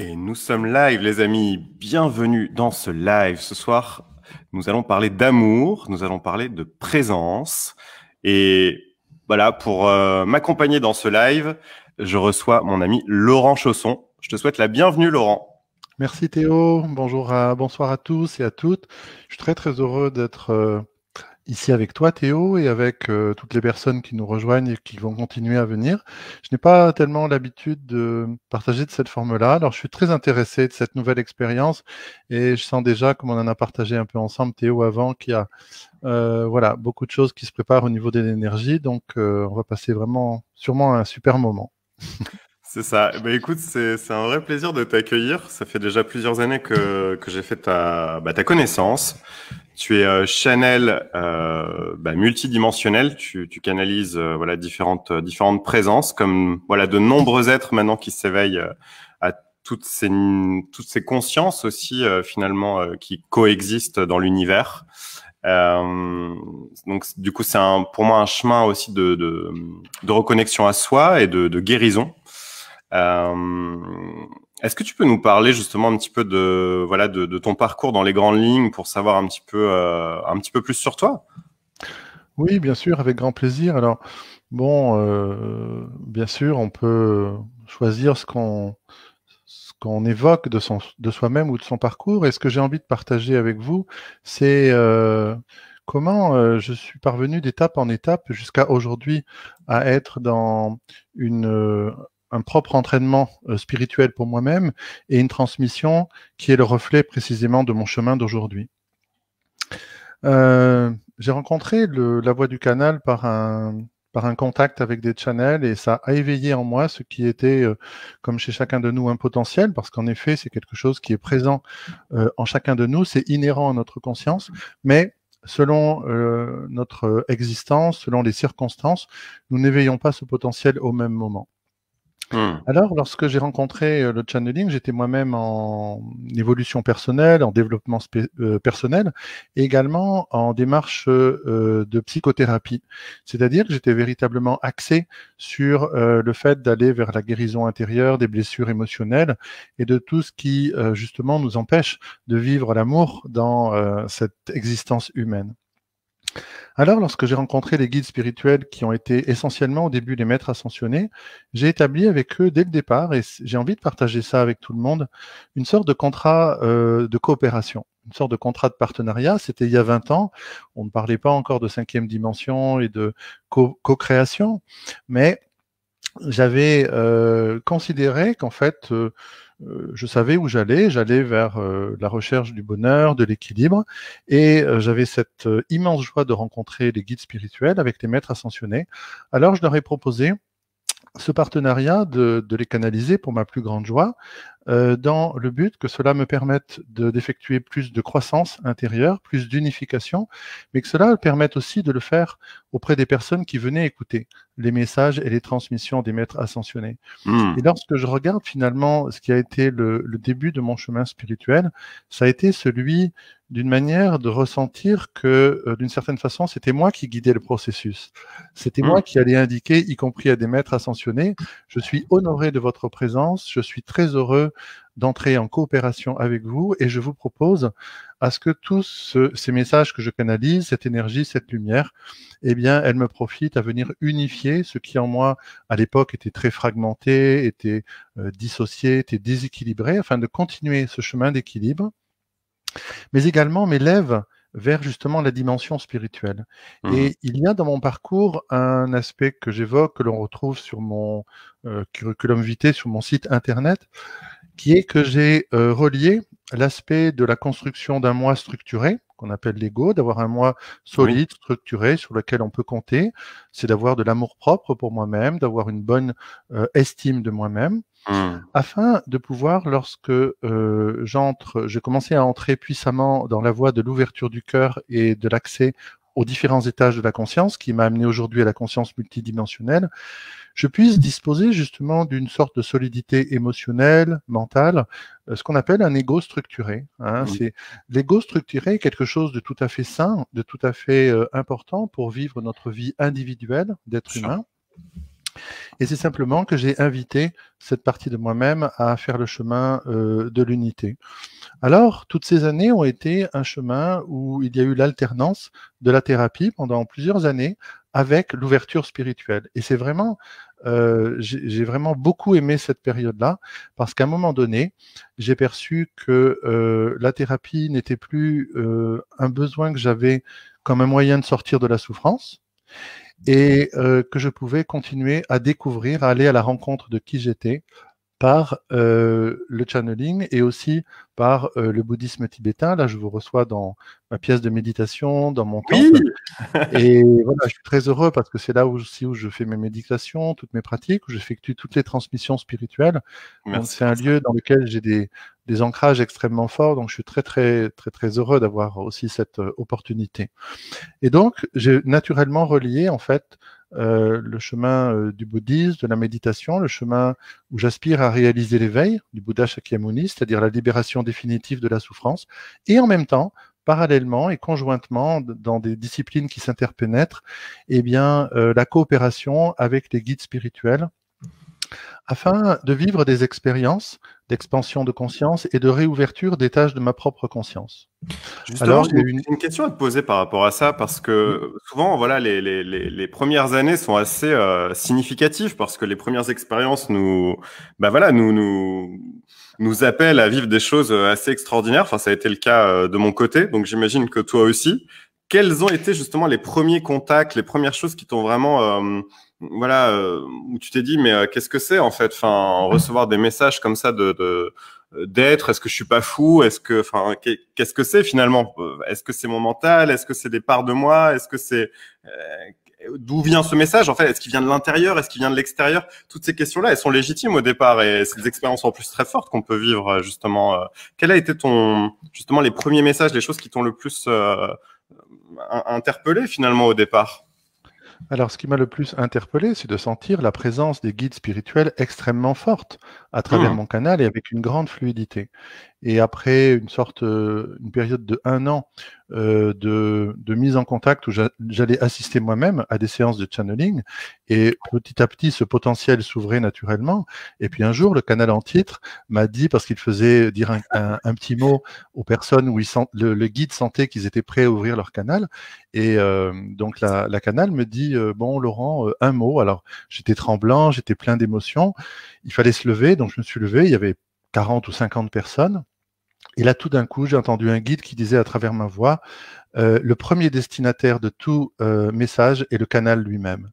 Et nous sommes live, les amis. Bienvenue dans ce live. Ce soir, nous allons parler d'amour, nous allons parler de présence. Et voilà, pour m'accompagner dans ce live, je reçois mon ami Laurent Chausson. Je te souhaite la bienvenue, Laurent. Merci Théo, bonsoir à tous et à toutes. Je suis très très heureux d'être ici avec toi Théo et avec toutes les personnes qui nous rejoignent et qui vont continuer à venir. Je n'ai pas tellement l'habitude de partager de cette forme-là, alors je suis très intéressé de cette nouvelle expérience et je sens déjà, comme on en a partagé un peu ensemble Théo avant, qu'il y a voilà, beaucoup de choses qui se préparent au niveau de l'énergie, donc on va passer vraiment sûrement un super moment. C'est ça. Bah, écoute, c'est un vrai plaisir de t'accueillir. Ça fait déjà plusieurs années que j'ai fait ta connaissance. Tu es channel multidimensionnel. Tu canalises voilà différentes présences, comme voilà de nombreux êtres maintenant qui s'éveillent à toutes ces consciences aussi finalement qui coexistent dans l'univers. Donc du coup, pour moi un chemin aussi de reconnexion à soi et de guérison. Euh, Est-ce que tu peux nous parler justement un petit peu de ton parcours dans les grandes lignes pour savoir un petit peu plus sur toi? Oui, bien sûr, avec grand plaisir. Alors, bon, bien sûr, on peut choisir ce qu'on évoque de soi-même ou de son parcours. Et ce que j'ai envie de partager avec vous, c'est comment je suis parvenu d'étape en étape jusqu'à aujourd'hui à être dans un propre entraînement spirituel pour moi-même et une transmission qui est le reflet précisément de mon chemin d'aujourd'hui. J'ai rencontré la voie du canal par un contact avec des channels et ça a éveillé en moi ce qui était, comme chez chacun de nous, un potentiel, parce qu'en effet, c'est quelque chose qui est présent en chacun de nous, c'est inhérent à notre conscience, mais selon notre existence, selon les circonstances, nous n'éveillons pas ce potentiel au même moment. Hmm. Alors, lorsque j'ai rencontré le channeling, j'étais moi-même en évolution personnelle, en développement personnel, et également en démarche de psychothérapie. C'est-à-dire que j'étais véritablement axé sur le fait d'aller vers la guérison intérieure des blessures émotionnelles et de tout ce qui, justement, nous empêche de vivre l'amour dans cette existence humaine. Alors, lorsque j'ai rencontré les guides spirituels qui ont été essentiellement au début les maîtres ascensionnés, j'ai établi avec eux dès le départ, et j'ai envie de partager ça avec tout le monde, une sorte de contrat de coopération, une sorte de contrat de partenariat. C'était il y a 20 ans, on ne parlait pas encore de cinquième dimension et de co-création, mais j'avais considéré qu'en fait, je savais où j'allais vers la recherche du bonheur, de l'équilibre, et j'avais cette immense joie de rencontrer les guides spirituels avec les maîtres ascensionnés. Alors je leur ai proposé ce partenariat de les canaliser pour ma plus grande joie, dans le but que cela me permette d'effectuer plus de croissance intérieure, plus d'unification, mais que cela permette aussi de le faire auprès des personnes qui venaient écouter les messages et les transmissions des maîtres ascensionnés. Et Hmm. lorsque je regarde finalement ce qui a été le début de mon chemin spirituel, ça a été celui d'une manière de ressentir que, d'une certaine façon, c'était moi qui guidais le processus. C'était Hmm. moi qui allais indiquer, y compris à des maîtres ascensionnés, je suis honoré de votre présence, je suis très heureux d'entrer en coopération avec vous et je vous propose à ce que tous ces messages que je canalise, cette énergie, cette lumière, eh bien, elle me profite à venir unifier ce qui en moi, à l'époque, était très fragmenté, était dissocié, était déséquilibré, afin de continuer ce chemin d'équilibre, mais également m'élève vers justement la dimension spirituelle. Hmm. Et il y a dans mon parcours un aspect que j'évoque, que l'on retrouve sur mon curriculum vitae, sur mon site internet, qui est que j'ai relié l'aspect de la construction d'un moi structuré, qu'on appelle l'ego, d'avoir un moi Oui. solide, structuré, sur lequel on peut compter, c'est d'avoir de l'amour propre pour moi-même, d'avoir une bonne estime de moi-même, Hmm. afin de pouvoir, lorsque j'ai commencé à entrer puissamment dans la voie de l'ouverture du cœur et de l'accès aux différents étages de la conscience, qui m'a amené aujourd'hui à la conscience multidimensionnelle, je puisse disposer justement d'une sorte de solidité émotionnelle, mentale, ce qu'on appelle un ego structuré, hein. Hmm. C'est l'ego structuré est quelque chose de tout à fait sain, de tout à fait important pour vivre notre vie individuelle d'être Sûr. humain, Et c'est simplement que j'ai invité cette partie de moi-même à faire le chemin de l'unité. Alors, toutes ces années ont été un chemin où il y a eu l'alternance de la thérapie pendant plusieurs années avec l'ouverture spirituelle. Et c'est vraiment, j'ai vraiment beaucoup aimé cette période-là parce qu'à un moment donné, j'ai perçu que la thérapie n'était plus un besoin que j'avais comme un moyen de sortir de la souffrance et que je pouvais continuer à découvrir, à aller à la rencontre de qui j'étais par le channeling et aussi par le bouddhisme tibétain. Là, je vous reçois dans ma pièce de méditation, dans mon Oui, temple. Et voilà, je suis très heureux parce que c'est là aussi où je fais mes méditations, toutes mes pratiques, où j'effectue toutes les transmissions spirituelles. Donc, merci c'est un pour ça. lieu dans lequel j'ai des ancrages extrêmement forts. Donc, je suis très, très, très, très heureux d'avoir aussi cette opportunité. Et donc, j'ai naturellement relié, en fait, le chemin du bouddhisme, de la méditation, le chemin où j'aspire à réaliser l'éveil du Bouddha Shakyamuni, c'est-à-dire la libération définitive de la souffrance, et en même temps, parallèlement et conjointement, dans des disciplines qui s'interpénètrent, eh bien, la coopération avec les guides spirituels, afin de vivre des expériences d'expansion de conscience et de réouverture des tâches de ma propre conscience. Justement, Alors, j'ai il y a une, une... j'ai une question à te poser par rapport à ça, parce Oui, que souvent, voilà, les premières années sont assez significatives, parce que les premières expériences bah voilà, nous appellent à vivre des choses assez extraordinaires. Enfin, ça a été le cas de mon côté, donc j'imagine que toi aussi. Quels ont été justement les premiers contacts, les premières choses qui t'ont vraiment, voilà, où tu t'es dit, mais qu'est-ce que c'est en fait, enfin, recevoir des messages comme ça d'être, est-ce que je suis pas fou, est-ce que, enfin, qu'est-ce que c'est finalement, est-ce que c'est mon mental, est-ce que c'est des parts de moi, est-ce que c'est, d'où vient ce message en fait, est-ce qu'il vient de l'intérieur, est-ce qu'il vient de l'extérieur, toutes ces questions-là, elles sont légitimes au départ et c'est des expériences en plus très fortes qu'on peut vivre justement. Quel a été justement les premiers messages, les choses qui t'ont le plus interpellé finalement au départ? alors, ce qui m'a le plus interpellé, c'est de sentir la présence des guides spirituels extrêmement forte à travers Hmm. mon canal et avec une grande fluidité. Et après une période de 1 an de mise en contact où j'allais assister moi-même à des séances de channeling, et petit à petit, ce potentiel s'ouvrait naturellement. Et puis un jour, le canal en titre m'a dit, parce qu'il faisait dire un petit mot aux personnes où le guide sentait qu'ils étaient prêts à ouvrir leur canal. Et donc la canal me dit, bon Laurent, un mot. Alors j'étais tremblant, j'étais plein d'émotions. Il fallait se lever, donc je me suis levé. Il y avait 40 ou 50 personnes. Et là, tout d'un coup, j'ai entendu un guide qui disait à travers ma voix, le premier destinataire de tout message est le canal lui-même.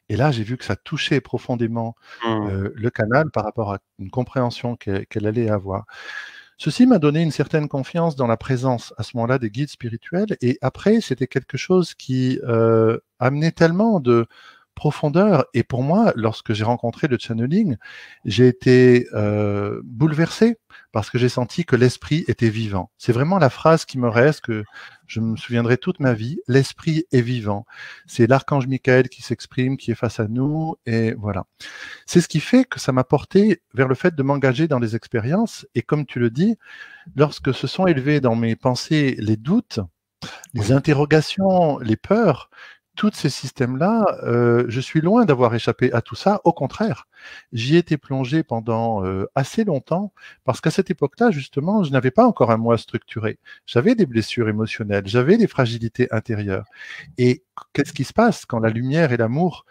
Et là, j'ai vu que ça touchait profondément Hmm. le canal par rapport à une compréhension qu'elle allait avoir. Ceci m'a donné une certaine confiance dans la présence à ce moment-là des guides spirituels. Et après, c'était quelque chose qui amenait tellement de profondeur. Et pour moi, lorsque j'ai rencontré le channeling, j'ai été bouleversé parce que j'ai senti que l'esprit était vivant. C'est vraiment la phrase qui me reste, que je me souviendrai toute ma vie. L'esprit est vivant. C'est l'archange Michael qui s'exprime, qui est face à nous. Et voilà. C'est ce qui fait que ça m'a porté vers le fait de m'engager dans les expériences. Et comme tu le dis, lorsque se sont élevés dans mes pensées les doutes, les Oui. interrogations, les peurs, tous ces systèmes-là, je suis loin d'avoir échappé à tout ça. Au contraire, j'y étais plongé pendant assez longtemps parce qu'à cette époque-là, justement, je n'avais pas encore un moi structuré. J'avais des blessures émotionnelles, j'avais des fragilités intérieures. Et qu'est-ce qui se passe quand la lumière et l'amour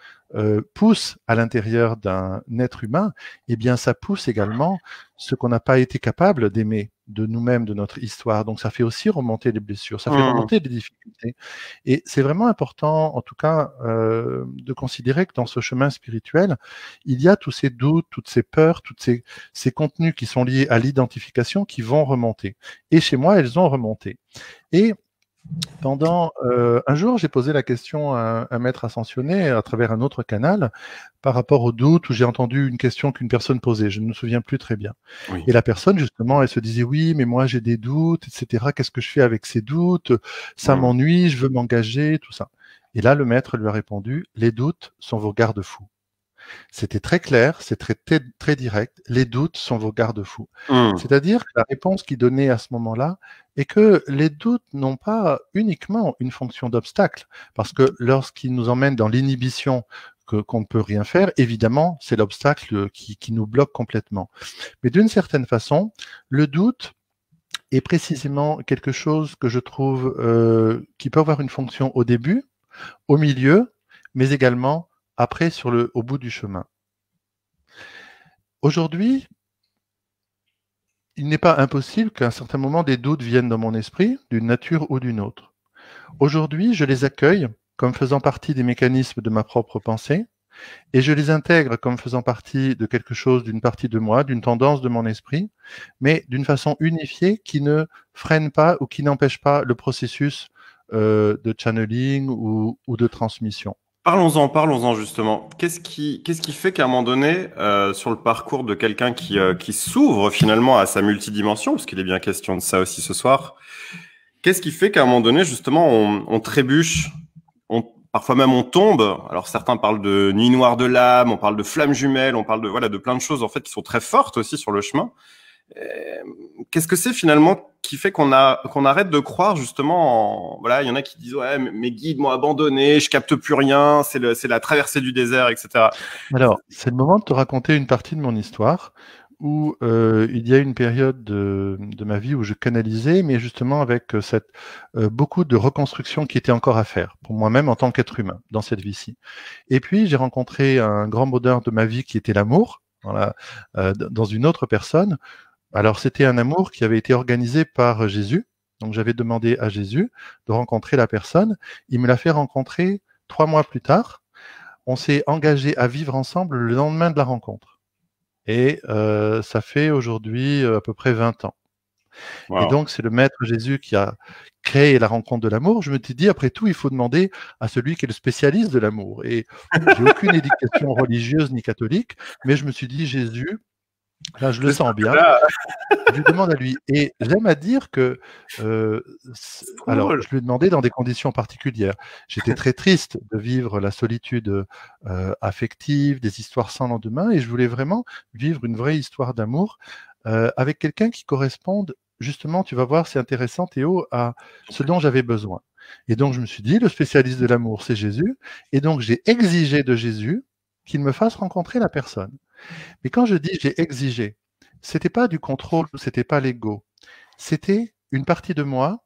poussent à l'intérieur d'un être humain? Eh bien, ça pousse également ce qu'on n'a pas été capable d'aimer de nous-mêmes, de notre histoire. Donc, ça fait aussi remonter les blessures, ça fait Hmm. remonter les difficultés. Et c'est vraiment important, en tout cas, de considérer que dans ce chemin spirituel, il y a tous ces doutes, toutes ces peurs, ces contenus qui sont liés à l'identification qui vont remonter. Et chez moi, elles ont remonté. Et pendant un jour, j'ai posé la question à un maître ascensionné à travers un autre canal par rapport aux doutes, où j'ai entendu une question qu'une personne posait. Je ne me souviens plus très bien. Oui. Et la personne, justement, elle se disait, oui, mais moi j'ai des doutes, etc. Qu'est-ce que je fais avec ces doutes? Ça Hmm. m'ennuie, je veux m'engager, tout ça. Et là, le maître lui a répondu, les doutes sont vos garde-fous. C'était très clair, c'est très direct. Les doutes sont vos garde-fous. Hmm. C'est-à-dire que la réponse qu'il donnait à ce moment-là est que les doutes n'ont pas uniquement une fonction d'obstacle, parce que lorsqu'ils nous emmènent dans l'inhibition, qu'on ne peut rien faire, évidemment, c'est l'obstacle qui nous bloque complètement. Mais d'une certaine façon, le doute est précisément quelque chose que je trouve qui peut avoir une fonction au début, au milieu, mais également après au bout du chemin. Aujourd'hui, il n'est pas impossible qu'à un certain moment des doutes viennent dans mon esprit, d'une nature ou d'une autre. Aujourd'hui, je les accueille comme faisant partie des mécanismes de ma propre pensée, et je les intègre comme faisant partie de quelque chose, d'une partie de moi, d'une tendance de mon esprit, mais d'une façon unifiée qui ne freine pas ou qui n'empêche pas le processus de channeling ou de transmission. Parlons-en justement. Qu'est-ce qui fait qu'à un moment donné, sur le parcours de quelqu'un qui s'ouvre finalement à sa multidimension, parce qu'il est bien question de ça aussi ce soir, qu'est-ce qui fait qu'à un moment donné, justement, on trébuche, parfois même on tombe. Alors certains parlent de nuit noire de l'âme, on parle de flammes jumelles, on parle de plein de choses en fait qui sont très fortes aussi sur le chemin. Qu'est-ce que c'est finalement qui fait qu'on arrête de croire justement il y en a qui disent ouais mes guides m'ont abandonné, je capte plus rien, c'est la traversée du désert, etc. Alors c'est le moment de te raconter une partie de mon histoire où il y a une période de ma vie où je canalisais, mais justement avec beaucoup de reconstruction qui était encore à faire pour moi-même en tant qu'être humain dans cette vie-ci. Et puis j'ai rencontré un grand bonheur de ma vie qui était l'amour, dans une autre personne. Alors, c'était un amour qui avait été organisé par Jésus. Donc, j'avais demandé à Jésus de rencontrer la personne. Il me l'a fait rencontrer 3 mois plus tard. On s'est engagé à vivre ensemble le lendemain de la rencontre. Et ça fait aujourd'hui à peu près 20 ans. Wow. Et donc, c'est le Maître Jésus qui a créé la rencontre de l'amour. Je me suis dit, après tout, il faut demander à celui qui est le spécialiste de l'amour. Et j'ai aucune éducation religieuse ni catholique, mais je me suis dit, Jésus, là, je le sens bien. Je lui demande à lui. Et j'aime à dire que, alors, je lui ai demandé dans des conditions particulières. J'étais très triste de vivre la solitude affective, des histoires sans lendemain, et je voulais vraiment vivre une vraie histoire d'amour avec quelqu'un qui corresponde, justement, tu vas voir, c'est intéressant, Théo, à ce dont j'avais besoin. Et donc, je me suis dit, le spécialiste de l'amour, c'est Jésus. Et donc, j'ai exigé de Jésus qu'il me fasse rencontrer la personne. Mais quand je dis j'ai exigé, c'était pas du contrôle, c'était pas l'ego. C'était une partie de moi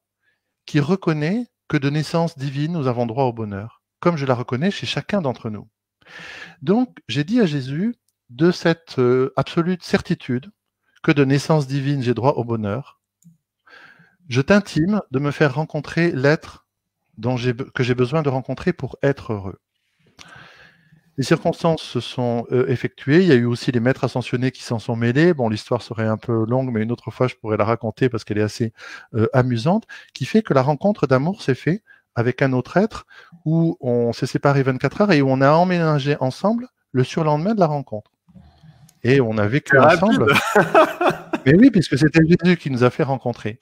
qui reconnaît que de naissance divine, nous avons droit au bonheur, comme je la reconnais chez chacun d'entre nous. Donc, j'ai dit à Jésus, de cette absolue certitude que de naissance divine, j'ai droit au bonheur, je t'intime de me faire rencontrer l'être que j'ai besoin de rencontrer pour être heureux. Les circonstances se sont effectuées. Il y a eu aussi les maîtres ascensionnés qui s'en sont mêlés. Bon, l'histoire serait un peu longue, mais une autre fois, je pourrais la raconter parce qu'elle est assez amusante, qui fait que la rencontre d'amour s'est faite avec un autre être où on s'est séparés 24 heures et où on a emménagé ensemble le surlendemain de la rencontre. Et on a vécu ensemble. Mais oui, puisque c'était Jésus qui nous a fait rencontrer.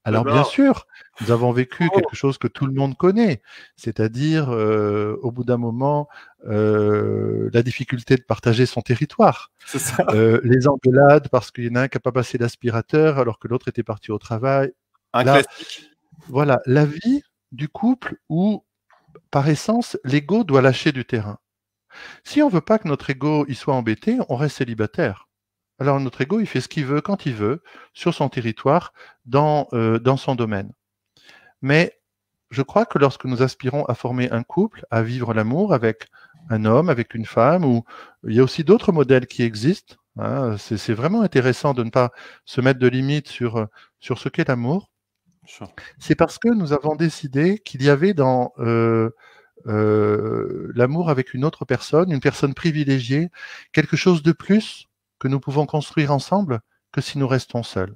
Alors bien sûr, nous avons vécu quelque chose que tout le monde connaît, c'est-à-dire au bout d'un moment, la difficulté de partager son territoire. C'est ça. Les engueulades parce qu'il y en a un qui n'a pas passé l'aspirateur alors que l'autre était parti au travail. Classique. Voilà, la vie du couple où, par essence, l'ego doit lâcher du terrain. Si on ne veut pas que notre ego y soit embêté, on reste célibataire. Alors notre ego, il fait ce qu'il veut, quand il veut, sur son territoire, dans son domaine. Mais je crois que lorsque nous aspirons à former un couple, à vivre l'amour avec un homme, avec une femme, ou il y a aussi d'autres modèles qui existent, hein, c'est vraiment intéressant de ne pas se mettre de limites sur ce qu'est l'amour. Sure. C'est parce que nous avons décidé qu'il y avait dans l'amour avec une autre personne, une personne privilégiée, quelque chose de plus que nous pouvons construire ensemble que si nous restons seuls.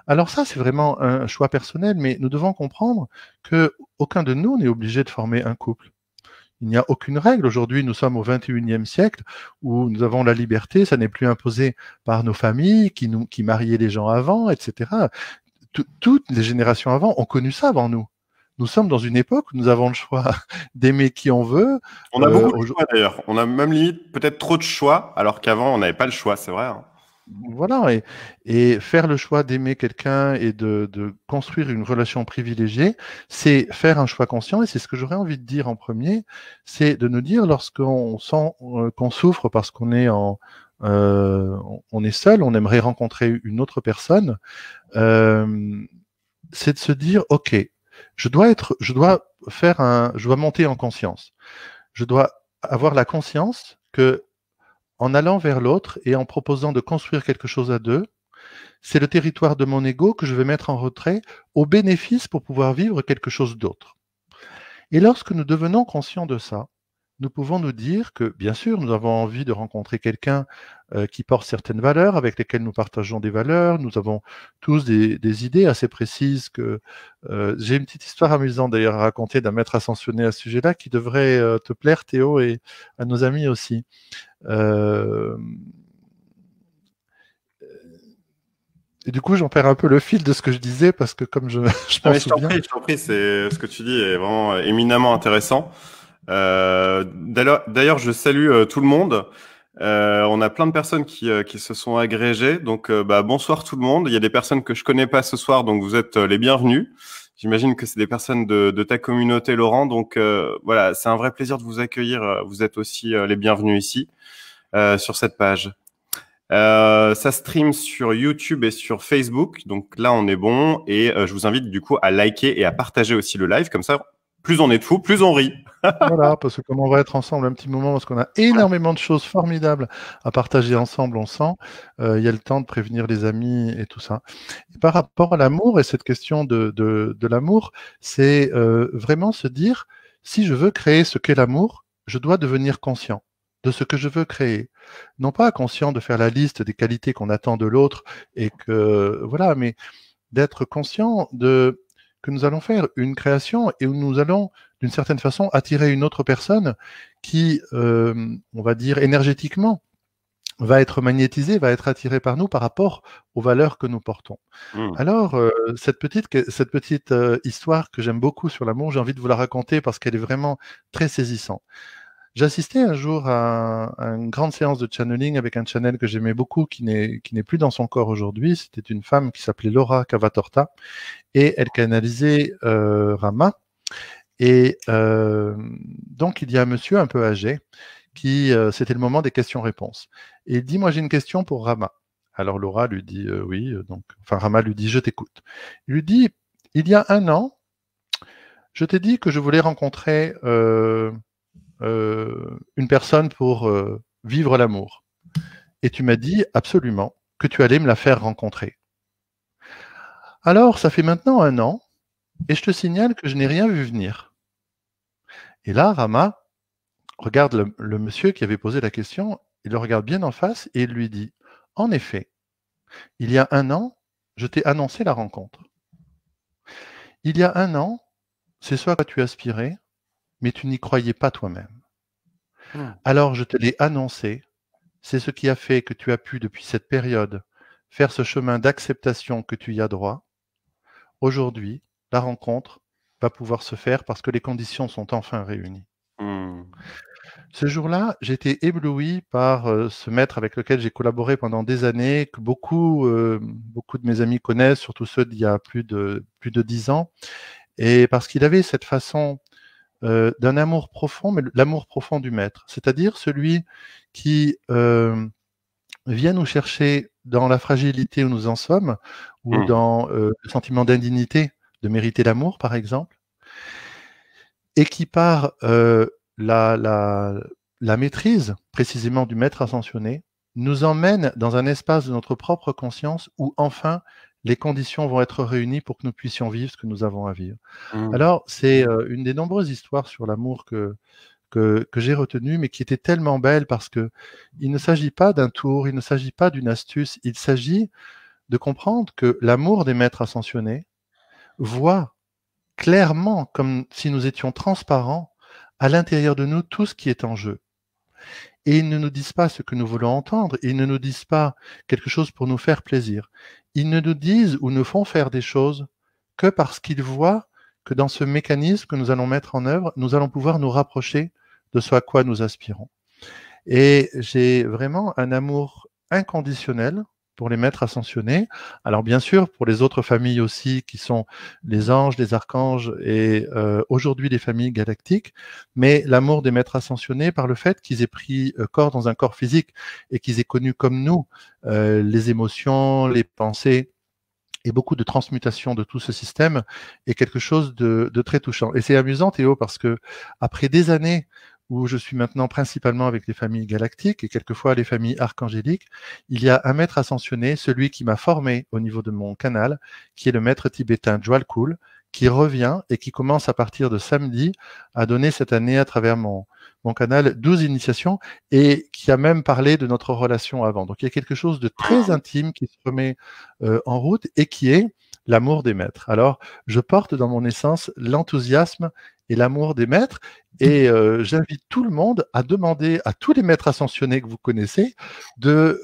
Alors ça, c'est vraiment un choix personnel, mais nous devons comprendre que aucun de nous n'est obligé de former un couple. Il n'y a aucune règle. Aujourd'hui, nous sommes au XXIe siècle où nous avons la liberté, ça n'est plus imposé par nos familles qui mariaient les gens avant, etc. Toutes les générations avant ont connu ça avant nous. Nous sommes dans une époque où nous avons le choix d'aimer qui on veut. On a beaucoup de choix d'ailleurs. On a même limite peut-être trop de choix, alors qu'avant on n'avait pas le choix, c'est vrai. Hein. voilà, et faire le choix d'aimer quelqu'un et de construire une relation privilégiée, c'est faire un choix conscient. Et c'est ce que j'aurais envie de dire en premier, c'est de nous dire lorsqu'on sent qu'on souffre parce qu'on est on est seul, on aimerait rencontrer une autre personne, euh, c'est de se dire, ok, je dois monter en conscience. Je dois avoir la conscience que en allant vers l'autre et en proposant de construire quelque chose à deux, c'est le territoire de mon ego que je vais mettre en retrait au bénéfice pour pouvoir vivre quelque chose d'autre. Et lorsque nous devenons conscients de ça, nous pouvons nous dire que, bien sûr, nous avons envie de rencontrer quelqu'un qui porte certaines valeurs, avec lesquelles nous partageons des valeurs. Nous avons tous des idées assez précises. J'ai une petite histoire amusante d'ailleurs à raconter d'un maître ascensionné à ce sujet-là qui devrait te plaire, Théo, et à nos amis aussi. Euh, et du coup, j'en perds un peu le fil de ce que je disais parce que comme je Ah m'en mais souviens. je t'en prie, c'est ce que tu dis est vraiment éminemment intéressant. D'ailleurs, je salue tout le monde. On a plein de personnes qui se sont agrégées. Donc, bah, bonsoir tout le monde. Il y a des personnes que je connais pas ce soir, donc vous êtes les bienvenus. J'imagine que c'est des personnes de ta communauté, Laurent. Donc, voilà, c'est un vrai plaisir de vous accueillir. Vous êtes aussi les bienvenus ici sur cette page. Ça stream sur YouTube et sur Facebook. Donc là, on est bon. Et je vous invite du coup à liker et à partager aussi le live. Comme ça, plus on est de fous, plus on rit. Voilà, parce que comme on va être ensemble un petit moment, parce qu'on a énormément de choses formidables à partager ensemble, on sent, il y a le temps de prévenir les amis et tout ça. Et par rapport à l'amour et cette question de l'amour, c'est vraiment se dire, si je veux créer ce qu'est l'amour, je dois devenir conscient de ce que je veux créer. Non pas conscient de faire la liste des qualités qu'on attend de l'autre et que, voilà, mais d'être conscient de que nous allons faire une création et où nous allons, d'une certaine façon, attirer une autre personne qui, on va dire, énergétiquement, va être magnétisée, va être attirée par nous par rapport aux valeurs que nous portons. Mmh. Alors, cette petite histoire que j'aime beaucoup sur l'amour, j'ai envie de vous la raconter parce qu'elle est vraiment très saisissante. J'assistais un jour à une grande séance de channeling avec un channel que j'aimais beaucoup, qui n'est plus dans son corps aujourd'hui. C'était une femme qui s'appelait Laura Cavatorta et elle canalisait Rama. Et donc, il y a un monsieur un peu âgé qui, c'était le moment des questions-réponses. Et il dit, moi j'ai une question pour Rama. Alors Laura lui dit, oui, enfin Rama lui dit, je t'écoute. Il lui dit, il y a un an, je t'ai dit que je voulais rencontrer une personne pour vivre l'amour. Et tu m'as dit absolument que tu allais me la faire rencontrer. Alors, ça fait maintenant un an, et je te signale que je n'ai rien vu venir. Et là, Rama regarde le monsieur qui avait posé la question, il le regarde bien en face et il lui dit, en effet, il y a un an, je t'ai annoncé la rencontre. Il y a un an, c'est ce à quoi tu aspirais, mais tu n'y croyais pas toi-même. Alors je te l'ai annoncé, c'est ce qui a fait que tu as pu, depuis cette période, faire ce chemin d'acceptation que tu y as droit. Aujourd'hui, la rencontre va pouvoir se faire parce que les conditions sont enfin réunies. Mmh. Ce jour-là, j'étais ébloui par ce maître avec lequel j'ai collaboré pendant des années, que beaucoup de mes amis connaissent, surtout ceux d'il y a plus de 10 ans, et parce qu'il avait cette façon d'un amour profond, mais l'amour profond du maître, c'est-à-dire celui qui vient nous chercher dans la fragilité où nous en sommes, ou Mmh. dans le sentiment d'indignité de mériter l'amour, par exemple, et qui par la, la, la maîtrise précisément du maître ascensionné nous emmène dans un espace de notre propre conscience où enfin les conditions vont être réunies pour que nous puissions vivre ce que nous avons à vivre. Mmh. Alors, c'est une des nombreuses histoires sur l'amour que j'ai retenues, mais qui était tellement belle parce que il ne s'agit pas d'un tour, il ne s'agit pas d'une astuce, il s'agit de comprendre que l'amour des maîtres ascensionnés voit clairement, comme si nous étions transparents, à l'intérieur de nous tout ce qui est en jeu. Et ils ne nous disent pas ce que nous voulons entendre, ils ne nous disent pas quelque chose pour nous faire plaisir. Ils ne nous disent ou nous font faire des choses que parce qu'ils voient que dans ce mécanisme que nous allons mettre en œuvre, nous allons pouvoir nous rapprocher de ce à quoi nous aspirons. Et j'ai vraiment un amour inconditionnel pour les maîtres ascensionnés. Alors bien sûr, pour les autres familles aussi, qui sont les anges, les archanges et aujourd'hui les familles galactiques, mais l'amour des maîtres ascensionnés par le fait qu'ils aient pris corps dans un corps physique et qu'ils aient connu comme nous les émotions, les pensées, et beaucoup de transmutation de tout ce système est quelque chose de très touchant. Et c'est amusant, Théo, parce que après des années où je suis maintenant principalement avec les familles galactiques et quelquefois les familles archangéliques, il y a un maître ascensionné, celui qui m'a formé au niveau de mon canal, qui est le maître tibétain Jwalkul, qui revient et qui commence à partir de samedi à donner cette année à travers mon canal 12 initiations et qui a même parlé de notre relation avant. Donc il y a quelque chose de très intime qui se remet en route et qui est l'amour des maîtres. Alors je porte dans mon essence l'enthousiasme et l'amour des maîtres et j'invite tout le monde à demander à tous les maîtres ascensionnés que vous connaissez de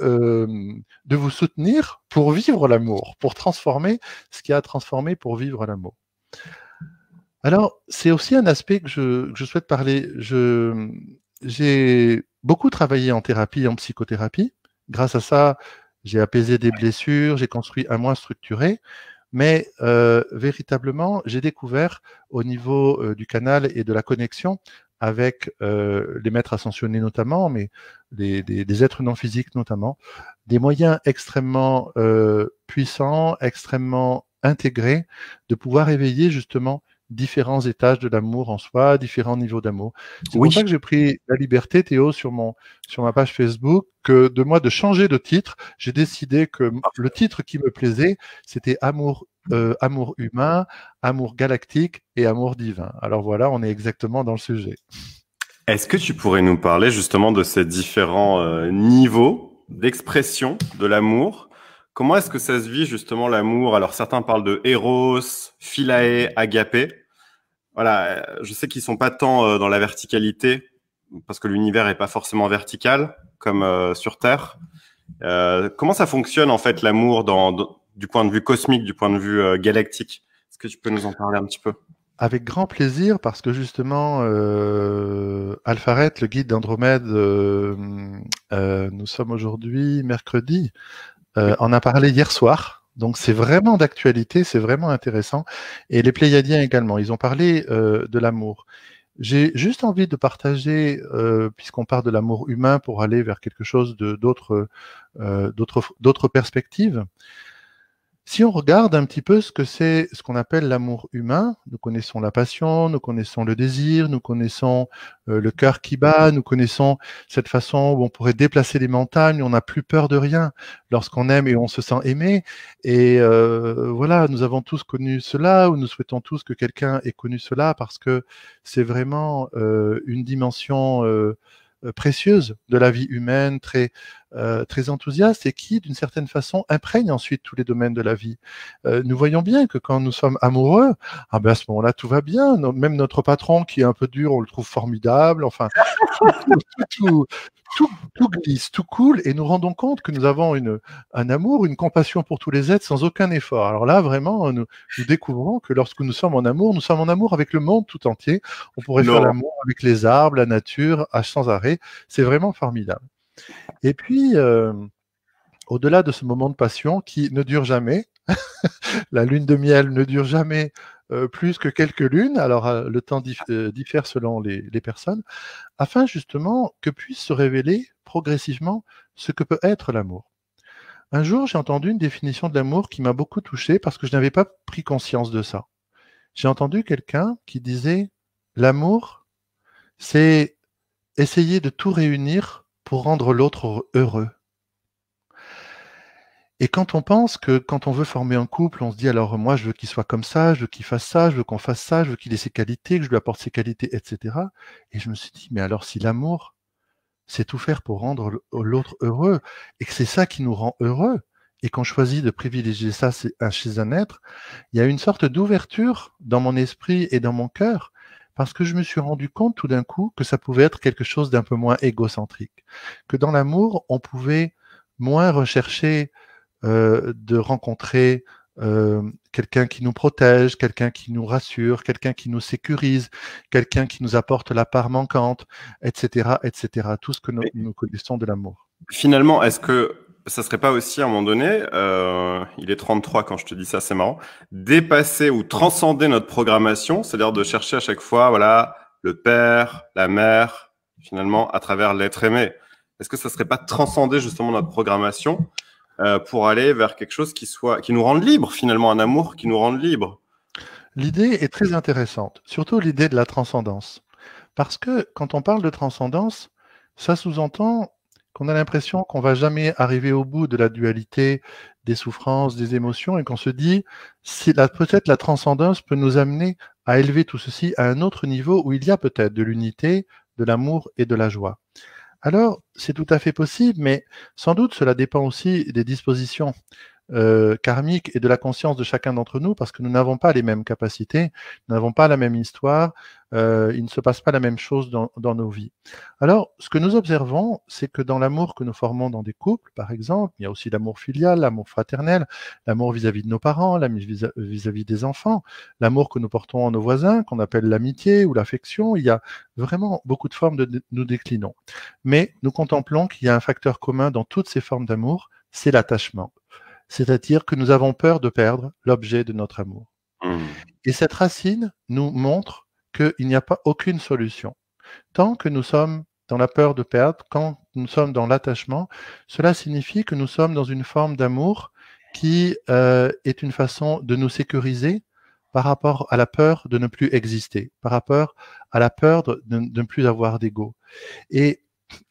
vous soutenir pour vivre l'amour, pour transformer ce qui a transformé pour vivre l'amour. Alors, c'est aussi un aspect que je souhaite parler. J'ai beaucoup travaillé en thérapie et en psychothérapie. Grâce à ça, j'ai apaisé des blessures, j'ai construit un moi structuré. Mais véritablement, j'ai découvert au niveau du canal et de la connexion avec les maîtres ascensionnés notamment, mais des êtres non physiques notamment, des moyens extrêmement puissants, extrêmement intégrés de pouvoir éveiller justement différents étages de l'amour en soi, différents niveaux d'amour. C'est pour ça que j'ai pris la liberté, Théo, sur ma page Facebook, de changer de titre. J'ai décidé que le titre qui me plaisait, c'était amour humain, amour galactique et amour divin. Alors voilà, on est exactement dans le sujet. Est-ce que tu pourrais nous parler justement de ces différents niveaux d'expression de l'amour? Comment est-ce que ça se vit justement l'amour? Alors certains parlent de Eros, Philae, Agapé. Voilà, je sais qu'ils sont pas tant dans la verticalité parce que l'univers est pas forcément vertical comme sur Terre. Comment ça fonctionne en fait l'amour du point de vue cosmique, du point de vue galactique? Est-ce que tu peux nous en parler un petit peu? Avec grand plaisir, parce que justement, Alpharet, le guide d'Andromède, nous sommes aujourd'hui mercredi, en a parlé hier soir. Donc c'est vraiment d'actualité, c'est vraiment intéressant. Et les Pléiadiens également, ils ont parlé de l'amour. J'ai juste envie de partager, puisqu'on part de l'amour humain pour aller vers quelque chose d'autre perspectives. Si on regarde un petit peu ce que c'est, ce qu'on appelle l'amour humain, nous connaissons la passion, nous connaissons le désir, nous connaissons le cœur qui bat, nous connaissons cette façon où on pourrait déplacer les montagnes, on n'a plus peur de rien lorsqu'on aime et on se sent aimé. Et voilà, nous avons tous connu cela, ou nous souhaitons tous que quelqu'un ait connu cela, parce que c'est vraiment une dimension précieuse de la vie humaine, très enthousiaste et qui, d'une certaine façon, imprègne ensuite tous les domaines de la vie. Nous voyons bien que quand nous sommes amoureux, ah ben à ce moment-là, tout va bien. Même notre patron qui est un peu dur, on le trouve formidable. Enfin, tout glisse, tout coule, et nous rendons compte que nous avons un amour, une compassion pour tous les êtres sans aucun effort. Alors là, vraiment, nous découvrons que lorsque nous sommes en amour avec le monde tout entier. On pourrait faire l'amour avec les arbres, la nature, sans arrêt. C'est vraiment formidable. Et puis, au-delà de ce moment de passion qui ne dure jamais, la lune de miel ne dure jamais plus que quelques lunes, alors le temps diffère selon les personnes, afin justement que puisse se révéler progressivement ce que peut être l'amour. Un jour, j'ai entendu une définition de l'amour qui m'a beaucoup touché parce que je n'avais pas pris conscience de ça. J'ai entendu quelqu'un qui disait « L'amour, c'est essayer de tout réunir pour rendre l'autre heureux. » Et quand on pense que quand on veut former un couple, on se dit alors moi je veux qu'il soit comme ça, je veux qu'il fasse ça, je veux qu'on fasse ça, je veux qu'il ait ses qualités, que je lui apporte ses qualités, etc. Et je me suis dit, mais alors si l'amour, c'est tout faire pour rendre l'autre heureux, et que c'est ça qui nous rend heureux, et qu'on choisit de privilégier ça chez un être, il y a une sorte d'ouverture dans mon esprit et dans mon cœur, parce que je me suis rendu compte tout d'un coup que ça pouvait être quelque chose d'un peu moins égocentrique, que dans l'amour, on pouvait moins rechercher de rencontrer quelqu'un qui nous protège, quelqu'un qui nous rassure, quelqu'un qui nous sécurise, quelqu'un qui nous apporte la part manquante, etc., etc. Tout ce que nous connaissons de l'amour. Finalement, est-ce que ça serait pas aussi à un moment donné, il est 33 quand je te dis ça, c'est marrant, dépasser ou transcender notre programmation, c'est-à-dire de chercher à chaque fois, voilà, le père, la mère, finalement, à travers l'être aimé. Est-ce que ça serait pas transcender justement notre programmation pour aller vers quelque chose qui nous rende libres, finalement, un amour qui nous rende libres? L'idée est très intéressante, surtout l'idée de la transcendance. Parce que quand on parle de transcendance, ça sous-entend qu'on a l'impression qu'on va jamais arriver au bout de la dualité des souffrances, des émotions, et qu'on se dit, si peut-être la transcendance peut nous amener à élever tout ceci à un autre niveau où il y a peut-être de l'unité, de l'amour et de la joie. Alors, c'est tout à fait possible, mais sans doute cela dépend aussi des dispositions karmique et de la conscience de chacun d'entre nous, parce que nous n'avons pas les mêmes capacités, nous n'avons pas la même histoire, il ne se passe pas la même chose dans nos vies. Alors, ce que nous observons, c'est que dans l'amour que nous formons dans des couples, par exemple, il y a aussi l'amour filial, l'amour fraternel, l'amour vis-à-vis de nos parents, l'amour vis-à-vis des enfants, l'amour que nous portons à nos voisins, qu'on appelle l'amitié ou l'affection. Il y a vraiment beaucoup de formes de nous déclinons. Mais nous contemplons qu'il y a un facteur commun dans toutes ces formes d'amour, c'est l'attachement. C'est-à-dire que nous avons peur de perdre l'objet de notre amour. Et cette racine nous montre qu'il n'y a pas aucune solution. Tant que nous sommes dans la peur de perdre, quand nous sommes dans l'attachement, cela signifie que nous sommes dans une forme d'amour qui est une façon de nous sécuriser par rapport à la peur de ne plus exister, par rapport à la peur de ne plus avoir d'ego. Et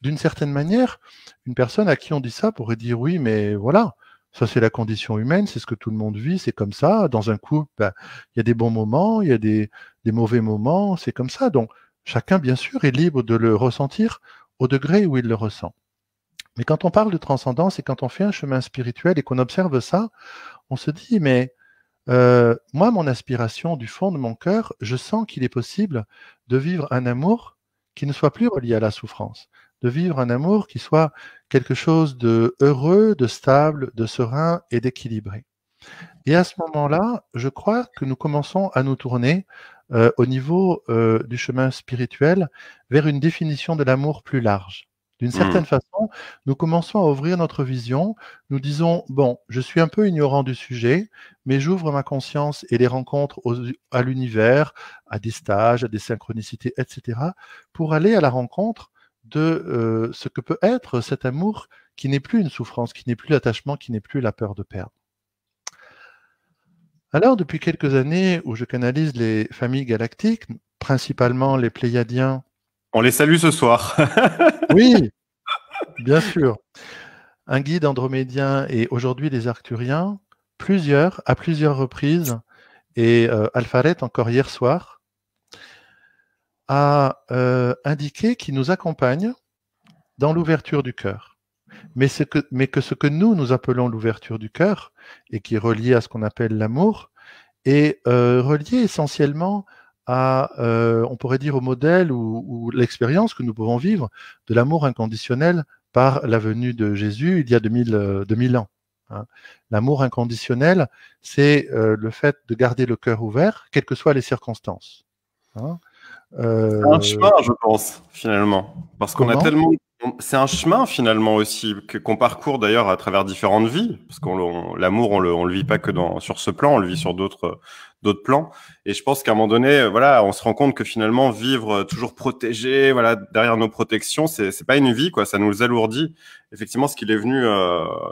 d'une certaine manière, une personne à qui on dit ça pourrait dire oui, mais voilà, ça c'est la condition humaine, c'est ce que tout le monde vit, c'est comme ça. Dans un couple, ben, il y a des bons moments, il y a des mauvais moments, c'est comme ça. Donc chacun, bien sûr, est libre de le ressentir au degré où il le ressent. Mais quand on parle de transcendance et quand on fait un chemin spirituel et qu'on observe ça, on se dit, mais moi, mon aspiration du fond de mon cœur, je sens qu'il est possible de vivre un amour qui ne soit plus relié à la souffrance, de vivre un amour qui soit quelque chose de heureux, de stable, de serein et d'équilibré. Et à ce moment-là, je crois que nous commençons à nous tourner au niveau du chemin spirituel vers une définition de l'amour plus large. D'une certaine façon, nous commençons à ouvrir notre vision. Nous disons, bon, je suis un peu ignorant du sujet, mais j'ouvre ma conscience et les rencontres à l'univers, à des stages, à des synchronicités, etc., pour aller à la rencontre de ce que peut être cet amour qui n'est plus une souffrance, qui n'est plus l'attachement, qui n'est plus la peur de perdre. Alors, depuis quelques années où je canalise les familles galactiques, principalement les Pléiadiens. On les salue ce soir. Oui, bien sûr. Un guide andromédien et aujourd'hui les Arcturiens, à plusieurs reprises, et Alpharet encore hier soir, a indiqué qu'il nous accompagne dans l'ouverture du cœur. Mais que ce que nous appelons l'ouverture du cœur, et qui est relié à ce qu'on appelle l'amour, est relié essentiellement à, on pourrait dire, au modèle ou l'expérience que nous pouvons vivre de l'amour inconditionnel par la venue de Jésus il y a 2000 ans. Hein. L'amour inconditionnel, c'est le fait de garder le cœur ouvert, quelles que soient les circonstances. Hein. C'est un chemin, je pense, finalement. Parce qu'on a tellement... C'est un chemin, finalement, aussi, qu'on parcourt d'ailleurs à travers différentes vies. Parce que l'amour, on le vit pas que sur ce plan, on le vit sur d'autres plans. Et je pense qu'à un moment donné, voilà, on se rend compte que finalement, vivre toujours protégé, voilà, derrière nos protections, c'est pas une vie, quoi. Ça nous alourdit. Effectivement, ce qu'il est venu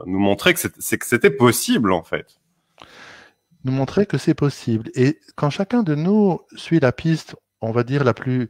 nous montrer, c'est que c'était possible, en fait. Nous montrer que c'est possible. Et quand chacun de nous suit la piste, on va dire la plus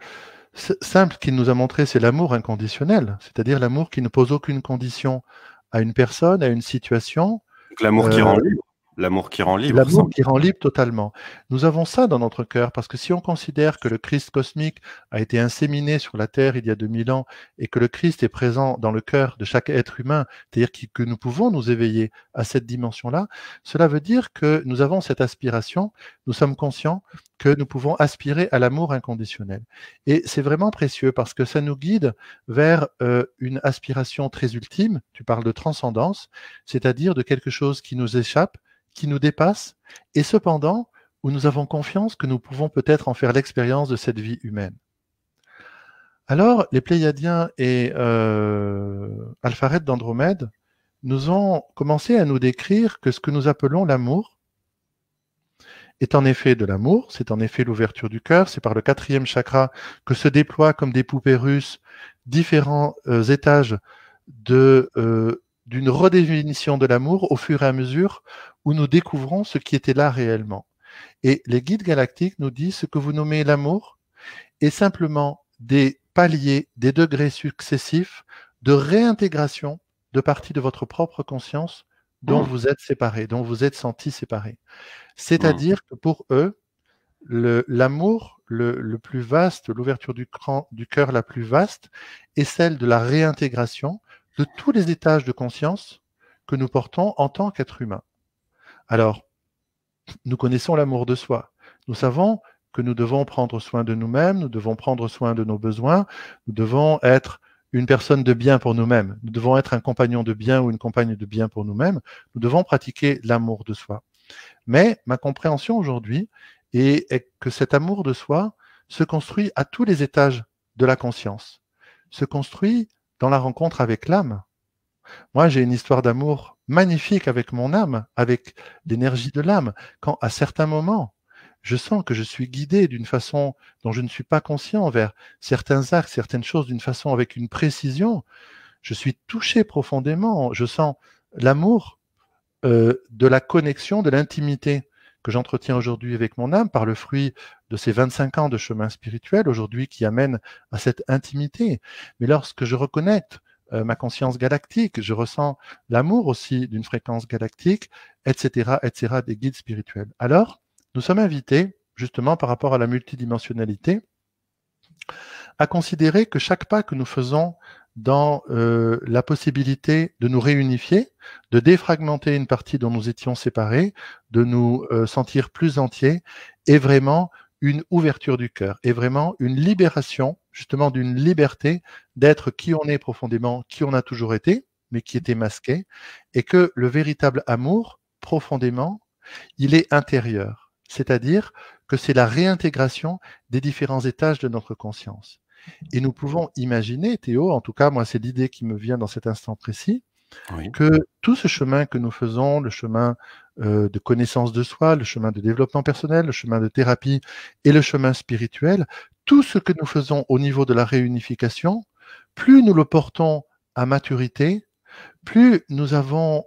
simple qu'il nous a montré, c'est l'amour inconditionnel, c'est-à-dire l'amour qui ne pose aucune condition à une personne, à une situation. L'amour qui rend libre. L'amour qui rend libre. L'amour qui rend libre totalement. Nous avons ça dans notre cœur, parce que si on considère que le Christ cosmique a été inséminé sur la Terre il y a 2000 ans, et que le Christ est présent dans le cœur de chaque être humain, c'est-à-dire que nous pouvons nous éveiller à cette dimension-là, cela veut dire que nous avons cette aspiration, nous sommes conscients que nous pouvons aspirer à l'amour inconditionnel. Et c'est vraiment précieux, parce que ça nous guide vers une aspiration très ultime, tu parles de transcendance, c'est-à-dire de quelque chose qui nous échappe, qui nous dépasse, et cependant où nous avons confiance que nous pouvons peut-être en faire l'expérience de cette vie humaine. Alors, les Pléiadiens et Alpharet d'Andromède nous ont commencé à nous décrire que ce que nous appelons l'amour est en effet de l'amour, c'est en effet l'ouverture du cœur, c'est par le 4e chakra que se déploient comme des poupées russes différents étages d'une redéfinition de l'amour au fur et à mesure où nous découvrons ce qui était là réellement. Et les guides galactiques nous disent ce que vous nommez l'amour est simplement des paliers, des degrés successifs de réintégration de parties de votre propre conscience dont vous êtes séparés, dont vous êtes sentis séparés. C'est-à-dire que pour eux, l'amour le plus vaste, l'ouverture du cœur la plus vaste, est celle de la réintégration de tous les étages de conscience que nous portons en tant qu'être humain. Alors, nous connaissons l'amour de soi. Nous savons que nous devons prendre soin de nous-mêmes, nous devons prendre soin de nos besoins, nous devons être une personne de bien pour nous-mêmes, nous devons être un compagnon de bien ou une compagne de bien pour nous-mêmes, nous devons pratiquer l'amour de soi. Mais ma compréhension aujourd'hui est que cet amour de soi se construit à tous les étages de la conscience, se construit dans la rencontre avec l'âme. Moi, j'ai une histoire d'amour magnifique avec mon âme, avec l'énergie de l'âme, quand à certains moments, je sens que je suis guidé d'une façon dont je ne suis pas conscient vers certains actes, certaines choses d'une façon avec une précision. Je suis touché profondément. Je sens l'amour de la connexion, de l'intimité que j'entretiens aujourd'hui avec mon âme par le fruit de ces 25 ans de chemin spirituel aujourd'hui qui amène à cette intimité. Mais lorsque je reconnecte ma conscience galactique, je ressens l'amour aussi d'une fréquence galactique, etc., des guides spirituels. Alors, nous sommes invités, justement par rapport à la multidimensionnalité, à considérer que chaque pas que nous faisons dans la possibilité de nous réunifier, de défragmenter une partie dont nous étions séparés, de nous sentir plus entiers, est vraiment une ouverture du cœur, est vraiment une libération, justement d'une liberté d'être qui on est profondément, qui on a toujours été, mais qui était masqué, et que le véritable amour, profondément, il est intérieur, c'est-à-dire que c'est la réintégration des différents étages de notre conscience. Et nous pouvons imaginer, Théo, en tout cas, moi, c'est l'idée qui me vient dans cet instant précis, oui, que tout ce chemin que nous faisons, le chemin de connaissance de soi, le chemin de développement personnel, le chemin de thérapie et le chemin spirituel, tout ce que nous faisons au niveau de la réunification, plus nous le portons à maturité, plus nous avons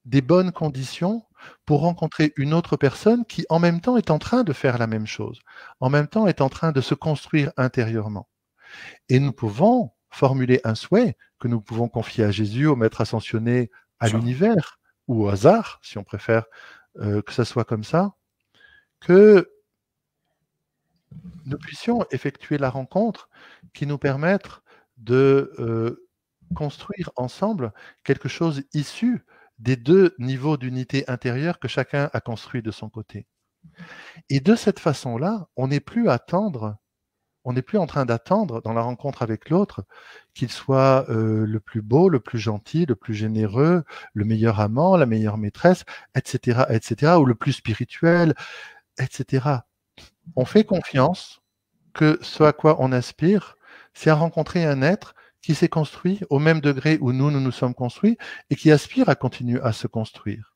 des bonnes conditions pour rencontrer une autre personne qui, en même temps, est en train de faire la même chose, en même temps, est en train de se construire intérieurement. Et nous pouvons formuler un souhait que nous pouvons confier à Jésus, au Maître ascensionné, à l'univers, ou au hasard, si on préfère que ça soit comme ça, que nous puissions effectuer la rencontre qui nous permette de construire ensemble quelque chose issu des deux niveaux d'unité intérieure que chacun a construit de son côté. Et de cette façon-là, on n'est plus à attendre, on n'est plus en train d'attendre dans la rencontre avec l'autre qu'il soit le plus beau, le plus gentil, le plus généreux, le meilleur amant, la meilleure maîtresse, etc., ou le plus spirituel, etc. On fait confiance que ce à quoi on aspire, c'est à rencontrer un être qui s'est construit au même degré où nous nous sommes construits et qui aspire à continuer à se construire.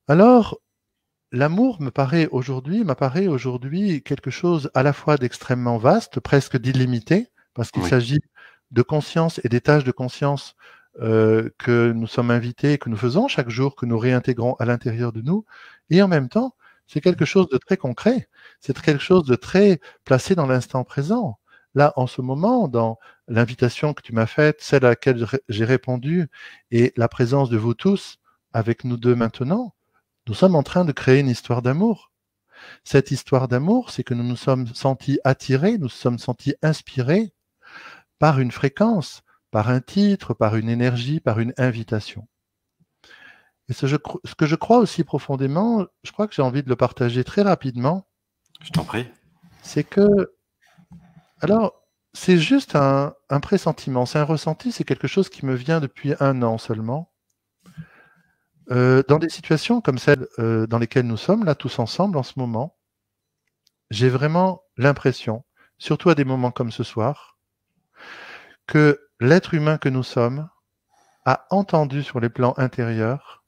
Alors, l'amour m'apparaît aujourd'hui quelque chose à la fois d'extrêmement vaste, presque d'illimité, parce qu'il s'agit de conscience et des tâches de conscience que nous sommes invités, que nous faisons chaque jour, que nous réintégrons à l'intérieur de nous, et en même temps, c'est quelque chose de très concret, c'est quelque chose de très placé dans l'instant présent. Là, en ce moment, dans l'invitation que tu m'as faite, celle à laquelle j'ai répondu, et la présence de vous tous avec nous deux maintenant, nous sommes en train de créer une histoire d'amour. Cette histoire d'amour, c'est que nous nous sommes sentis attirés, nous nous sommes sentis inspirés par une fréquence, par un titre, par une énergie, par une invitation. Et ce que je crois aussi profondément, je crois que j'ai envie de le partager très rapidement. Je t'en prie. C'est que, alors, c'est juste un pressentiment, c'est un ressenti, c'est quelque chose qui me vient depuis 1 an seulement. Dans des situations comme celles dans lesquelles nous sommes, là, tous ensemble, en ce moment, j'ai vraiment l'impression, surtout à des moments comme ce soir, que l'être humain que nous sommes a entendu sur les plans intérieurs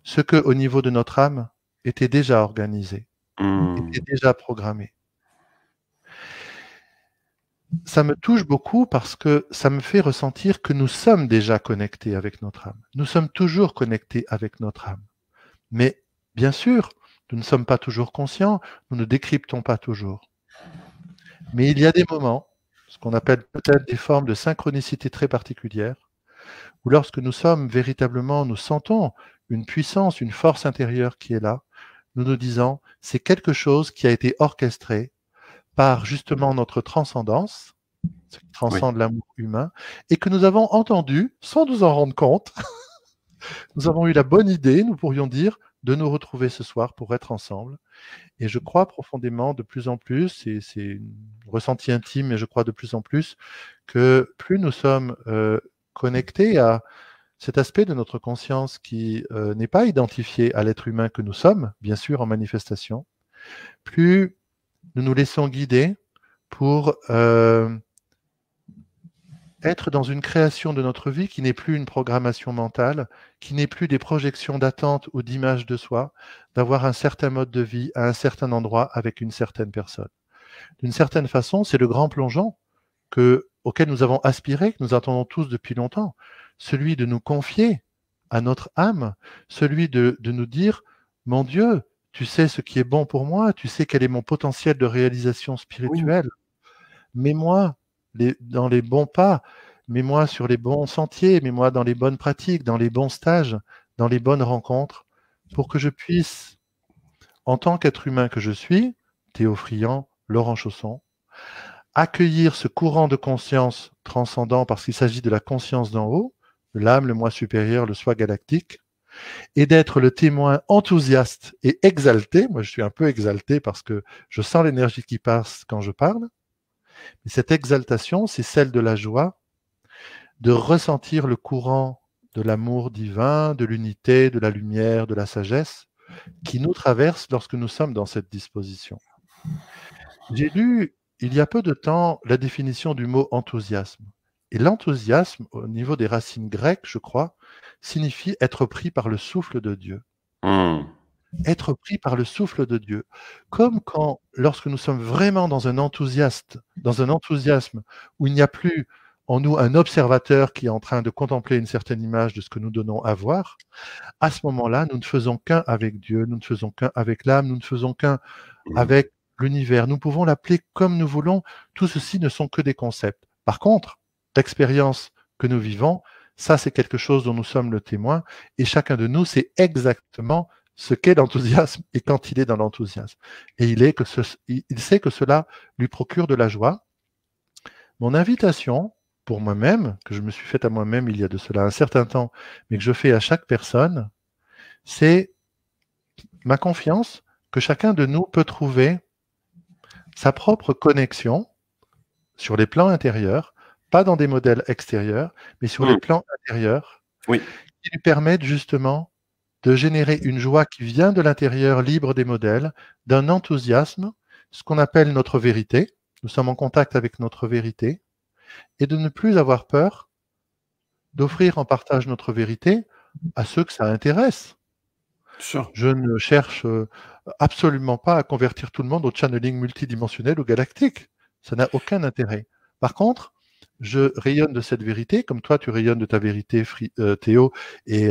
ce que, au niveau de notre âme, était déjà organisé, était déjà programmé. Ça me touche beaucoup parce que ça me fait ressentir que nous sommes déjà connectés avec notre âme. Nous sommes toujours connectés avec notre âme. Mais bien sûr, nous ne sommes pas toujours conscients, nous ne décryptons pas toujours. Mais il y a des moments, ce qu'on appelle peut-être des formes de synchronicité très particulières, où lorsque nous sommes véritablement, nous sentons une puissance, une force intérieure qui est là, nous nous disons, c'est quelque chose qui a été orchestré par justement notre transcendance, ce qui transcende l'amour humain, et que nous avons entendu, sans nous en rendre compte, nous avons eu la bonne idée, nous pourrions dire, de nous retrouver ce soir pour être ensemble. Et je crois profondément de plus en plus, et c'est un ressenti intime, mais je crois de plus en plus, que plus nous sommes connectés à cet aspect de notre conscience qui n'est pas identifié à l'être humain que nous sommes, bien sûr en manifestation, plus nous nous laissons guider pour être dans une création de notre vie qui n'est plus une programmation mentale, qui n'est plus des projections d'attente ou d'images de soi, d'avoir un certain mode de vie à un certain endroit avec une certaine personne. D'une certaine façon, c'est le grand plongeon auquel nous avons aspiré, que nous attendons tous depuis longtemps, celui de nous confier à notre âme, celui de nous dire, mon Dieu, tu sais ce qui est bon pour moi, tu sais quel est mon potentiel de réalisation spirituelle. Mets-moi dans les bons pas, mets-moi sur les bons sentiers, mets-moi dans les bonnes pratiques, dans les bons stages, dans les bonnes rencontres, pour que je puisse, en tant qu'être humain que je suis, Théo Friand, Laurent Chausson, accueillir ce courant de conscience transcendant parce qu'il s'agit de la conscience d'en haut, de l'âme, le moi supérieur, le soi galactique, et d'être le témoin enthousiaste et exalté. Moi, je suis un peu exalté parce que je sens l'énergie qui passe quand je parle. Mais cette exaltation, c'est celle de la joie, de ressentir le courant de l'amour divin, de l'unité, de la lumière, de la sagesse, qui nous traverse lorsque nous sommes dans cette disposition. J'ai lu, il y a peu de temps, la définition du mot enthousiasme. Et l'enthousiasme, au niveau des racines grecques, je crois, signifie être pris par le souffle de Dieu. Être pris par le souffle de Dieu. Comme quand, lorsque nous sommes vraiment dans un enthousiasme où il n'y a plus en nous un observateur qui est en train de contempler une certaine image de ce que nous donnons à voir, à ce moment-là, nous ne faisons qu'un avec Dieu, nous ne faisons qu'un avec l'âme, nous ne faisons qu'un avec l'univers. Nous pouvons l'appeler comme nous voulons. Tout ceci ne sont que des concepts. Par contre, l'expérience que nous vivons, ça c'est quelque chose dont nous sommes le témoin et chacun de nous sait exactement ce qu'est l'enthousiasme et quand il est dans l'enthousiasme. Et il sait que cela lui procure de la joie. Mon invitation pour moi-même, que je me suis faite à moi-même il y a de cela un certain temps, mais que je fais à chaque personne, c'est ma confiance que chacun de nous peut trouver sa propre connexion sur les plans intérieurs, pas dans des modèles extérieurs, mais sur les plans intérieurs, qui lui permettent justement de générer une joie qui vient de l'intérieur, libre des modèles, d'un enthousiasme, ce qu'on appelle notre vérité. Nous sommes en contact avec notre vérité, et de ne plus avoir peur d'offrir en partage notre vérité à ceux que ça intéresse. Sure. Je ne cherche absolument pas à convertir tout le monde au channeling multidimensionnel ou galactique. Ça n'a aucun intérêt. Par contre, je rayonne de cette vérité, comme toi tu rayonnes de ta vérité, Théo, et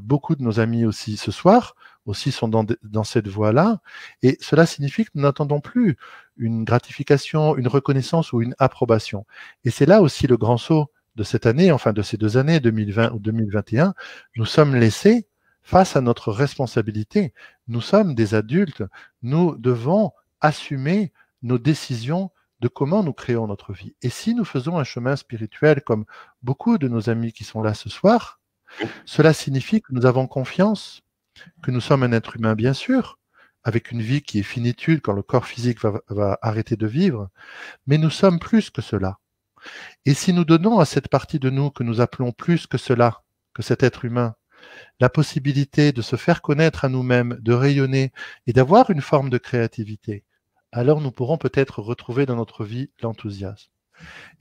beaucoup de nos amis aussi ce soir aussi sont dans cette voie-là. Et cela signifie que nous n'attendons plus une gratification, une reconnaissance ou une approbation. Et c'est là aussi le grand saut de cette année, enfin de ces 2 années, 2020 ou 2021. Nous sommes laissés face à notre responsabilité. Nous sommes des adultes. Nous devons assumer nos décisions de comment nous créons notre vie. Et si nous faisons un chemin spirituel comme beaucoup de nos amis qui sont là ce soir, cela signifie que nous avons confiance, que nous sommes un être humain, bien sûr, avec une vie qui est finitude quand le corps physique va arrêter de vivre, mais nous sommes plus que cela. Et si nous donnons à cette partie de nous que nous appelons plus que cela, que cet être humain, la possibilité de se faire connaître à nous-mêmes, de rayonner et d'avoir une forme de créativité, alors nous pourrons peut-être retrouver dans notre vie l'enthousiasme.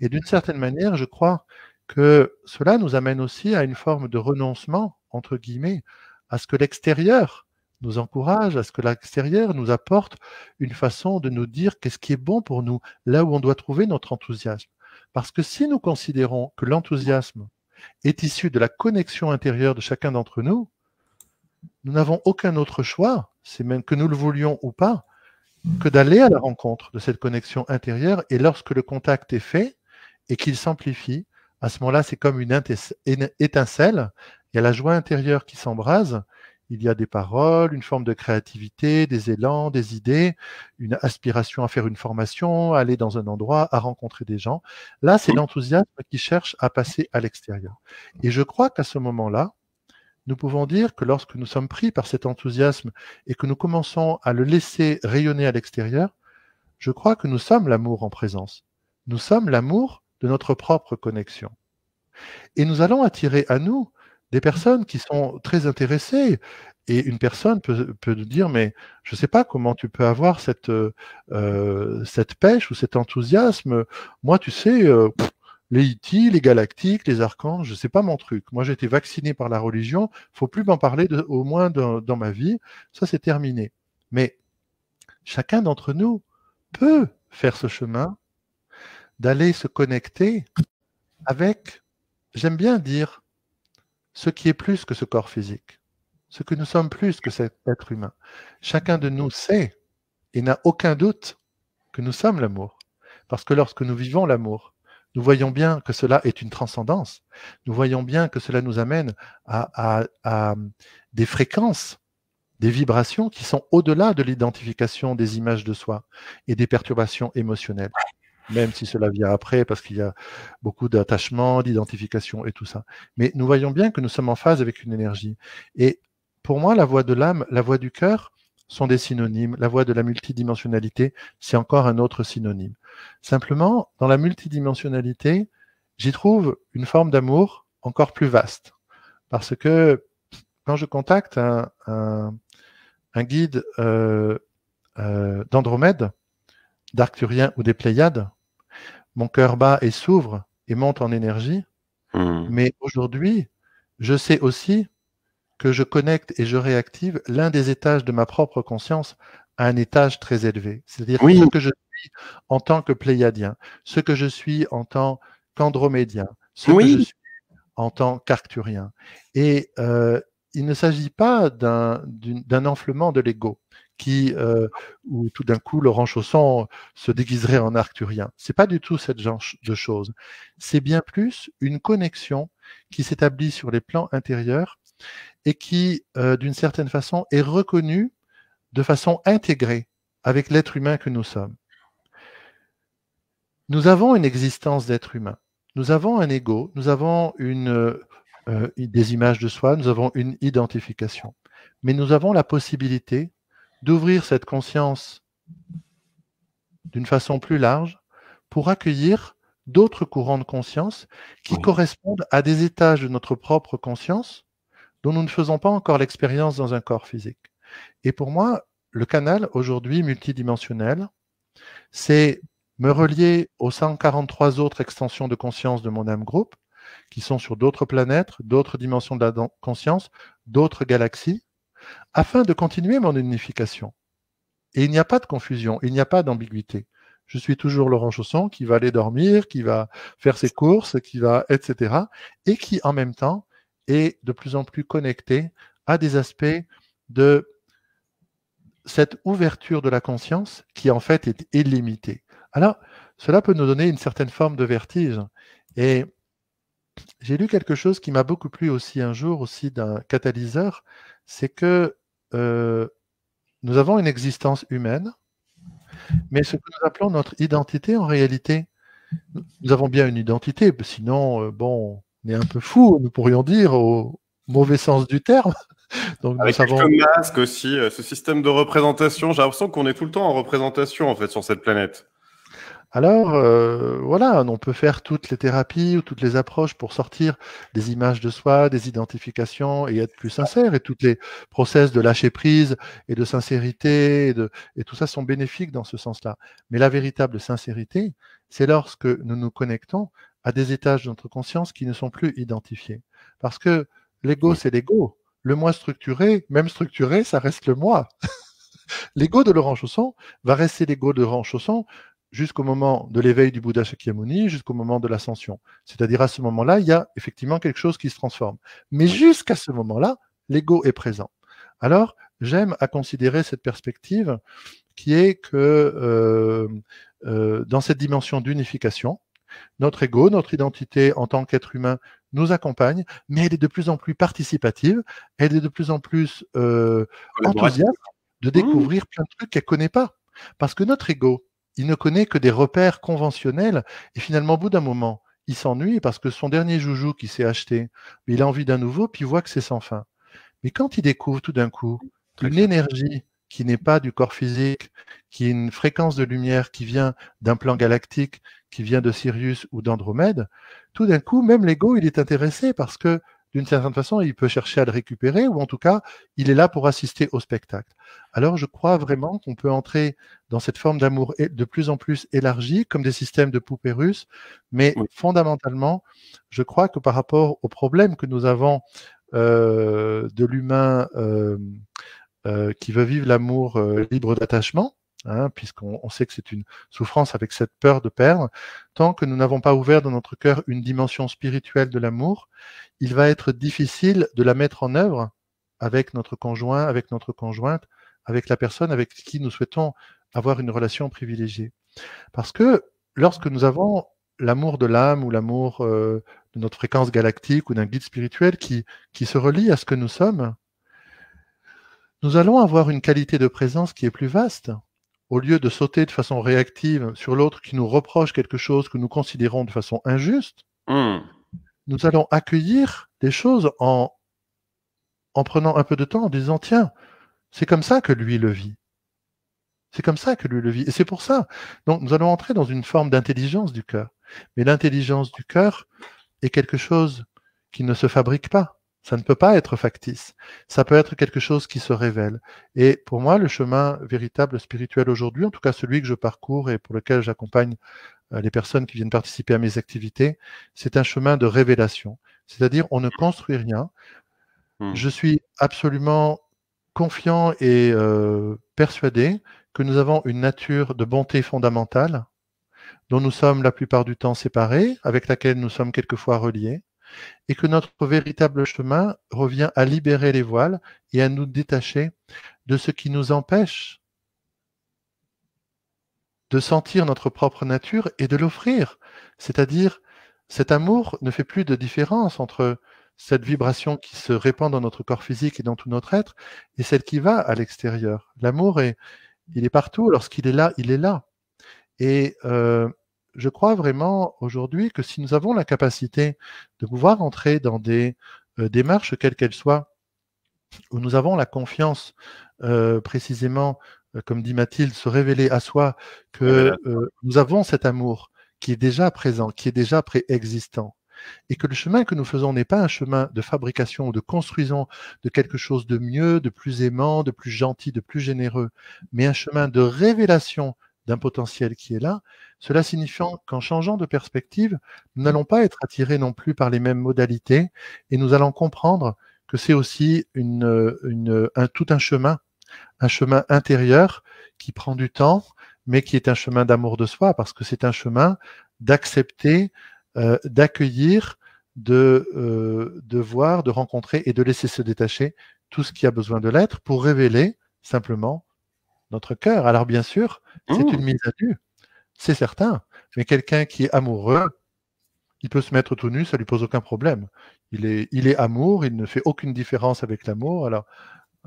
Et d'une certaine manière, je crois que cela nous amène aussi à une forme de renoncement, entre guillemets, à ce que l'extérieur nous encourage, à ce que l'extérieur nous apporte une façon de nous dire qu'est-ce qui est bon pour nous, là où on doit trouver notre enthousiasme. Parce que si nous considérons que l'enthousiasme est issu de la connexion intérieure de chacun d'entre nous, nous n'avons aucun autre choix, c'est même que nous le voulions ou pas, que d'aller à la rencontre de cette connexion intérieure. Et lorsque le contact est fait et qu'il s'amplifie, à ce moment-là, c'est comme une étincelle. Il y a la joie intérieure qui s'embrase. Il y a des paroles, une forme de créativité, des élans, des idées, une aspiration à faire une formation, à aller dans un endroit, à rencontrer des gens. Là, c'est l'enthousiasme qui cherche à passer à l'extérieur. Et je crois qu'à ce moment-là, nous pouvons dire que lorsque nous sommes pris par cet enthousiasme et que nous commençons à le laisser rayonner à l'extérieur, je crois que nous sommes l'amour en présence. Nous sommes l'amour de notre propre connexion. Et nous allons attirer à nous des personnes qui sont très intéressées. Et une personne peut nous dire, mais je ne sais pas comment tu peux avoir cette pêche ou cet enthousiasme. Moi, tu sais, les E.T., les galactiques, les archanges, c'est pas mon truc. Moi, j'ai été vacciné par la religion. Faut plus m'en parler au moins dans ma vie. Ça, c'est terminé. Mais chacun d'entre nous peut faire ce chemin d'aller se connecter avec, j'aime bien dire, ce qui est plus que ce corps physique, ce que nous sommes plus que cet être humain. Chacun de nous sait et n'a aucun doute que nous sommes l'amour. Parce que lorsque nous vivons l'amour, nous voyons bien que cela est une transcendance. Nous voyons bien que cela nous amène à des fréquences, des vibrations qui sont au-delà de l'identification des images de soi et des perturbations émotionnelles, même si cela vient après, parce qu'il y a beaucoup d'attachement, d'identification et tout ça. Mais nous voyons bien que nous sommes en phase avec une énergie. Et pour moi, la voix de l'âme, la voix du cœur sont des synonymes. La voix de la multidimensionnalité, c'est encore un autre synonyme. Simplement, dans la multidimensionnalité, j'y trouve une forme d'amour encore plus vaste. Parce que quand je contacte un guide d'Andromède, d'Arcturien ou des Pléiades, mon cœur bat et s'ouvre et monte en énergie. Mais aujourd'hui, je sais aussi que je connecte et je réactive l'un des étages de ma propre conscience à un étage très élevé. C'est-à-dire ce que je suis en tant que pléiadien, ce que je suis en tant qu'andromédien, ce que je suis en tant qu'arcturien. Et il ne s'agit pas d'un enflement de l'ego où tout d'un coup Laurent Chausson se déguiserait en arcturien. C'est pas du tout cette genre de choses. C'est bien plus une connexion qui s'établit sur les plans intérieurs et qui, d'une certaine façon, est reconnue de façon intégrée avec l'être humain que nous sommes. Nous avons une existence d'être humain. Nous avons un ego, nous avons des images de soi, nous avons une identification. Mais nous avons la possibilité d'ouvrir cette conscience d'une façon plus large pour accueillir d'autres courants de conscience qui correspondent à des étages de notre propre conscience dont nous ne faisons pas encore l'expérience dans un corps physique. Et pour moi, le canal aujourd'hui multidimensionnel, c'est me relier aux 143 autres extensions de conscience de mon âme groupe, qui sont sur d'autres planètes, d'autres dimensions de la conscience, d'autres galaxies, afin de continuer mon unification. Et il n'y a pas de confusion, il n'y a pas d'ambiguïté. Je suis toujours Laurent Chausson qui va aller dormir, qui va faire ses courses, qui va, etc. Et qui, en même temps, est de plus en plus connecté à des aspects de cette ouverture de la conscience qui, en fait, est illimitée. Alors, cela peut nous donner une certaine forme de vertige. Et j'ai lu quelque chose qui m'a beaucoup plu aussi un jour, aussi d'un catalyseur, c'est que nous avons une existence humaine, mais ce que nous appelons notre identité, en réalité, nous avons bien une identité, sinon, bon, on est un peu fou, nous pourrions dire, au mauvais sens du terme. Donc, avec quelques masques aussi, ce système de représentation, j'ai l'impression qu'on est tout le temps en représentation, en fait, sur cette planète. Alors, voilà, on peut faire toutes les thérapies ou toutes les approches pour sortir des images de soi, des identifications et être plus sincère. Et toutes les process de lâcher prise et de sincérité et tout ça sont bénéfiques dans ce sens-là. Mais la véritable sincérité, c'est lorsque nous nous connectons à des étages de notre conscience qui ne sont plus identifiés. Parce que l'ego, Oui. c'est l'ego. Le moi structuré, même structuré, ça reste le moi. L'ego de Laurent Chausson va rester l'ego de Laurent Chausson jusqu'au moment de l'éveil du Bouddha Shakyamuni, jusqu'au moment de l'ascension. C'est-à-dire à ce moment-là, il y a effectivement quelque chose qui se transforme. Mais Oui. jusqu'à ce moment-là, l'ego est présent. Alors, j'aime à considérer cette perspective qui est que dans cette dimension d'unification, notre ego, notre identité en tant qu'être humain nous accompagne, mais elle est de plus en plus participative, elle est de plus en plus Collaboratif. enthousiaste de Mmh. découvrir plein de trucs qu'elle ne connaît pas. Parce que notre ego, il ne connaît que des repères conventionnels et finalement, au bout d'un moment, il s'ennuie parce que son dernier joujou qu'il s'est acheté, il a envie d'un nouveau, puis il voit que c'est sans fin. Mais quand il découvre tout d'un coup Très une clair. énergie qui n'est pas du corps physique, qui est une fréquence de lumière qui vient d'un plan galactique, qui vient de Sirius ou d'Andromède, tout d'un coup, même l'ego, il est intéressé parce que d'une certaine façon, il peut chercher à le récupérer ou en tout cas, il est là pour assister au spectacle. Alors, je crois vraiment qu'on peut entrer dans cette forme d'amour de plus en plus élargie, comme des systèmes de poupées russes, mais Oui. fondamentalement, je crois que par rapport aux problèmes que nous avons de l'humain qui veut vivre l'amour libre d'attachement, hein, puisqu'on sait que c'est une souffrance avec cette peur de perdre, tant que nous n'avons pas ouvert dans notre cœur une dimension spirituelle de l'amour, il va être difficile de la mettre en œuvre avec notre conjoint, avec notre conjointe, avec la personne avec qui nous souhaitons avoir une relation privilégiée. Parce que lorsque nous avons l'amour de l'âme ou l'amour de notre fréquence galactique ou d'un guide spirituel qui se relie à ce que nous sommes, nous allons avoir une qualité de présence qui est plus vaste. Au lieu de sauter de façon réactive sur l'autre qui nous reproche quelque chose que nous considérons de façon injuste, Mmh. nous allons accueillir des choses en prenant un peu de temps, en disant, tiens, c'est comme ça que lui le vit. C'est comme ça que lui le vit. Et c'est pour ça. Donc, nous allons entrer dans une forme d'intelligence du cœur. Mais l'intelligence du cœur est quelque chose qui ne se fabrique pas. Ça ne peut pas être factice. Ça peut être quelque chose qui se révèle. Et pour moi, le chemin véritable spirituel aujourd'hui, en tout cas celui que je parcours et pour lequel j'accompagne les personnes qui viennent participer à mes activités, c'est un chemin de révélation. C'est-à-dire, on ne construit rien. Mmh. Je suis absolument confiant et persuadé que nous avons une nature de bonté fondamentale dont nous sommes la plupart du temps séparés, avec laquelle nous sommes quelquefois reliés, et que notre véritable chemin revient à libérer les voiles et à nous détacher de ce qui nous empêche de sentir notre propre nature et de l'offrir. C'est-à-dire, cet amour ne fait plus de différence entre cette vibration qui se répand dans notre corps physique et dans tout notre être et celle qui va à l'extérieur. L'amour, il est partout. Lorsqu'il est là, il est là. Et je crois vraiment aujourd'hui que si nous avons la capacité de pouvoir entrer dans des démarches, quelles qu'elles soient, où nous avons la confiance précisément, comme dit Mathilde, se révéler à soi que Révélation. nous avons cet amour qui est déjà présent, qui est déjà préexistant, et que le chemin que nous faisons n'est pas un chemin de fabrication ou de construisons de quelque chose de mieux, de plus aimant, de plus gentil, de plus généreux, mais un chemin de révélation d'un potentiel qui est là, cela signifiant qu'en changeant de perspective, nous n'allons pas être attirés non plus par les mêmes modalités et nous allons comprendre que c'est aussi tout un chemin intérieur qui prend du temps, mais qui est un chemin d'amour de soi, parce que c'est un chemin d'accepter, d'accueillir, de voir, de rencontrer et de laisser se détacher tout ce qui a besoin de l'être pour révéler simplement notre cœur. Alors bien sûr, c'est Mmh. une mise à nu, c'est certain, mais quelqu'un qui est amoureux, il peut se mettre tout nu, ça lui pose aucun problème. Il est amour, il ne fait aucune différence avec l'amour. Alors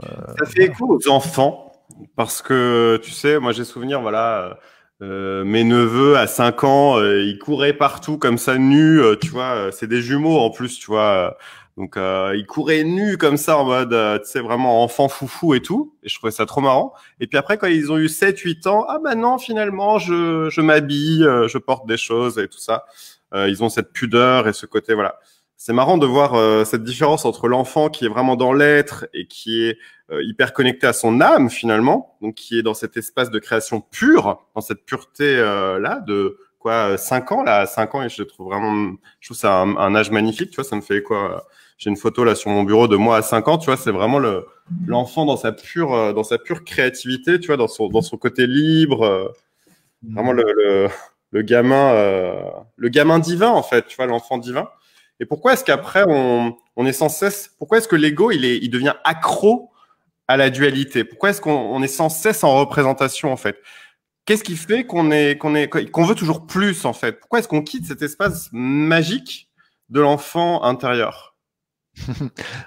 Ça fait voilà. écho aux enfants parce que tu sais, moi j'ai souvenir, voilà, mes neveux à 5 ans, ils couraient partout comme ça nus, tu vois, c'est des jumeaux en plus, tu vois. Donc ils couraient nus comme ça en mode, tu sais, vraiment enfant foufou et tout. Et je trouvais ça trop marrant. Et puis après, quand ils ont eu 7, 8 ans, ah bah non, finalement, je m'habille, je porte des choses et tout ça. Ils ont cette pudeur et ce côté, voilà. C'est marrant de voir cette différence entre l'enfant qui est vraiment dans l'être et qui est hyper connecté à son âme finalement, donc qui est dans cet espace de création pure, dans cette pureté là quoi, 5 ans là, 5 ans, et je le trouve vraiment, je trouve ça un âge magnifique, tu vois, ça me fait quoi. J'ai une photo là sur mon bureau de moi à 5 ans, tu vois, c'est vraiment l'enfant dans sa pure créativité, tu vois, dans son côté libre, vraiment le gamin divin en fait, tu vois, l'enfant divin. Et pourquoi est-ce qu'après on est sans cesse, pourquoi est-ce que l'ego il devient accro à la dualité? Pourquoi est-ce qu'on est sans cesse en représentation en fait? Qu'est-ce qui fait qu'on veut toujours plus en fait? Pourquoi est-ce qu'on quitte cet espace magique de l'enfant intérieur?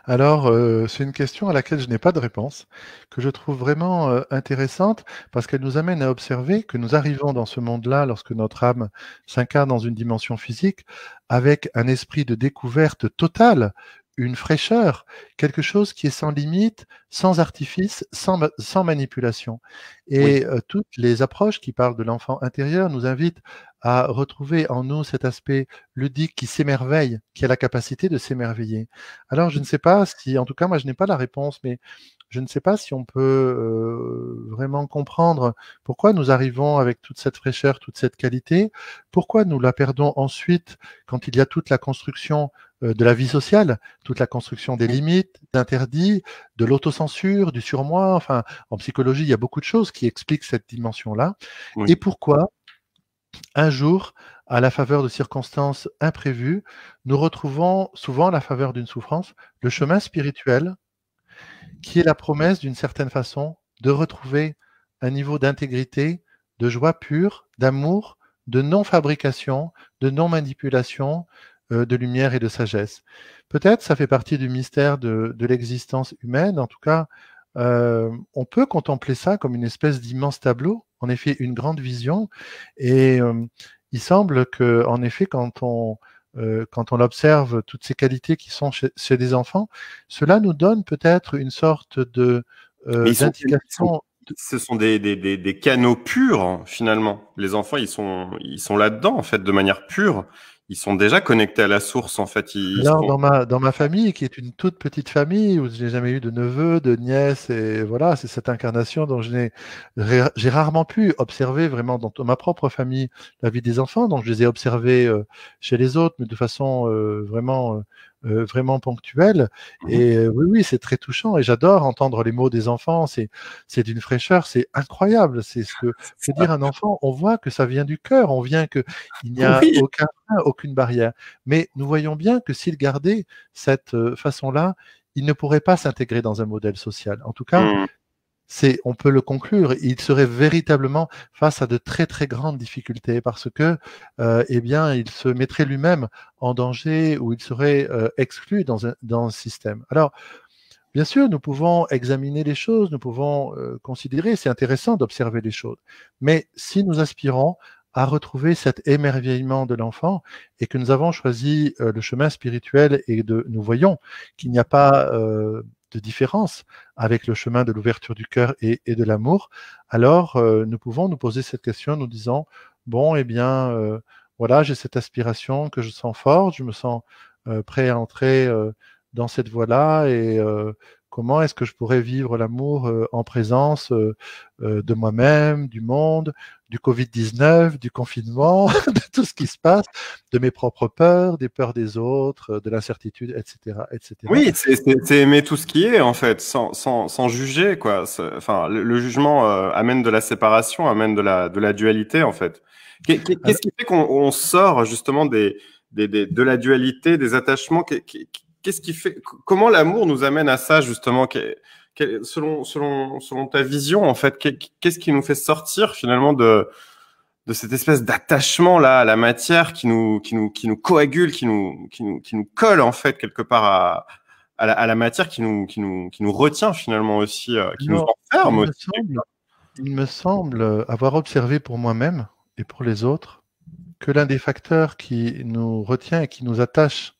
Alors, c'est une question à laquelle je n'ai pas de réponse, que je trouve vraiment intéressante parce qu'elle nous amène à observer que nous arrivons dans ce monde-là, lorsque notre âme s'incarne dans une dimension physique, avec un esprit de découverte totale, une fraîcheur, quelque chose qui est sans limite, sans artifice, sans manipulation. Oui, Et toutes les approches qui parlent de l'enfant intérieur nous invitent à retrouver en nous cet aspect ludique qui s'émerveille, qui a la capacité de s'émerveiller. Alors, je ne sais pas si, en tout cas, moi, je n'ai pas la réponse, mais je ne sais pas si on peut vraiment comprendre pourquoi nous arrivons avec toute cette fraîcheur, toute cette qualité, pourquoi nous la perdons ensuite quand il y a toute la construction de la vie sociale, toute la construction des limites, d'interdits, de l'autocensure, du surmoi. Enfin, en psychologie, il y a beaucoup de choses qui expliquent cette dimension-là. Et oui, pourquoi un jour, à la faveur de circonstances imprévues, nous retrouvons souvent à la faveur d'une souffrance le chemin spirituel qui est la promesse d'une certaine façon de retrouver un niveau d'intégrité, de joie pure, d'amour, de non-fabrication, de non-manipulation, de lumière et de sagesse. Peut-être ça fait partie du mystère de l'existence humaine. En tout cas, on peut contempler ça comme une espèce d'immense tableau, en effet une grande vision. Et il semble que, en effet, quand on observe toutes ces qualités qui sont chez des enfants, cela nous donne peut-être une sorte mais d'indication. ce sont des canaux purs hein, finalement. Les enfants, ils sont là-dedans en fait de manière pure. Ils sont déjà connectés à la source en fait. Ils Alors, sont. dans ma famille, qui est une toute petite famille, où je n'ai jamais eu de neveux, de nièces, et voilà, c'est cette incarnation dont j'ai rarement pu observer vraiment dans ma propre famille la vie des enfants, donc je les ai observés chez les autres, mais de façon vraiment ponctuelle. Mhm. Et oui, oui, c'est très touchant, et j'adore entendre les mots des enfants, c'est d'une fraîcheur, c'est incroyable, c'est ce que peut dire un enfant, on voit que ça vient du cœur, on vient que il n'y a Oui. aucun frein, aucune barrière. Mais nous voyons bien que s'il gardait cette façon-là, il ne pourrait pas s'intégrer dans un modèle social. En tout cas, Mm. on peut le conclure, il serait véritablement face à de très très grandes difficultés parce que, eh bien, il se mettrait lui-même en danger ou il serait exclu dans un système. Alors, bien sûr, nous pouvons examiner les choses, nous pouvons considérer, c'est intéressant d'observer les choses. Mais si nous aspirons à retrouver cet émerveillement de l'enfant et que nous avons choisi le chemin spirituel et nous voyons qu'il n'y a pas de différence avec le chemin de l'ouverture du cœur et de l'amour, alors nous pouvons nous poser cette question en nous disant, bon, eh bien, voilà, j'ai cette aspiration que je sens forte, je me sens prêt à entrer dans cette voie-là et comment est-ce que je pourrais vivre l'amour en présence de moi-même, du monde, du Covid-19, du confinement, de tout ce qui se passe, de mes propres peurs, des peurs des autres, de l'incertitude, etc., etc. Oui, c'est aimer tout ce qui est en fait, sans juger quoi. Enfin, le jugement amène de la séparation, amène de la dualité en fait. Alors, Qu'est-ce qui fait qu'on sort justement de la dualité, des attachements? Qu'est-ce qui fait, comment l'amour nous amène à ça justement? Selon ta vision en fait, qu'est-ce qui nous fait sortir finalement de cette espèce d'attachement là à la matière qui nous coagule, qui nous colle en fait quelque part à la matière qui nous retient finalement aussi, qui nous alors, enferme aussi. il me semble avoir observé pour moi-même et pour les autres que l'un des facteurs qui nous retient et qui nous attache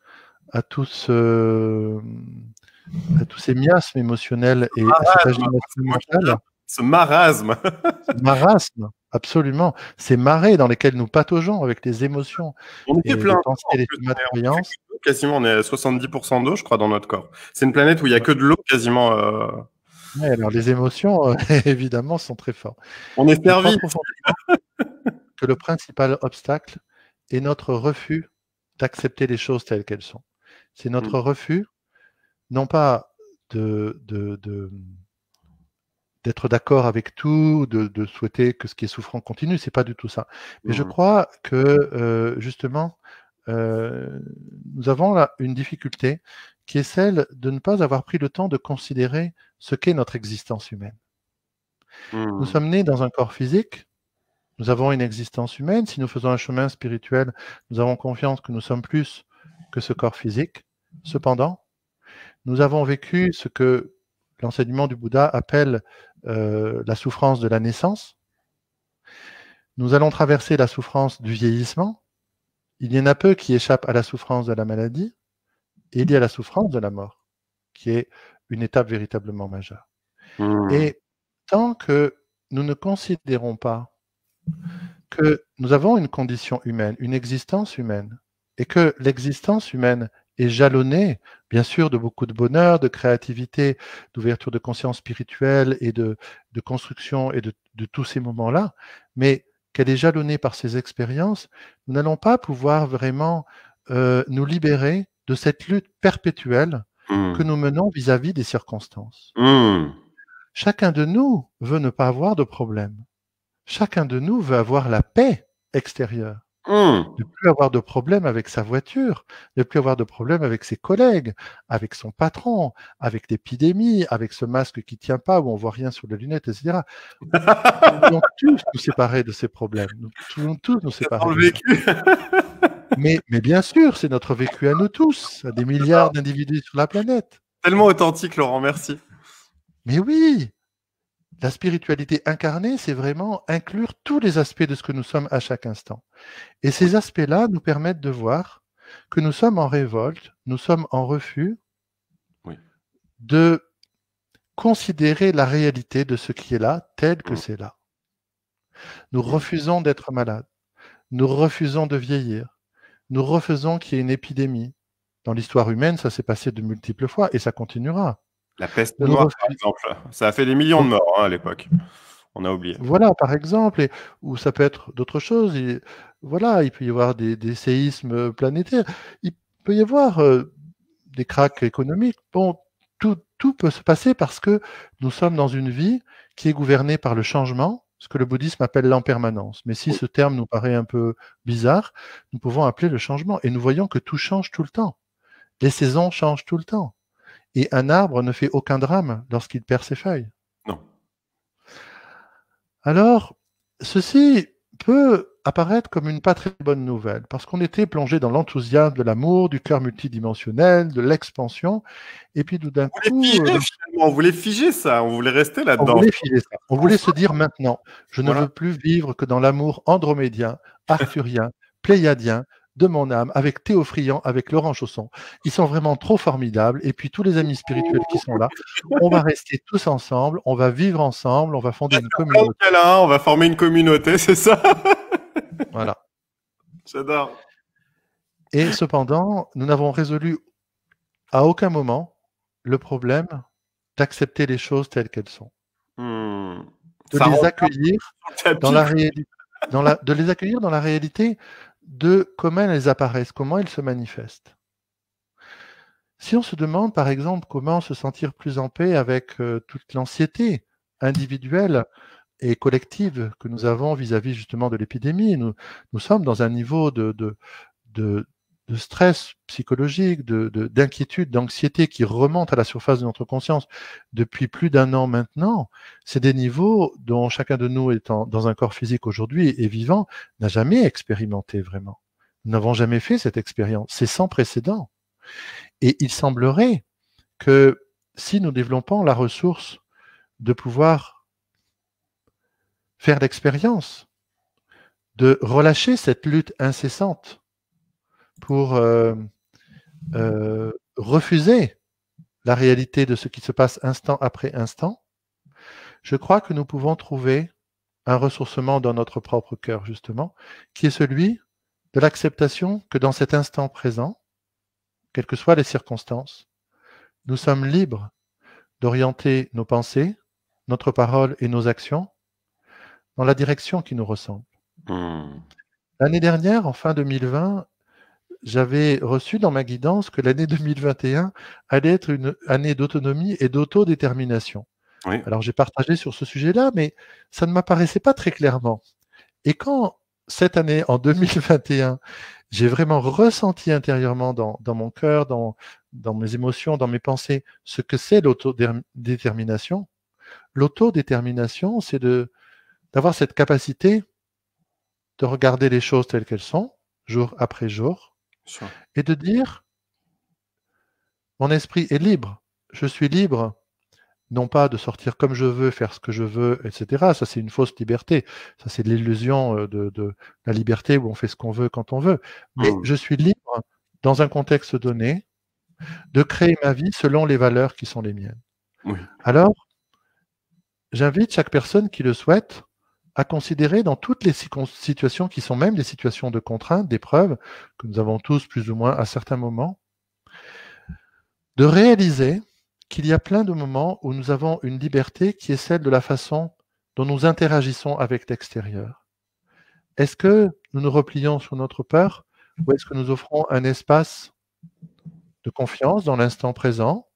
à tout ce, à tous ces miasmes émotionnels et à cette Marasme, agitation c'est moi qui mentale, viens. Ce marasme. ce marasme, absolument, ces marées dans lesquelles nous pataugeons avec les émotions On était et plein les d'eau pensées en et les plus. schémas de On fait que croyance. de l'eau, quasiment, on est à 70% d'eau, je crois, dans notre corps. C'est une planète où il y a que de l'eau quasiment. Ouais, alors les émotions, évidemment, sont très fortes. On est Je crois servi. profondément que le principal obstacle est notre refus d'accepter les choses telles qu'elles sont. C'est notre refus, non pas d'être d'accord avec tout, de souhaiter que ce qui est souffrant continue, c'est pas du tout ça. Mais je crois que justement, nous avons là une difficulté qui est celle de ne pas avoir pris le temps de considérer ce qu'est notre existence humaine. Nous sommes nés dans un corps physique, nous avons une existence humaine. Si nous faisons un chemin spirituel, nous avons confiance que nous sommes plus que ce corps physique. Cependant, nous avons vécu ce que l'enseignement du Bouddha appelle la souffrance de la naissance. Nous allons traverser la souffrance du vieillissement. Il y en a peu qui échappent à la souffrance de la maladie, et il y a la souffrance de la mort, qui est une étape véritablement majeure. Et tant que nous ne considérons pas que nous avons une condition humaine, une existence humaine, et que l'existence humaine est jalonnée, bien sûr, de beaucoup de bonheur, de créativité, d'ouverture de conscience spirituelle et de construction et de tous ces moments-là, mais qu'elle est jalonnée par ces expériences, nous n'allons pas pouvoir vraiment nous libérer de cette lutte perpétuelle que nous menons vis-à-vis des circonstances. Chacun de nous veut ne pas avoir de problème. Chacun de nous veut avoir la paix extérieure. Ne plus avoir de problème avec sa voiture, ne plus avoir de problème avec ses collègues, avec son patron, avec l'épidémie, avec ce masque qui ne tient pas, où on ne voit rien sous les lunettes, etc. Nous voulons tous nous séparer de ces problèmes. Nous voulons tous nous séparer de ça. Mais bien sûr, c'est notre vécu à nous tous, à des milliards d'individus sur la planète. Tellement authentique, Laurent, merci. Mais oui, la spiritualité incarnée, c'est vraiment inclure tous les aspects de ce que nous sommes à chaque instant. Et ces aspects-là nous permettent de voir que nous sommes en révolte, nous sommes en refus de considérer la réalité de ce qui est là tel que c'est là. Nous refusons d'être malades, nous refusons de vieillir, nous refusons qu'il y ait une épidémie. Dans l'histoire humaine, ça s'est passé de multiples fois et ça continuera. La peste noire, par exemple. Ça a fait des millions de morts à l'époque. On a oublié. Voilà, par exemple, ou ça peut être d'autres choses. Voilà, il peut y avoir des séismes planétaires. Il peut y avoir des cracks économiques. Bon, tout peut se passer parce que nous sommes dans une vie qui est gouvernée par le changement, ce que le bouddhisme appelle l'impermanence. Mais si ce terme nous paraît un peu bizarre, nous pouvons appeler le changement. Et nous voyons que tout change tout le temps. Les saisons changent tout le temps. Et un arbre ne fait aucun drame lorsqu'il perd ses feuilles. Non. Alors, ceci peut apparaître comme une pas très bonne nouvelle, parce qu'on était plongé dans l'enthousiasme de l'amour, du cœur multidimensionnel, de l'expansion, et puis tout d'un coup... on voulait figer ça, on voulait rester là-dedans. On voulait figer ça. On voulait se dire maintenant, je ne veux plus vivre que dans l'amour andromédien, arthurien, pléiadien, de mon âme, avec Théo Friand, avec Laurent Chausson. Ils sont vraiment trop formidables. Et puis tous les amis spirituels qui sont là, on va rester tous ensemble, on va vivre ensemble, on va fonder une communauté. On va former une communauté, c'est ça? Voilà. J'adore. Et cependant, nous n'avons résolu à aucun moment le problème d'accepter les choses telles qu'elles sont. De les accueillir dans la réalité, de les accueillir dans la réalité de comment elles apparaissent, comment elles se manifestent. Si on se demande, par exemple, comment se sentir plus en paix avec toute l'anxiété individuelle et collective que nous avons vis-à-vis justement de l'épidémie, nous sommes dans un niveau de stress psychologique, d'inquiétude, d'anxiété qui remonte à la surface de notre conscience depuis plus d'1 an maintenant. C'est des niveaux dont chacun de nous étant dans un corps physique aujourd'hui et vivant n'a jamais expérimenté vraiment. Nous n'avons jamais fait cette expérience. C'est sans précédent. Et il semblerait que si nous développons la ressource de pouvoir faire l'expérience, de relâcher cette lutte incessante pour refuser la réalité de ce qui se passe instant après instant, je crois que nous pouvons trouver un ressourcement dans notre propre cœur, justement, qui est celui de l'acceptation que dans cet instant présent, quelles que soient les circonstances, nous sommes libres d'orienter nos pensées, notre parole et nos actions dans la direction qui nous ressemble. Hmm. L'année dernière, en fin 2020, j'avais reçu dans ma guidance que l'année 2021 allait être une année d'autonomie et d'autodétermination. Oui. Alors j'ai partagé sur ce sujet-là, mais ça ne m'apparaissait pas très clairement. Et quand cette année, en 2021, j'ai vraiment ressenti intérieurement dans mon cœur, dans mes émotions, dans mes pensées, ce que c'est l'autodétermination. L'autodétermination, c'est d'avoir cette capacité de regarder les choses telles qu'elles sont, jour après jour, Sûr. et de dire, mon esprit est libre, je suis libre, non pas de sortir comme je veux, faire ce que je veux, etc. Ça, c'est une fausse liberté. Ça, c'est l'illusion de la liberté où on fait ce qu'on veut quand on veut. Mais Hmm. je suis libre, dans un contexte donné, de créer ma vie selon les valeurs qui sont les miennes. Oui. Alors, j'invite chaque personne qui le souhaite à considérer dans toutes les situations qui sont même des situations de contrainte, d'épreuve, que nous avons tous plus ou moins à certains moments, de réaliser qu'il y a plein de moments où nous avons une liberté qui est celle de la façon dont nous interagissons avec l'extérieur. Est-ce que nous nous replions sur notre peur ou est-ce que nous offrons un espace de confiance dans l'instant présent,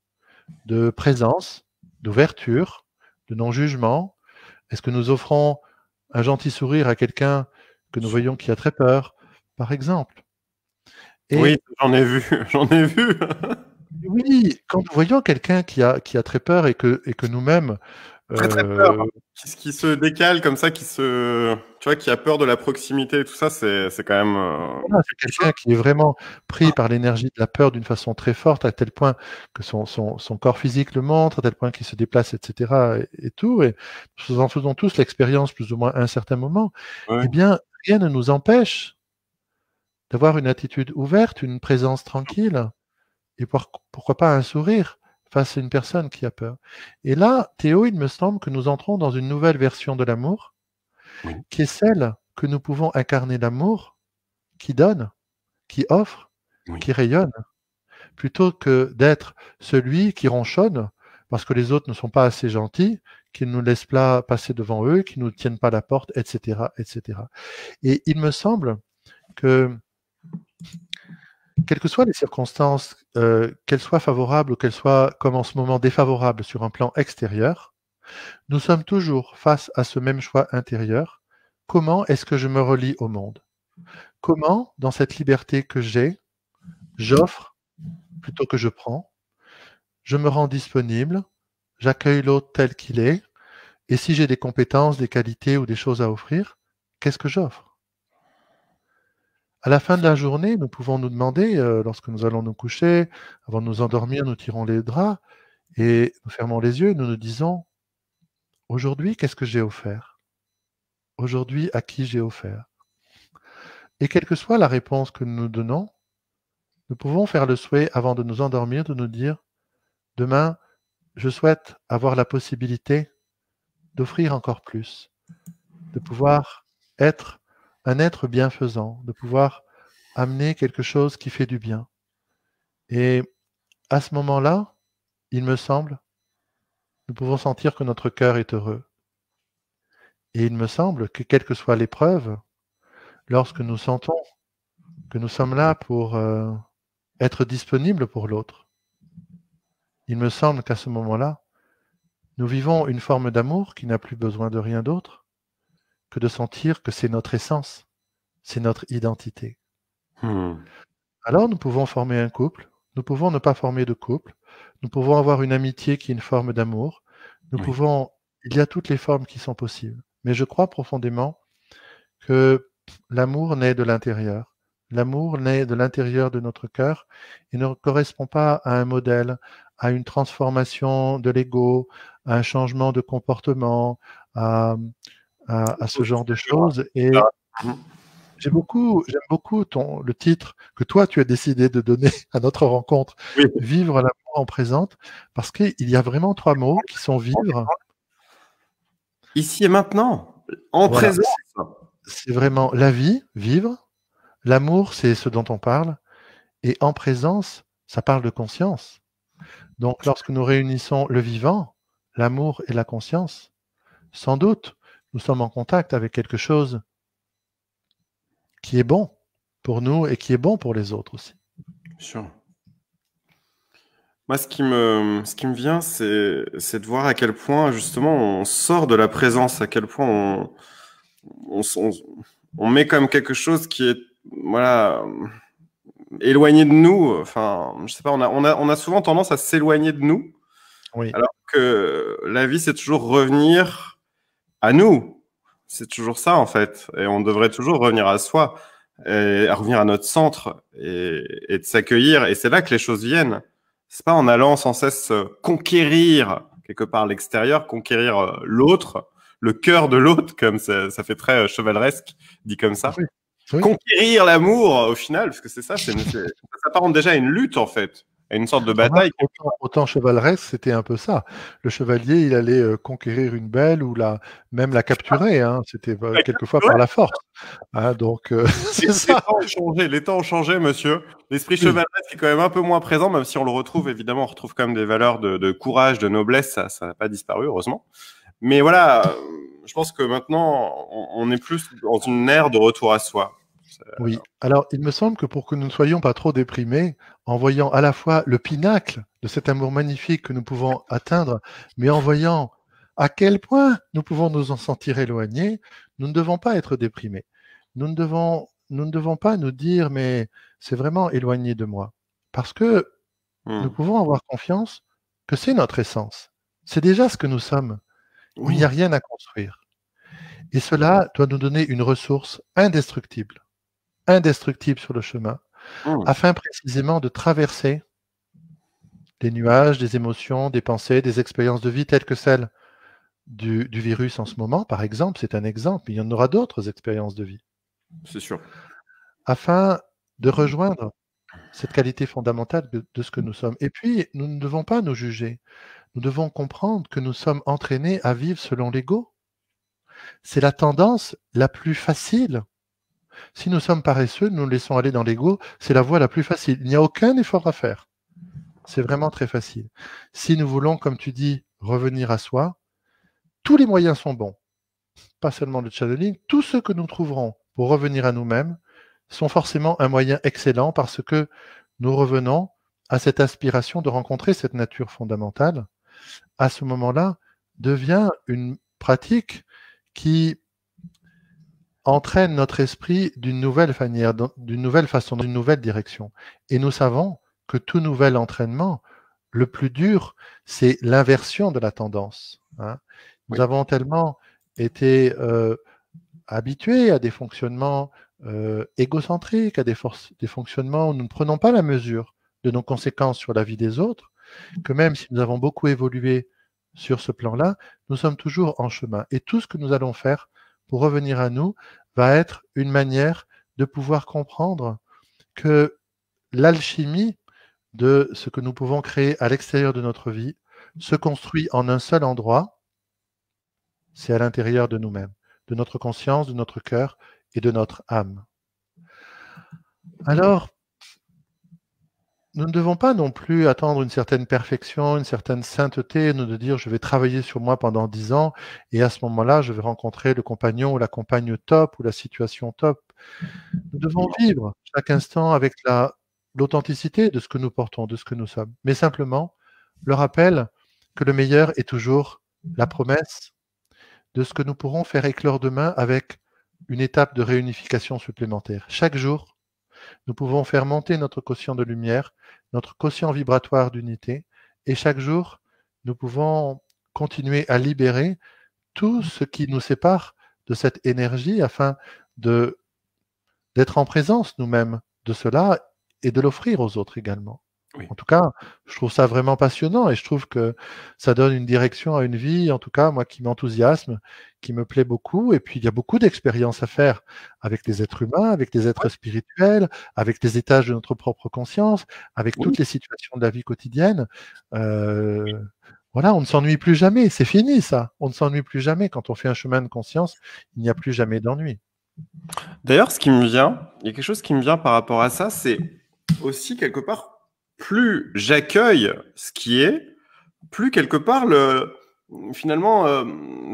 de présence, d'ouverture, de non-jugement? Est-ce que nous offrons un gentil sourire à quelqu'un que nous voyons qui a très peur, par exemple? Oui, Et j'en ai vu, j'en ai vu. oui, quand nous voyons quelqu'un qui a très peur et que nous-mêmes, Très, très peur. euh, Qui se décale comme ça, tu vois, qui a peur de la proximité et tout ça, c'est quand même voilà, c'est quelque chose. quelqu'un qui est vraiment pris par l'énergie de la peur d'une façon très forte, à tel point que son corps physique le montre, à tel point qu'il se déplace, etc. Et tout. Et nous en faisons tous l'expérience plus ou moins à un certain moment. Ouais. Eh bien, rien ne nous empêche d'avoir une attitude ouverte, une présence tranquille, et pourquoi pas un sourire face à une personne qui a peur. Et là, Théo, il me semble que nous entrons dans une nouvelle version de l'amour, Oui, qui est celle que nous pouvons incarner l'amour qui donne, qui offre, oui. qui rayonne, plutôt que d'être celui qui ronchonne parce que les autres ne sont pas assez gentils, qui ne nous laissent pas passer devant eux, qui ne nous tiennent pas la porte, etc., etc. Et il me semble que, quelles que soient les circonstances, qu'elles soient favorables ou qu'elles soient, comme en ce moment, défavorables sur un plan extérieur, nous sommes toujours face à ce même choix intérieur. Comment est-ce que je me relie au monde? Comment, dans cette liberté que j'ai, j'offre plutôt que je prends? Je me rends disponible, j'accueille l'autre tel qu'il est, et si j'ai des compétences, des qualités ou des choses à offrir, qu'est-ce que j'offre? À la fin de la journée, nous pouvons nous demander, lorsque nous allons nous coucher, avant de nous endormir, nous tirons les draps et nous fermons les yeux et nous nous disons, aujourd'hui, qu'est-ce que j'ai offert? Aujourd'hui, à qui j'ai offert? Et quelle que soit la réponse que nous nous donnons, nous pouvons faire le souhait avant de nous endormir, de nous dire, demain, je souhaite avoir la possibilité d'offrir encore plus, de pouvoir être un être bienfaisant, de pouvoir amener quelque chose qui fait du bien. Et à ce moment-là, il me semble, nous pouvons sentir que notre cœur est heureux. Et il me semble que quelle que soit l'épreuve, lorsque nous sentons que nous sommes là pour être disponibles pour l'autre, il me semble qu'à ce moment-là, nous vivons une forme d'amour qui n'a plus besoin de rien d'autre que de sentir que c'est notre essence, c'est notre identité. Hmm. Alors nous pouvons former un couple, nous pouvons ne pas former de couple, nous pouvons avoir une amitié qui est une forme d'amour, nous Oui, pouvons, il y a toutes les formes qui sont possibles. Mais je crois profondément que l'amour naît de l'intérieur. L'amour naît de l'intérieur de notre cœur et ne correspond pas à un modèle, à une transformation de l'ego, à un changement de comportement, à, à ce genre de choses. Et Hmm. j'aime beaucoup le titre que toi tu as décidé de donner à notre rencontre, Oui. vivre l'amour en présente, parce qu'il y a vraiment trois mots qui sont vivre. Ici et maintenant, en Voilà, présence. c'est vraiment la vie, vivre. L'amour, c'est ce dont on parle. Et en présence, ça parle de conscience. Donc, lorsque nous réunissons le vivant, l'amour et la conscience, sans doute, nous sommes en contact avec quelque chose qui est bon pour nous et qui est bon pour les autres aussi. Bien sûr. Moi, ce qui me vient, c'est de voir à quel point, justement, on sort de la présence, à quel point on, on, on met comme quelque chose qui est, voilà, éloigné de nous. Enfin, je sais pas, on a souvent tendance à s'éloigner de nous, Oui, alors que la vie, c'est toujours revenir à nous. C'est toujours ça, en fait. Et on devrait toujours revenir à soi, et à revenir à notre centre et de s'accueillir. Et c'est là que les choses viennent. C'est pas en allant sans cesse conquérir quelque part l'extérieur, conquérir l'autre, le cœur de l'autre, comme ça fait très chevaleresque, dit comme ça. oui, oui. Conquérir l'amour, au final, parce que c'est ça, ça s'apparente déjà à une lutte, en fait, à une sorte de Remarque, bataille. autant chevaleresque, c'était un peu ça. Le chevalier, il allait conquérir une belle ou même la capturer. Hein. C'était quelquefois Ouais. par la force. Hein, donc, c'est Les ça. temps ont changé, monsieur. L'esprit Oui. chevaleresque est quand même un peu moins présent, même si on le retrouve, évidemment, on retrouve quand même des valeurs de courage, de noblesse, ça n'a pas disparu, heureusement. Mais voilà, je pense que maintenant, on est plus dans une ère de retour à soi. Oui. Alors, il me semble que pour que nous ne soyons pas trop déprimés, en voyant à la fois le pinacle de cet amour magnifique que nous pouvons atteindre, mais en voyant à quel point nous pouvons nous en sentir éloignés, nous ne devons pas être déprimés. Nous ne devons pas nous dire, mais c'est vraiment éloigné de moi. Parce que nous Hmm. pouvons avoir confiance que c'est notre essence. C'est déjà ce que nous sommes. Il n'y Oui. a rien à construire. Et cela doit nous donner une ressource indestructible sur le chemin, Hmm. afin précisément de traverser des nuages, des émotions, des pensées, des expériences de vie telles que celles du virus en ce moment, par exemple, c'est un exemple, mais il y en aura d'autres expériences de vie, C'est sûr. afin de rejoindre cette qualité fondamentale de ce que nous sommes. Et puis, nous ne devons pas nous juger. Nous devons comprendre que nous sommes entraînés à vivre selon l'ego. C'est la tendance la plus facile. Si nous sommes paresseux, nous nous laissons aller dans l'ego, c'est la voie la plus facile. Il n'y a aucun effort à faire. C'est vraiment très facile. Si nous voulons, comme tu dis, revenir à soi, tous les moyens sont bons. Pas seulement le channeling, tous ceux que nous trouverons pour revenir à nous-mêmes sont forcément un moyen excellent parce que nous revenons à cette aspiration de rencontrer cette nature fondamentale. À ce moment-là, devient une pratique qui entraîne notre esprit d'une nouvelle manière, d'une nouvelle façon, d'une nouvelle direction. Et nous savons que tout nouvel entraînement, le plus dur, c'est l'inversion de la tendance. Hein. Nous Oui. avons tellement été habitués à des fonctionnements égocentriques, à des fonctionnements où nous ne prenons pas la mesure de nos conséquences sur la vie des autres, que même si nous avons beaucoup évolué sur ce plan-là, nous sommes toujours en chemin. Et tout ce que nous allons faire pour revenir à nous va être une manière de pouvoir comprendre que l'alchimie de ce que nous pouvons créer à l'extérieur de notre vie se construit en un seul endroit, c'est à l'intérieur de nous-mêmes, de notre conscience, de notre cœur et de notre âme. Alors, nous ne devons pas non plus attendre une certaine perfection, une certaine sainteté, nous de dire je vais travailler sur moi pendant 10 ans et à ce moment-là, je vais rencontrer le compagnon ou la compagne top ou la situation top. Nous devons vivre chaque instant avec l'authenticité de ce que nous portons, de ce que nous sommes. Mais simplement, le rappel que le meilleur est toujours la promesse de ce que nous pourrons faire éclore demain avec une étape de réunification supplémentaire. Chaque jour, nous pouvons faire monter notre quotient de lumière, notre quotient vibratoire d'unité, et chaque jour, nous pouvons continuer à libérer tout ce qui nous sépare de cette énergie afin d'être en présence nous-mêmes de cela et de l'offrir aux autres également. Oui. En tout cas, je trouve ça vraiment passionnant et je trouve que ça donne une direction à une vie, en tout cas, moi, qui m'enthousiasme, qui me plaît beaucoup. Et puis, il y a beaucoup d'expériences à faire avec les êtres humains, avec les êtres spirituels, avec les étages de notre propre conscience, avec Oui. toutes les situations de la vie quotidienne. Voilà, on ne s'ennuie plus jamais. C'est fini, ça. On ne s'ennuie plus jamais. Quand on fait un chemin de conscience, il n'y a plus jamais d'ennui. D'ailleurs, ce qui me vient, il y a quelque chose qui me vient par rapport à ça, c'est aussi quelque part, plus j'accueille ce qui est, plus quelque part finalement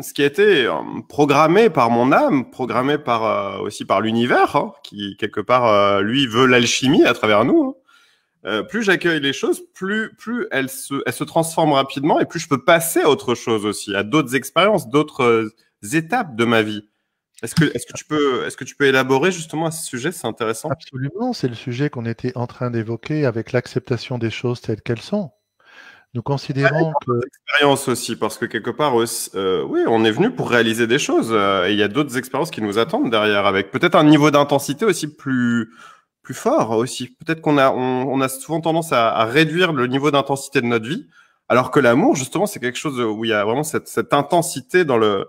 ce qui a été programmé par mon âme, programmé par aussi par l'univers, hein, qui quelque part lui veut l'alchimie à travers nous. Hein. Plus j'accueille les choses, plus elles se transforment rapidement et plus je peux passer à autre chose aussi, à d'autres expériences, d'autres étapes de ma vie. Est-ce que tu peux élaborer justement à ce sujet? C'est intéressant. Absolument, c'est le sujet qu'on était en train d'évoquer avec l'acceptation des choses telles qu'elles sont. Nous considérons que... Expérience aussi, parce que quelque part, oui, on est venu pour réaliser des choses et il y a d'autres expériences qui nous attendent derrière, avec peut-être un niveau d'intensité aussi plus fort aussi. Peut-être on a souvent tendance à réduire le niveau d'intensité de notre vie, alors que l'amour, justement, c'est quelque chose où il y a vraiment cette intensité dans le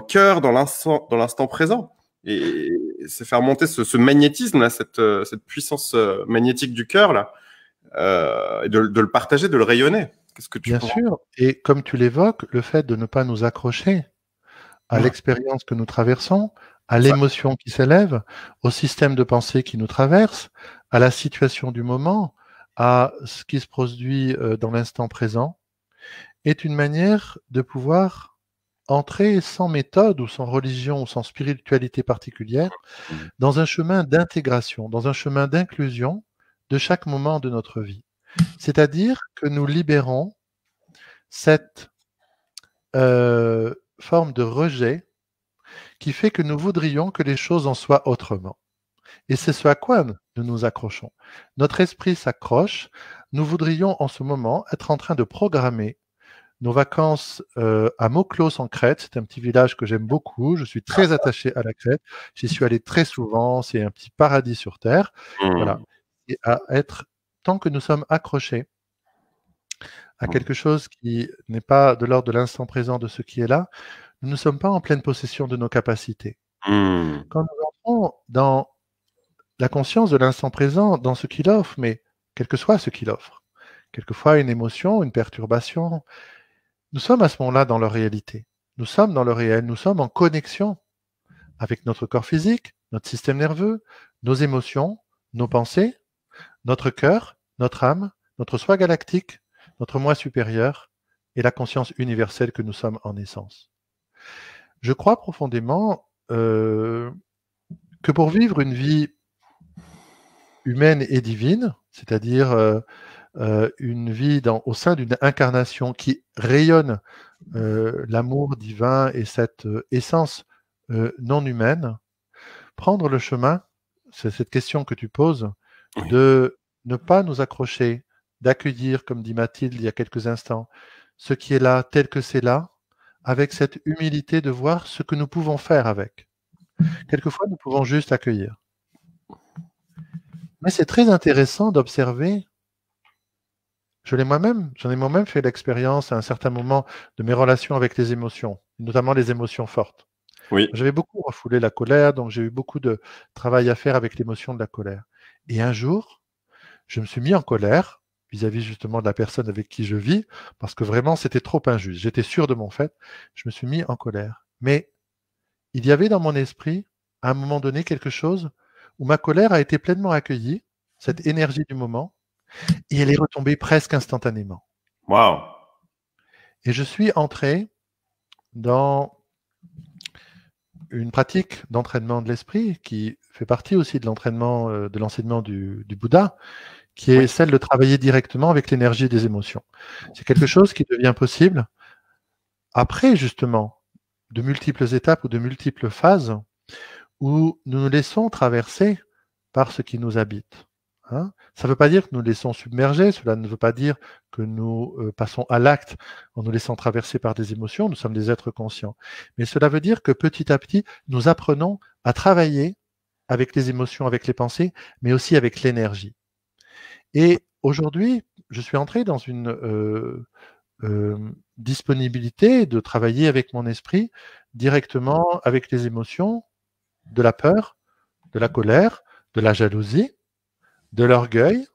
cœur, dans l'instant présent. Et c'est faire monter ce magnétisme là, cette puissance magnétique du cœur là, et de le partager, de le rayonner. Qu'est-ce que tu Bien penses? sûr, et comme tu l'évoques, le fait de ne pas nous accrocher à Ouais, l'expérience que nous traversons, à c'est ça. l'émotion qui s'élève, au système de pensée qui nous traverse, à la situation du moment, à ce qui se produit dans l'instant présent, est une manière de pouvoir entrer sans méthode ou sans religion ou sans spiritualité particulière Mhm. dans un chemin d'intégration, dans un chemin d'inclusion de chaque moment de notre vie. C'est-à-dire que nous libérons cette forme de rejet qui fait que nous voudrions que les choses en soient autrement. Et c'est ce à quoi nous nous accrochons. Notre esprit s'accroche. Nous voudrions en ce moment être en train de programmer nos vacances à Moklos en Crète. C'est un petit village que j'aime beaucoup. Je suis très attaché à la Crète. J'y suis allé très souvent. C'est un petit paradis sur Terre. Voilà. Et à être, tant que nous sommes accrochés à quelque chose qui n'est pas de l'ordre de l'instant présent de ce qui est là, nous ne sommes pas en pleine possession de nos capacités. Mhm. Quand nous entrons dans la conscience de l'instant présent, dans ce qu'il offre, mais quel que soit ce qu'il offre, quelquefois une émotion, une perturbation, nous sommes à ce moment-là dans leur réalité. Nous sommes dans le réel, nous sommes en connexion avec notre corps physique, notre système nerveux, nos émotions, nos pensées, notre cœur, notre âme, notre soi galactique, notre moi supérieur et la conscience universelle que nous sommes en essence. Je crois profondément que pour vivre une vie humaine et divine, c'est-à-dire une vie au sein d'une incarnation qui rayonne l'amour divin et cette essence non humaine, prendre le chemin, c'est cette question que tu poses, Oui. de ne pas nous accrocher, d'accueillir, comme dit Mathilde il y a quelques instants, ce qui est là tel que c'est là, avec cette humilité de voir ce que nous pouvons faire avec. Quelquefois, nous pouvons juste accueillir. Mais c'est très intéressant d'observer, j'en ai moi-même fait l'expérience à un certain moment de mes relations avec les émotions, notamment les émotions fortes. Oui. J'avais beaucoup refoulé la colère, donc j'ai eu beaucoup de travail à faire avec l'émotion de la colère. Et un jour, je me suis mis en colère vis-à-vis justement de la personne avec qui je vis, parce que vraiment c'était trop injuste. J'étais sûr de mon fait, je me suis mis en colère. Mais il y avait dans mon esprit, à un moment donné, quelque chose où ma colère a été pleinement accueillie, cette énergie du moment, et elle est retombée presque instantanément. Waouh. Et je suis entré dans une pratique d'entraînement de l'esprit qui fait partie aussi de l'entraînement, de l'enseignement du Bouddha, qui est Oui. celle de travailler directement avec l'énergie des émotions. C'est quelque chose qui devient possible après, justement, de multiples étapes ou de multiples phases où nous nous laissons traverser par ce qui nous habite. Hein. Ça ne veut pas dire que nous nous laissons submerger, cela ne veut pas dire que nous passons à l'acte en nous laissant traverser par des émotions, nous sommes des êtres conscients. Mais cela veut dire que petit à petit, nous apprenons à travailler avec les émotions, avec les pensées, mais aussi avec l'énergie. Et aujourd'hui, je suis entré dans une disponibilité de travailler avec mon esprit directement avec les émotions, de la peur, de la colère, de la jalousie, de l'orgueil,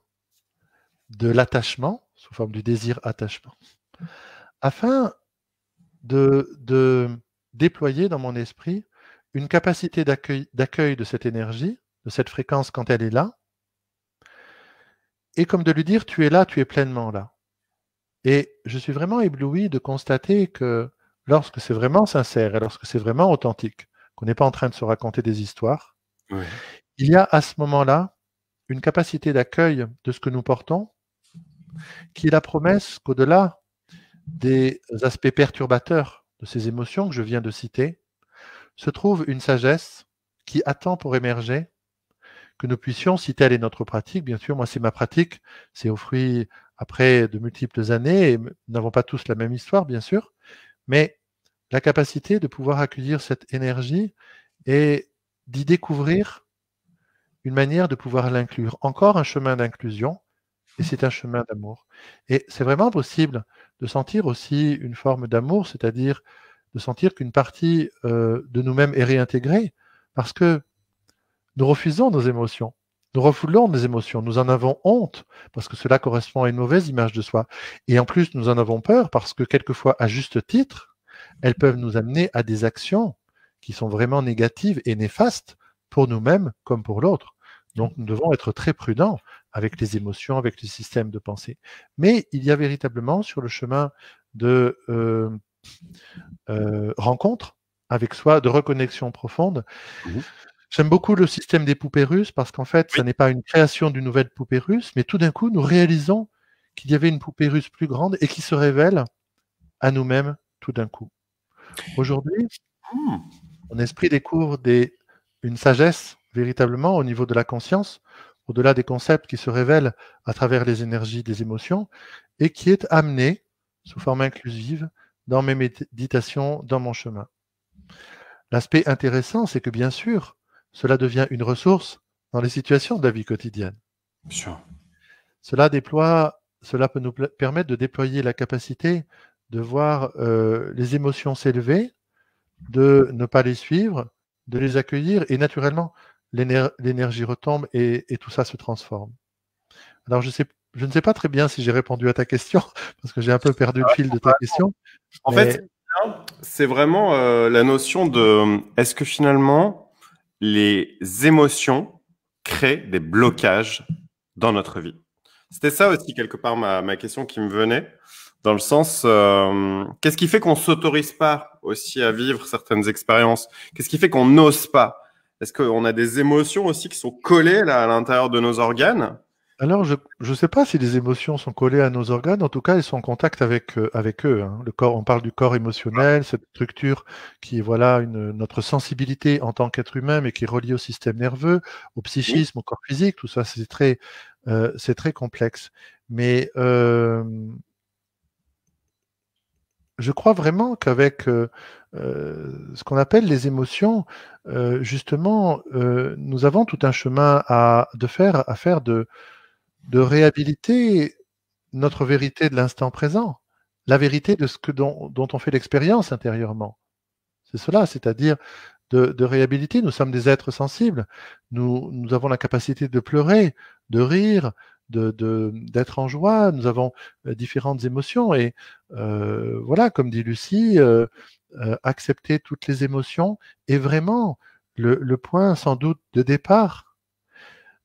de l'attachement, sous forme du désir-attachement, afin de déployer dans mon esprit une capacité d'accueil de cette énergie, de cette fréquence quand elle est là, et comme de lui dire, tu es là, tu es pleinement là. Et je suis vraiment ébloui de constater que lorsque c'est vraiment sincère et lorsque c'est vraiment authentique, qu'on n'est pas en train de se raconter des histoires, Oui. il y a à ce moment-là une capacité d'accueil de ce que nous portons, qui est la promesse qu'au-delà des aspects perturbateurs de ces émotions que je viens de citer, se trouve une sagesse qui attend pour émerger, que nous puissions, si telle est notre pratique, bien sûr, moi c'est ma pratique, c'est au fruit après de multiples années, et nous n'avons pas tous la même histoire, bien sûr, mais la capacité de pouvoir accueillir cette énergie et d'y découvrir une manière de pouvoir l'inclure. Encore un chemin d'inclusion, et c'est un chemin d'amour. Et c'est vraiment possible de sentir aussi une forme d'amour, c'est-à-dire de sentir qu'une partie de nous-mêmes est réintégrée, parce que nous refusons nos émotions, nous refoulons nos émotions, nous en avons honte, parce que cela correspond à une mauvaise image de soi. Et en plus, nous en avons peur, parce que quelquefois, à juste titre, elles peuvent nous amener à des actions qui sont vraiment négatives et néfastes pour nous-mêmes comme pour l'autre. Donc, nous devons être très prudents avec les émotions, avec les systèmes de pensée. Mais il y a véritablement sur le chemin de rencontre avec soi, de reconnexion profonde. Mmh. J'aime beaucoup le système des poupées russes parce qu'en fait, Oui. ce n'est pas une création d'une nouvelle poupée russe, mais tout d'un coup, nous réalisons qu'il y avait une poupée russe plus grande et qui se révèle à nous-mêmes tout d'un coup. Aujourd'hui, Mmh. mon esprit découvre une sagesse véritablement au niveau de la conscience, au-delà des concepts qui se révèlent à travers les énergies des émotions et qui est amené sous forme inclusive dans mes méditations, dans mon chemin. L'aspect intéressant, c'est que bien sûr, cela devient une ressource dans les situations de la vie quotidienne. Bien sûr. Cela peut nous permettre de déployer la capacité de voir les émotions s'élever, de ne pas les suivre, de les accueillir, et naturellement, l'énergie retombe et tout ça se transforme. Alors, je ne sais pas très bien si j'ai répondu à ta question, parce que j'ai un peu perdu le fil de ta question. En mais... fait, c'est vraiment la notion de est-ce que finalement les émotions créent des blocages dans notre vie? C'était ça aussi quelque part ma question qui me venait, dans le sens qu'est-ce qui fait qu'on s'autorise pas aussi à vivre certaines expériences? Qu'est-ce qui fait qu'on n'ose pas? Est-ce qu'on a des émotions aussi qui sont collées là à l'intérieur de nos organes? Alors, je ne sais pas si les émotions sont collées à nos organes. En tout cas, elles sont en contact avec eux. Hein. Le corps, on parle du corps émotionnel, cette structure qui est voilà notre sensibilité en tant qu'être humain, mais qui est reliée au système nerveux, au Oui. psychisme, au corps physique. Tout ça, c'est très complexe. Mais je crois vraiment qu'avec ce qu'on appelle les émotions, justement, nous avons tout un chemin à faire de réhabiliter notre vérité de l'instant présent, la vérité de ce dont on fait l'expérience intérieurement. C'est cela, c'est-à-dire de réhabiliter. Nous sommes des êtres sensibles. Nous avons la capacité de pleurer, de rire, d'être en joie. Nous avons différentes émotions. Et voilà, comme dit Lucie, accepter toutes les émotions est vraiment le point sans doute de départ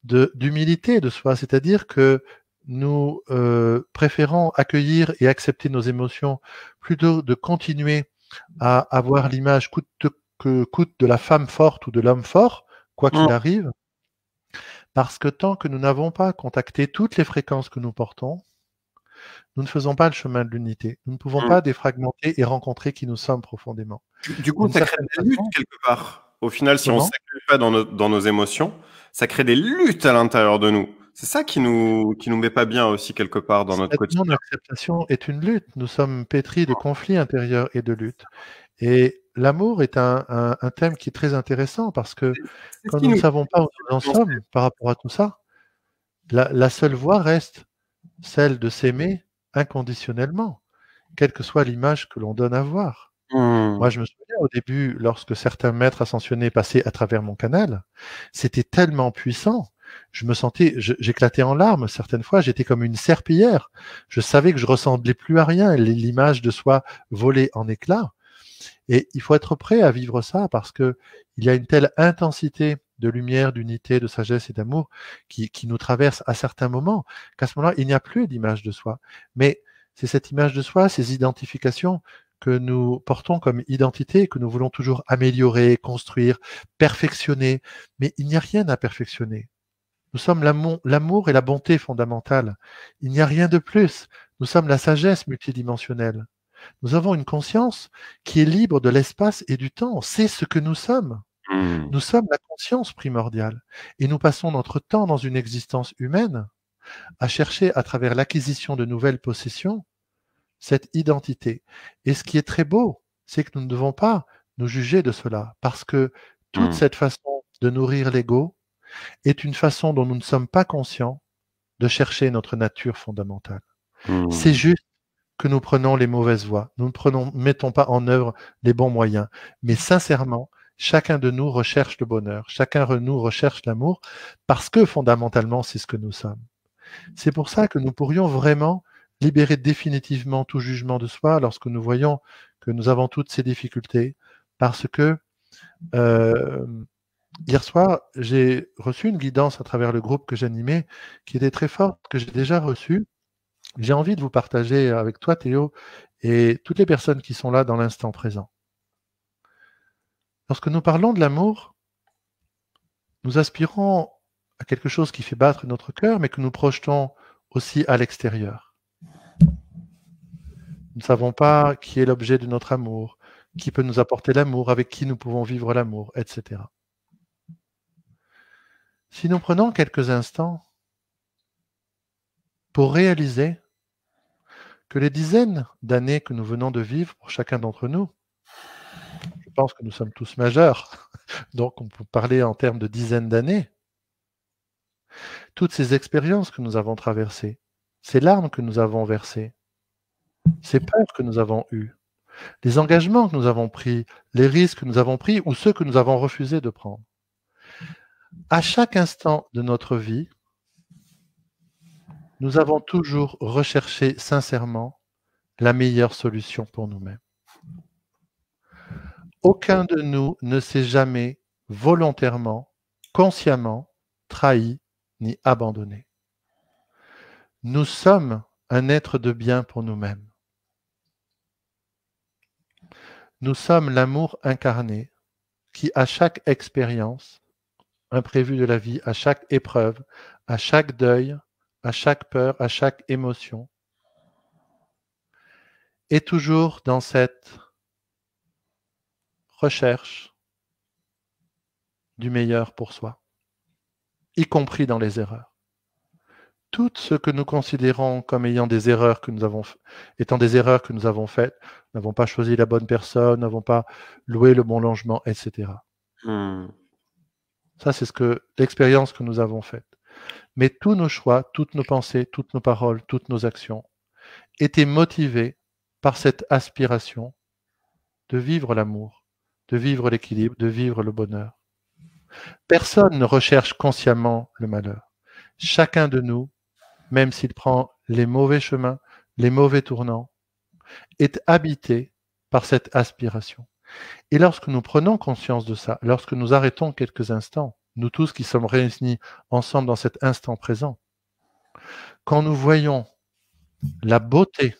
d'humilité de soi. C'est-à-dire que nous préférons accueillir et accepter nos émotions plutôt de continuer à avoir l'image coûte que coûte de la femme forte ou de l'homme fort, quoi qu'il Mmh. arrive, parce que tant que nous n'avons pas contacté toutes les fréquences que nous portons, nous ne faisons pas le chemin de l'unité. Nous ne pouvons Mmh. pas défragmenter et rencontrer qui nous sommes profondément. Du coup, D'une ça crée certaine des luttes façon, quelque part. Au final, si on ne comment? s'accueille pas dans nos émotions, ça crée des luttes à l'intérieur de nous. C'est ça qui nous met pas bien aussi quelque part dans notre Cette quotidien. non-acceptation est une lutte. Nous sommes pétris de conflits intérieurs et de luttes. Et l'amour est un thème qui est très intéressant parce que C'est ce quand qui nous ne nous savons pas où nous en sommes par rapport à tout ça, la seule voie reste celle de s'aimer inconditionnellement, quelle que soit l'image que l'on donne à voir. Moi, Mmh. je me souviens au début, lorsque certains maîtres ascensionnés passaient à travers mon canal, c'était tellement puissant. J'éclatais en larmes. Certaines fois, j'étais comme une serpillière. Je savais que je ressemblais plus à rien. L'image de soi volait en éclats. Et il faut être prêt à vivre ça parce que il y a une telle intensité de lumière, d'unité, de sagesse et d'amour qui nous traverse à certains moments, qu'à ce moment-là, il n'y a plus d'image de soi. Mais c'est cette image de soi, ces identifications que nous portons comme identité, que nous voulons toujours améliorer, construire, perfectionner. Mais il n'y a rien à perfectionner. Nous sommes l'amour et la bonté fondamentale. Il n'y a rien de plus. Nous sommes la sagesse multidimensionnelle. Nous avons une conscience qui est libre de l'espace et du temps. C'est ce que nous sommes. Nous sommes la conscience primordiale. Et nous passons notre temps dans une existence humaine à chercher à travers l'acquisition de nouvelles possessions cette identité. Et ce qui est très beau, c'est que nous ne devons pas nous juger de cela, parce que toute cette façon de nourrir l'ego est une façon dont nous ne sommes pas conscients de chercher notre nature fondamentale. C'est juste que nous prenons les mauvaises voies, nous ne mettons pas en œuvre les bons moyens, mais sincèrement, chacun de nous recherche le bonheur, chacun de nous recherche l'amour, parce que fondamentalement, c'est ce que nous sommes. C'est pour ça que nous pourrions vraiment libérer définitivement tout jugement de soi lorsque nous voyons que nous avons toutes ces difficultés, parce que hier soir, j'ai reçu une guidance à travers le groupe que j'animais qui était très forte, que j'ai déjà reçue. J'ai envie de vous partager avec toi, Théo, et toutes les personnes qui sont là dans l'instant présent. Lorsque nous parlons de l'amour, nous aspirons à quelque chose qui fait battre notre cœur, mais que nous projetons aussi à l'extérieur. Nous ne savons pas qui est l'objet de notre amour, qui peut nous apporter l'amour, avec qui nous pouvons vivre l'amour, etc. Si nous prenons quelques instants pour réaliser que les dizaines d'années que nous venons de vivre pour chacun d'entre nous, je pense que nous sommes tous majeurs, donc on peut parler en termes de dizaines d'années, toutes ces expériences que nous avons traversées, ces larmes que nous avons versées, ces peurs que nous avons eues, les engagements que nous avons pris, les risques que nous avons pris ou ceux que nous avons refusé de prendre. À chaque instant de notre vie, nous avons toujours recherché sincèrement la meilleure solution pour nous-mêmes. Aucun de nous ne s'est jamais volontairement, consciemment trahi ni abandonné. Nous sommes un être de bien pour nous-mêmes. Nous sommes l'amour incarné qui, à chaque expérience imprévue de la vie, à chaque épreuve, à chaque deuil, à chaque peur, à chaque émotion, est toujours dans cette recherche du meilleur pour soi, y compris dans les erreurs. Tout ce que nous considérons comme ayant des erreurs que nous avons, étant des erreurs que nous avons faites, n'avons pas choisi la bonne personne, n'avons pas loué le bon logement, etc. Ça, c'est l'expérience que nous avons faite. Mais tous nos choix, toutes nos pensées, toutes nos paroles, toutes nos actions étaient motivées par cette aspiration de vivre l'amour, de vivre l'équilibre, de vivre le bonheur. Personne ne recherche consciemment le malheur. Chacun de nous, même s'il prend les mauvais chemins, les mauvais tournants, est habité par cette aspiration. Et lorsque nous prenons conscience de ça, lorsque nous arrêtons quelques instants, nous tous qui sommes réunis ensemble dans cet instant présent, quand nous voyons la beauté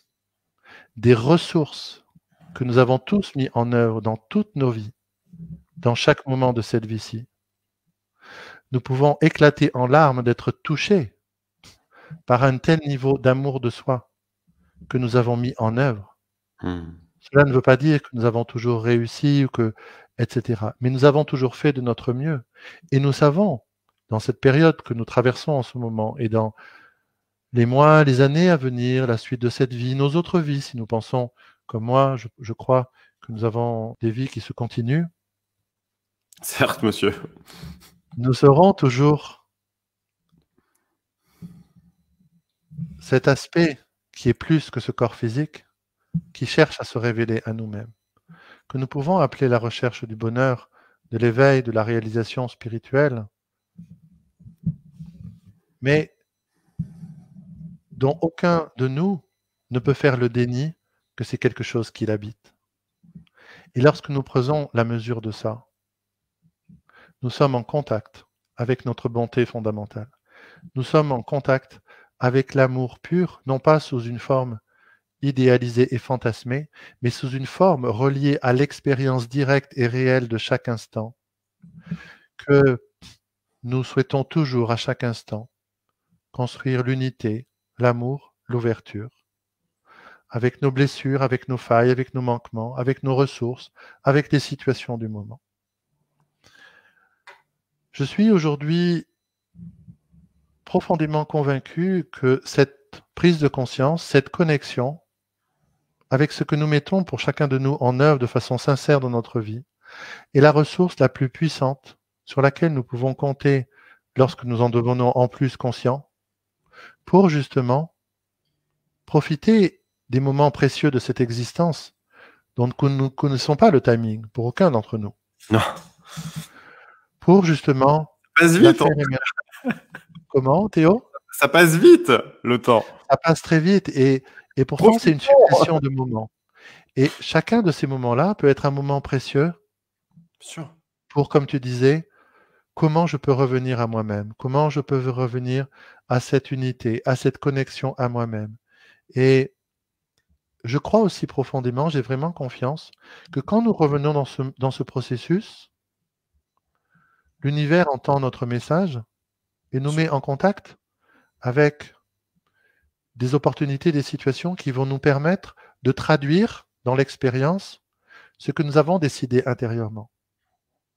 des ressources que nous avons tous mis en œuvre dans toutes nos vies, dans chaque moment de cette vie-ci, nous pouvons éclater en larmes d'être touchés par un tel niveau d'amour de soi que nous avons mis en œuvre. Cela ne veut pas dire que nous avons toujours réussi ou que, etc. Mais nous avons toujours fait de notre mieux. Et nous savons, dans cette période que nous traversons en ce moment et dans les mois, les années à venir, la suite de cette vie, nos autres vies, si nous pensons, comme moi, je crois que nous avons des vies qui se continuent. Certes, monsieur. Nous serons toujours cet aspect qui est plus que ce corps physique, qui cherche à se révéler à nous-mêmes, que nous pouvons appeler la recherche du bonheur, de l'éveil, de la réalisation spirituelle, mais dont aucun de nous ne peut faire le déni que c'est quelque chose qui l'habite. Et lorsque nous prenons la mesure de ça, nous sommes en contact avec notre bonté fondamentale. Nous sommes en contact avec l'amour pur, non pas sous une forme idéalisée et fantasmée, mais sous une forme reliée à l'expérience directe et réelle de chaque instant, que nous souhaitons toujours à chaque instant construire l'unité, l'amour, l'ouverture, avec nos blessures, avec nos failles, avec nos manquements, avec nos ressources, avec les situations du moment. Je suis aujourd'hui profondément convaincu que cette prise de conscience, cette connexion avec ce que nous mettons pour chacun de nous en œuvre de façon sincère dans notre vie, est la ressource la plus puissante sur laquelle nous pouvons compter lorsque nous en devenons en plus conscients, pour justement profiter des moments précieux de cette existence dont nous ne connaissons pas le timing pour aucun d'entre nous. Non. Pour justement Ça passe la vite. faire émerger. Comment, Théo? Ça passe vite, le temps. Ça passe très vite et pourtant c'est une succession de moments. Et chacun de ces moments-là peut être un moment précieux Sûr. pour, comme tu disais, comment je peux revenir à moi-même, comment je peux revenir à cette unité, à cette connexion à moi-même. Et je crois aussi profondément, j'ai vraiment confiance, que quand nous revenons dans ce processus, l'univers entend notre message et nous met en contact avec des opportunités, des situations qui vont nous permettre de traduire dans l'expérience ce que nous avons décidé intérieurement.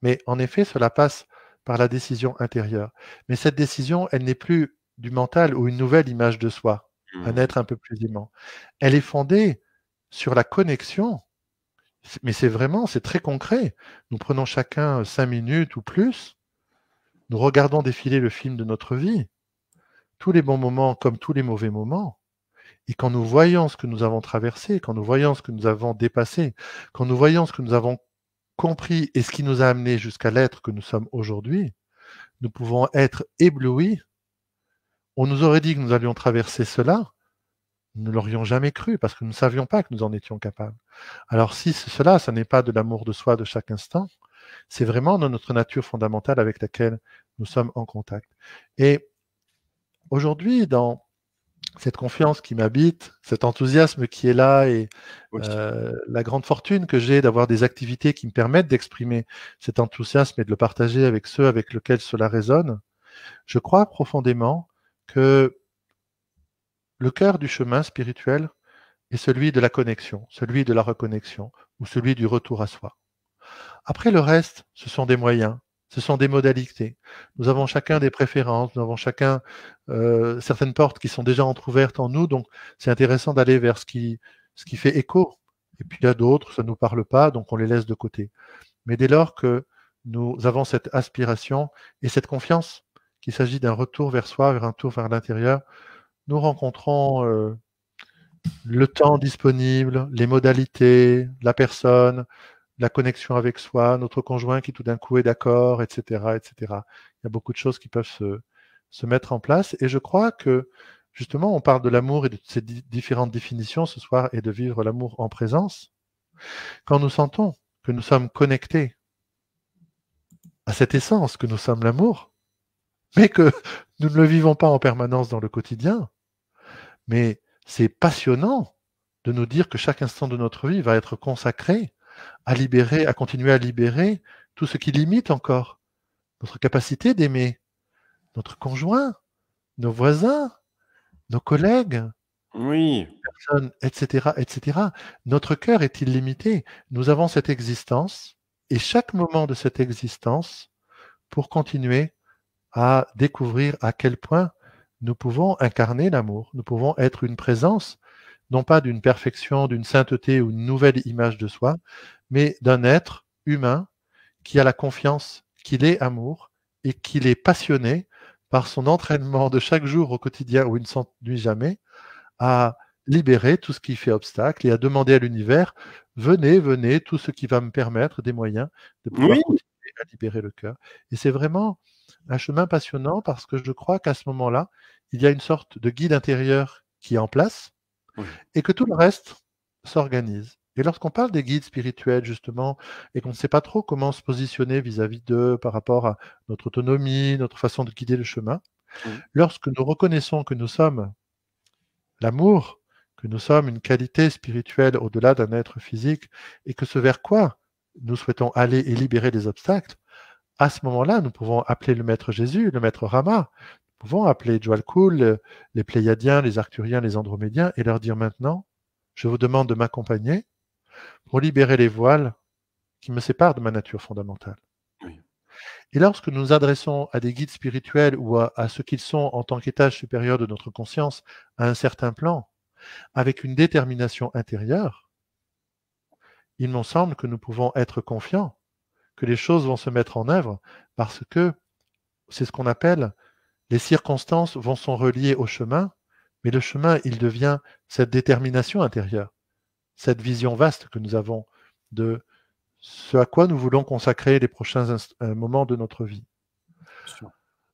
Mais en effet, cela passe par la décision intérieure. Mais cette décision, elle n'est plus du mental ou une nouvelle image de soi, un être un peu plus aimant. Elle est fondée sur la connexion, mais c'est très concret. Nous prenons chacun 5 minutes ou plus, nous regardons défiler le film de notre vie, tous les bons moments comme tous les mauvais moments. Et quand nous voyons ce que nous avons traversé, quand nous voyons ce que nous avons dépassé, quand nous voyons ce que nous avons compris et ce qui nous a amené jusqu'à l'être que nous sommes aujourd'hui, nous pouvons être éblouis. On nous aurait dit que nous allions traverser cela, nous ne l'aurions jamais cru parce que nous ne savions pas que nous en étions capables. Alors si cela, ce n'est pas de l'amour de soi de chaque instant, c'est vraiment de notre nature fondamentale avec laquelle nous sommes en contact. Et aujourd'hui, dans cette confiance qui m'habite, cet enthousiasme qui est là et la grande fortune que j'ai d'avoir des activités qui me permettent d'exprimer cet enthousiasme et de le partager avec ceux avec lesquels cela résonne, je crois profondément que le cœur du chemin spirituel est celui de la connexion, celui de la reconnexion ou celui du retour à soi. Après le reste, ce sont des moyens, ce sont des modalités. Nous avons chacun des préférences, nous avons chacun certaines portes qui sont déjà entrouvertes en nous, donc c'est intéressant d'aller vers ce qui fait écho. Et puis il y a d'autres, ça ne nous parle pas, donc on les laisse de côté. Mais dès lors que nous avons cette aspiration et cette confiance qu'il s'agit d'un retour vers soi, vers un tour vers l'intérieur, nous rencontrons le temps disponible, les modalités, la personne, la connexion avec soi, notre conjoint qui tout d'un coup est d'accord, etc., etc. Il y a beaucoup de choses qui peuvent se mettre en place. Et je crois que, justement, on parle de l'amour et de ces différentes définitions ce soir et de vivre l'amour en présence. Quand nous sentons que nous sommes connectés à cette essence, que nous sommes l'amour, mais que nous ne le vivons pas en permanence dans le quotidien, mais c'est passionnant de nous dire que chaque instant de notre vie va être consacré à libérer, à continuer à libérer tout ce qui limite encore notre capacité d'aimer notre conjoint, nos voisins, nos collègues, oui, personnes, etc., etc. Notre cœur est illimité. Nous avons cette existence et chaque moment de cette existence pour continuer à découvrir à quel point nous pouvons incarner l'amour, nous pouvons être une présence, non pas d'une perfection, d'une sainteté ou une nouvelle image de soi, mais d'un être humain qui a la confiance qu'il est amour et qu'il est passionné par son entraînement de chaque jour au quotidien où il ne s'ennuie jamais, à libérer tout ce qui fait obstacle et à demander à l'univers, venez, venez, tout ce qui va me permettre des moyens de pouvoir continuer à libérer le cœur. Et c'est vraiment un chemin passionnant parce que je crois qu'à ce moment-là, il y a une sorte de guide intérieur qui est en place et que tout le reste s'organise. Et lorsqu'on parle des guides spirituels, justement, et qu'on ne sait pas trop comment se positionner vis-à-vis d'eux par rapport à notre autonomie, notre façon de guider le chemin, lorsque nous reconnaissons que nous sommes l'amour que nous sommes une qualité spirituelle au-delà d'un être physique et que ce vers quoi nous souhaitons aller et libérer les obstacles, à ce moment-là, nous pouvons appeler le Maître Jésus, le Maître Rama, nous pouvons appeler Joalkul, les Pléiadiens, les Arcturiens, les Andromédiens et leur dire maintenant, je vous demande de m'accompagner pour libérer les voiles qui me séparent de ma nature fondamentale. Oui. Et lorsque nous nous adressons à des guides spirituels ou à ce qu'ils sont en tant qu'étage supérieur de notre conscience à un certain plan, avec une détermination intérieure, il me semble que nous pouvons être confiants que les choses vont se mettre en œuvre parce que c'est ce qu'on appelle les circonstances vont sont reliées au chemin, mais le chemin, il devient cette détermination intérieure, cette vision vaste que nous avons de ce à quoi nous voulons consacrer les prochains moments de notre vie. Sûr.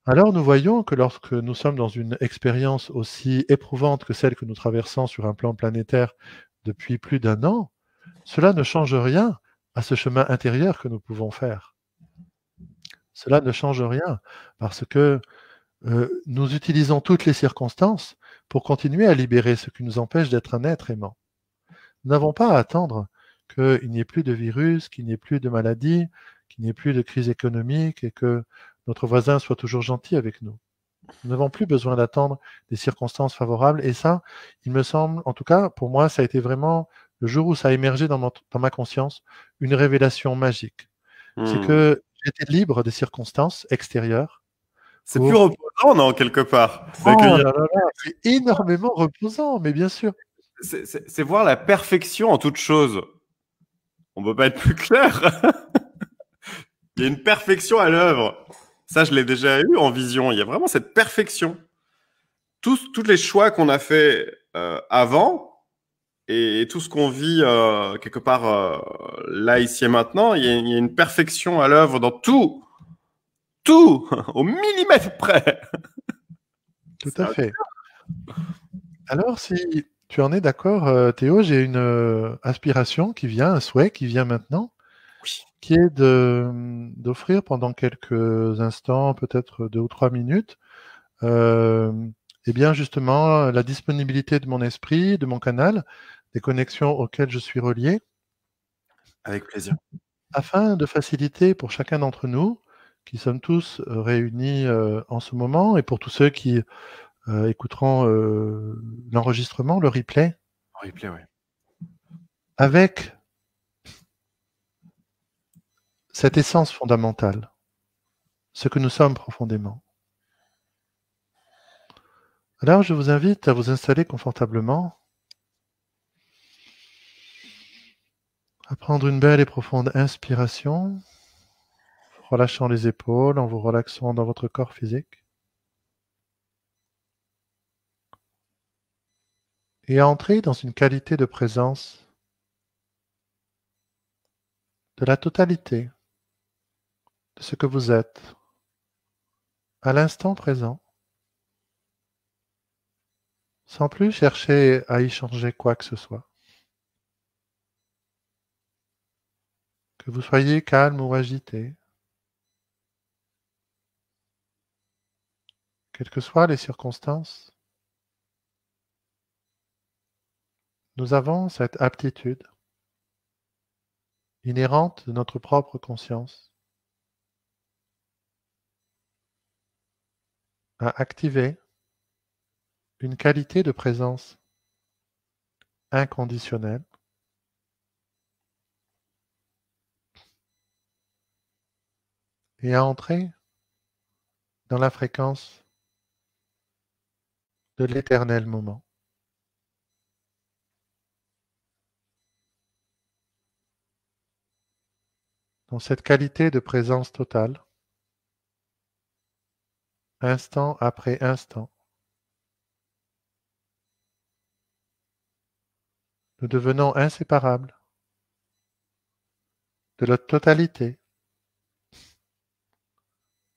Alors nous voyons que lorsque nous sommes dans une expérience aussi éprouvante que celle que nous traversons sur un plan planétaire depuis plus d'un an, cela ne change rien à ce chemin intérieur que nous pouvons faire. Cela ne change rien parce que nous utilisons toutes les circonstances pour continuer à libérer ce qui nous empêche d'être un être aimant. Nous n'avons pas à attendre qu'il n'y ait plus de virus, qu'il n'y ait plus de maladies, qu'il n'y ait plus de crise économique et que notre voisin soit toujours gentil avec nous. Nous n'avons plus besoin d'attendre des circonstances favorables et ça, il me semble, en tout cas pour moi, ça a été vraiment le jour où ça a émergé dans ma conscience, une révélation magique. C'est que j'étais libre des circonstances extérieures C'est plus pour... reposant, non, quelque part, Oh d'accueillir. là là là, c'est énormément reposant, mais bien sûr. C'est voir la perfection en toute chose. On peut pas être plus clair. Il y a une perfection à l'œuvre. Ça, je l'ai déjà eu en vision. Il y a vraiment cette perfection. Tous les choix qu'on a fait avant et tout ce qu'on vit quelque part là, ici et maintenant, il y a une perfection à l'œuvre dans tout, tout, au millimètre près. Tout C'est à fait. Alors, si tu en es d'accord, Théo, j'ai une aspiration qui vient, un souhait qui vient maintenant, oui. qui est d'offrir pendant quelques instants, peut-être 2 ou 3 minutes, eh bien justement la disponibilité de mon esprit, de mon canal, des connexions auxquelles je suis relié, Avec plaisir. afin de faciliter pour chacun d'entre nous, qui sommes tous réunis en ce moment, et pour tous ceux qui écouteront l'enregistrement, le replay, En replay, oui. avec cette essence fondamentale, ce que nous sommes profondément. Alors, je vous invite à vous installer confortablement, à prendre une belle et profonde inspiration, relâchant les épaules, en vous relaxant dans votre corps physique, et à entrer dans une qualité de présence de la totalité de ce que vous êtes, à l'instant présent, sans plus chercher à y changer quoi que ce soit. Que vous soyez calme ou agité, quelles que soient les circonstances, nous avons cette aptitude inhérente de notre propre conscience à activer une qualité de présence inconditionnelle et à entrer dans la fréquence de l'éternel moment. Dans cette qualité de présence totale, instant après instant, nous devenons inséparables de la totalité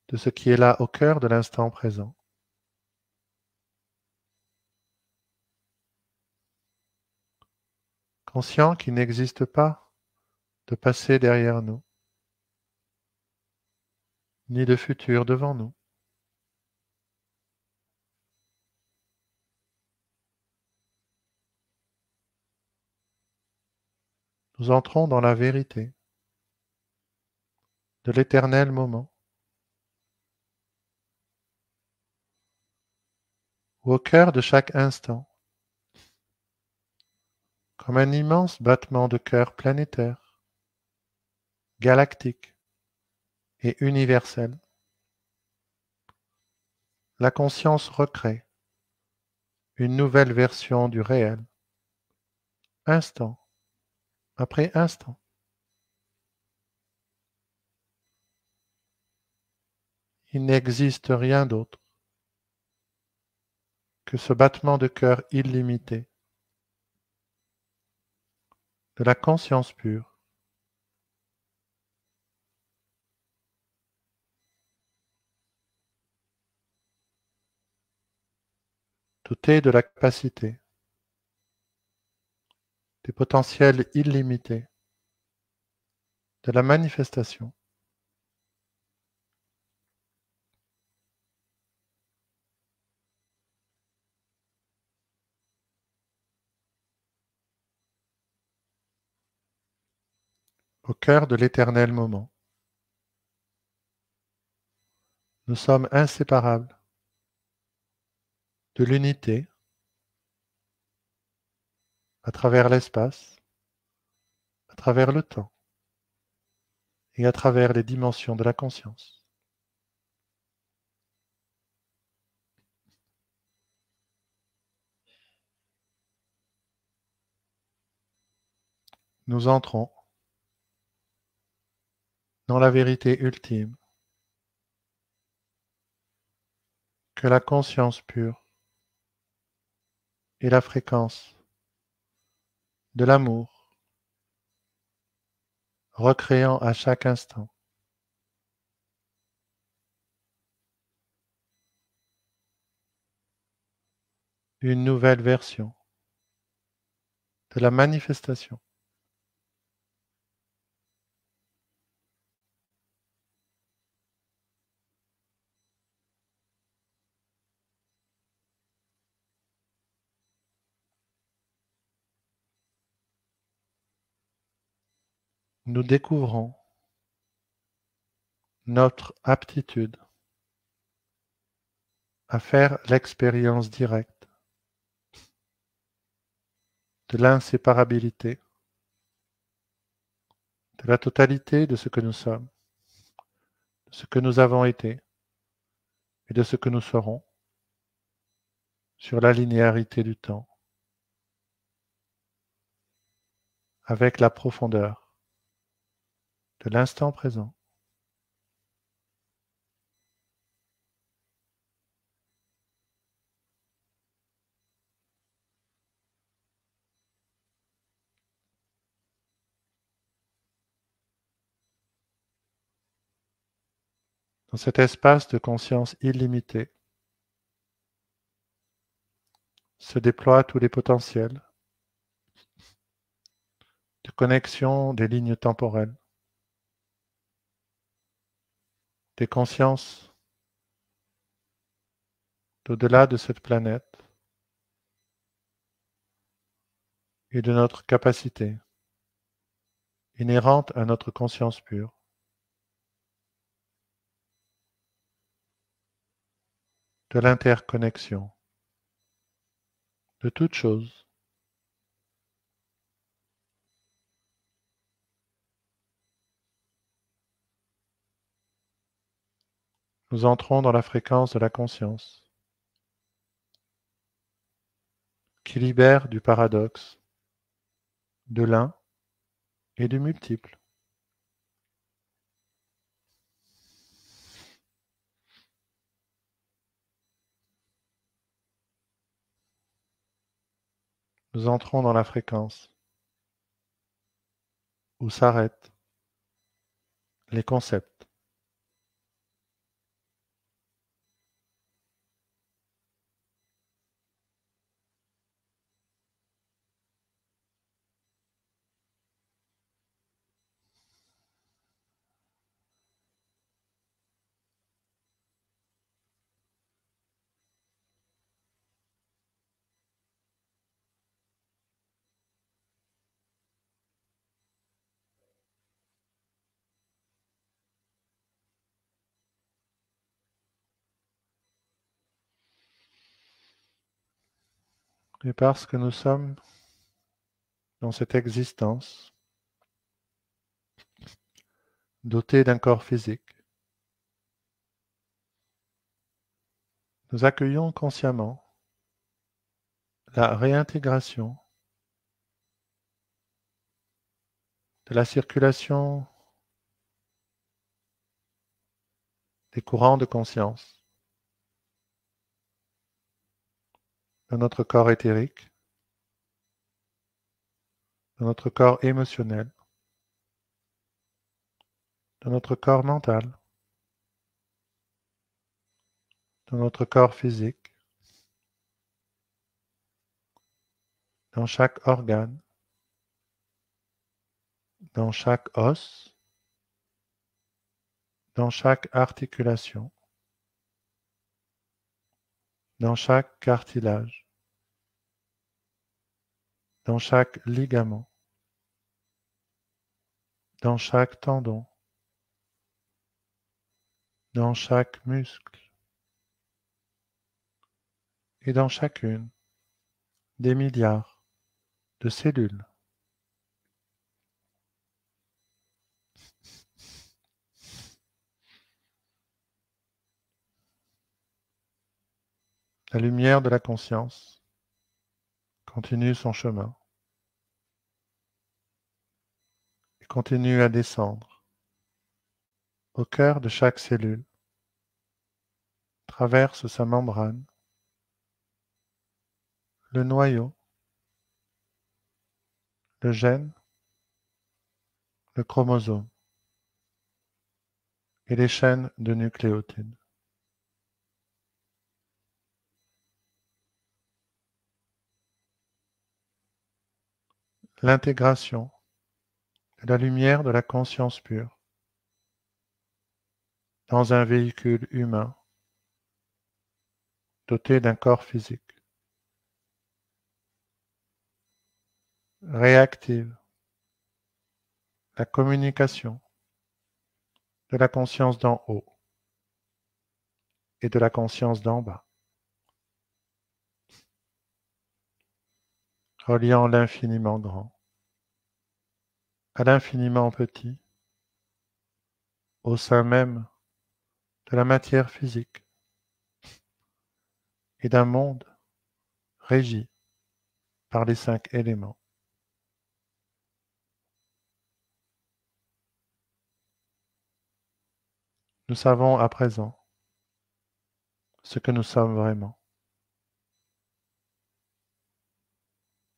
de ce qui est là au cœur de l'instant présent. Conscient qu'il n'existe pas de passé derrière nous, ni de futur devant nous. Nous entrons dans la vérité de l'éternel moment, où au cœur de chaque instant, comme un immense battement de cœur planétaire, galactique et universel, la conscience recrée une nouvelle version du réel, instant après instant. Il n'existe rien d'autre que ce battement de cœur illimité de la conscience pure, doté de la capacité, des potentiels illimités, de la manifestation. Au cœur de l'éternel moment, nous sommes inséparables de l'unité à travers l'espace, à travers le temps et à travers les dimensions de la conscience. Nous entrons dans la vérité ultime que la conscience pure est la fréquence de l'amour, recréant à chaque instant une nouvelle version de la manifestation. Nous découvrons notre aptitude à faire l'expérience directe de l'inséparabilité, de la totalité de ce que nous sommes, de ce que nous avons été et de ce que nous serons sur la linéarité du temps, avec la profondeur de l'instant présent. Dans cet espace de conscience illimité se déploient tous les potentiels de connexion des lignes temporelles, des consciences d'au-delà de cette planète et de notre capacité inhérente à notre conscience pure de l'interconnexion de toutes choses. Nous entrons dans la fréquence de la conscience qui libère du paradoxe, de l'un et du multiple. Nous entrons dans la fréquence où s'arrêtent les concepts. Et parce que nous sommes dans cette existence dotés d'un corps physique, nous accueillons consciemment la réintégration de la circulation des courants de conscience dans notre corps éthérique, dans notre corps émotionnel, dans notre corps mental, dans notre corps physique, dans chaque organe, dans chaque os, dans chaque articulation, dans chaque cartilage, dans chaque ligament, dans chaque tendon, dans chaque muscle et dans chacune des milliards de cellules. La lumière de la conscience continue son chemin et continue à descendre au cœur de chaque cellule, traverse sa membrane, le noyau, le gène, le chromosome et les chaînes de nucléotides. L'intégration de la lumière de la conscience pure dans un véhicule humain doté d'un corps physique réactive la communication de la conscience d'en haut et de la conscience d'en bas, reliant l'infiniment grand à l'infiniment petit au sein même de la matière physique et d'un monde régi par les 5 éléments. Nous savons à présent ce que nous sommes vraiment.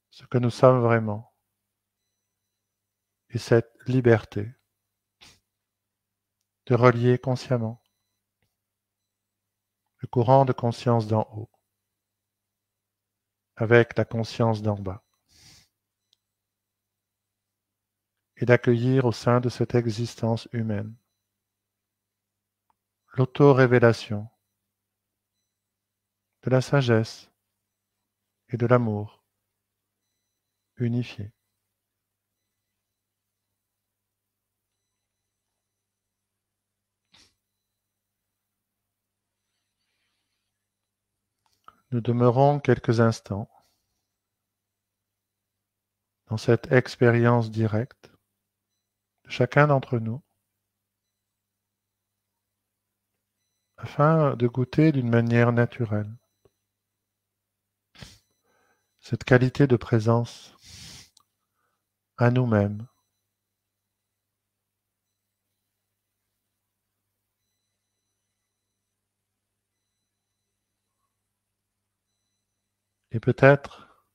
Ce que nous sommes vraiment est cette liberté de relier consciemment le courant de conscience d'en haut avec la conscience d'en bas et d'accueillir au sein de cette existence humaine l'auto-révélation de la sagesse et de l'amour unifiés. Nous demeurons quelques instants dans cette expérience directe de chacun d'entre nous afin de goûter d'une manière naturelle cette qualité de présence à nous-mêmes et peut-être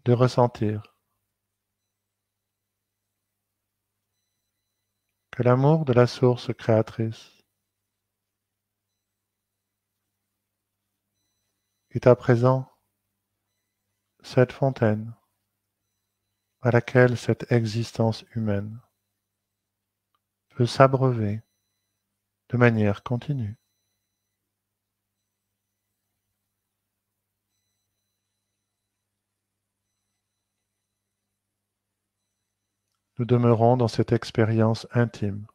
de ressentir que l'amour de la source créatrice est à présent cette fontaine à laquelle cette existence humaine peut s'abreuver de manière continue. Nous demeurons dans cette expérience intime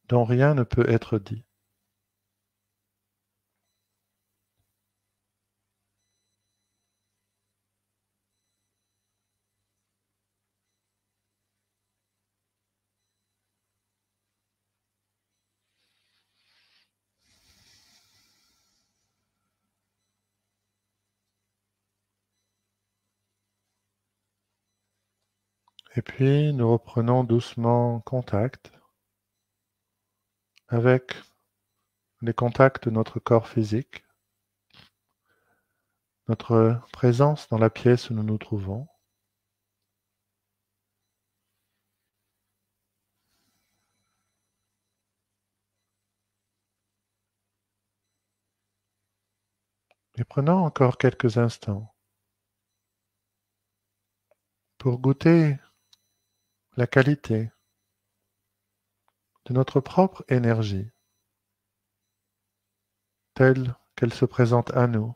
dont rien ne peut être dit. Et puis, nous reprenons doucement contact avec les contacts de notre corps physique, notre présence dans la pièce où nous nous trouvons. Et prenons encore quelques instants pour goûter la qualité de notre propre énergie telle qu'elle se présente à nous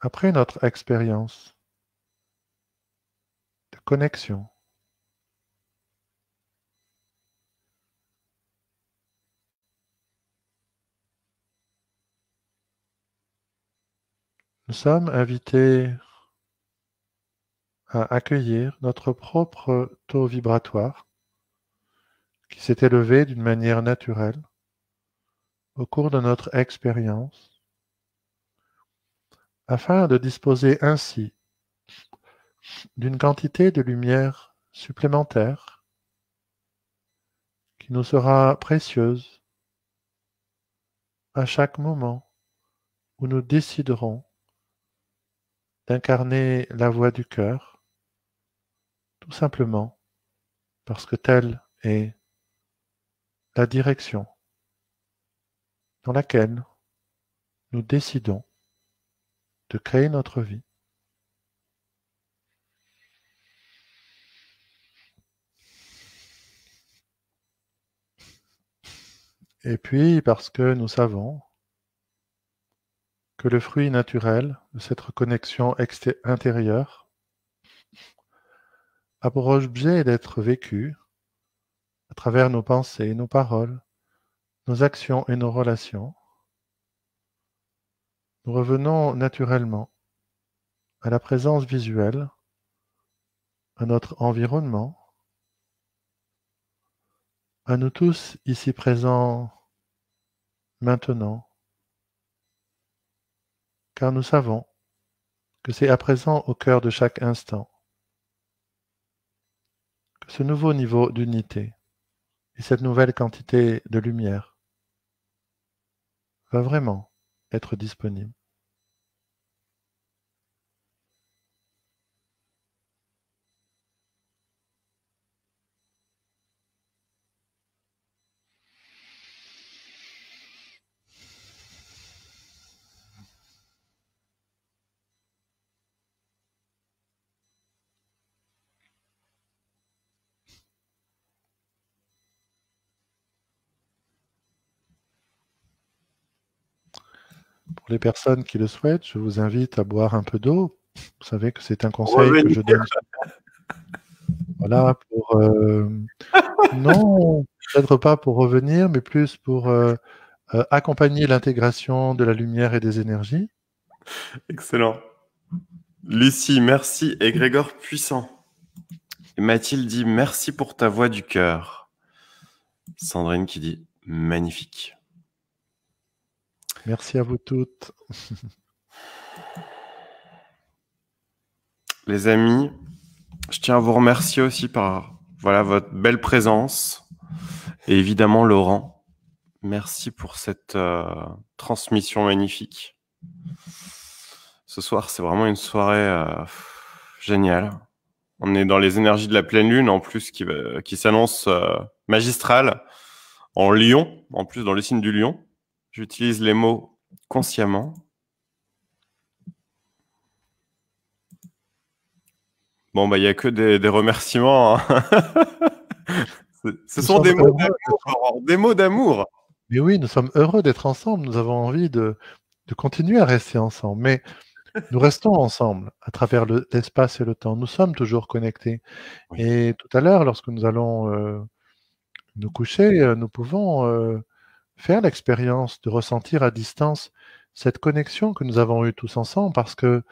après notre expérience de connexion. Nous sommes invités à accueillir notre propre taux vibratoire qui s'est élevé d'une manière naturelle au cours de notre expérience, afin de disposer ainsi d'une quantité de lumière supplémentaire qui nous sera précieuse à chaque moment où nous déciderons d'incarner la voix du cœur, tout simplement parce que telle est la direction dans laquelle nous décidons de créer notre vie. Et puis parce que nous savons que le fruit naturel de cette reconnexion intérieure a pour objet d'être vécu à travers nos pensées, nos paroles, nos actions et nos relations. Nous revenons naturellement à la présence visuelle, à notre environnement, à nous tous ici présents maintenant, car nous savons que c'est à présent au cœur de chaque instant que ce nouveau niveau d'unité et cette nouvelle quantité de lumière va vraiment être disponible. Pour les personnes qui le souhaitent, je vous invite à boire un peu d'eau. Vous savez que c'est un conseil que je donne souvent. Voilà, pour non, peut-être pas pour revenir, mais plus pour accompagner l'intégration de la lumière et des énergies. Excellent. Lucie, merci. Et Grégor, puissant. Et Mathilde dit merci pour ta voix du cœur. Sandrine qui dit magnifique. Merci à vous toutes. Les amis, je tiens à vous remercier aussi par votre belle présence. Et évidemment, Laurent, merci pour cette transmission magnifique. Ce soir, c'est vraiment une soirée géniale. On est dans les énergies de la pleine lune, en plus, qui s'annonce magistrale, en Lion, en plus dans le signe du Lion. J'utilise les mots consciemment. Bon, il n'y a que des remerciements. Hein. Ce sont des mots d'amour. Mais oui, nous sommes heureux d'être ensemble. Nous avons envie de continuer à rester ensemble. Mais nous restons ensemble à travers l'espace et le temps. Nous sommes toujours connectés. Oui. Et tout à l'heure, lorsque nous allons nous coucher, nous pouvons faire l'expérience de ressentir à distance cette connexion que nous avons eue tous ensemble, parce que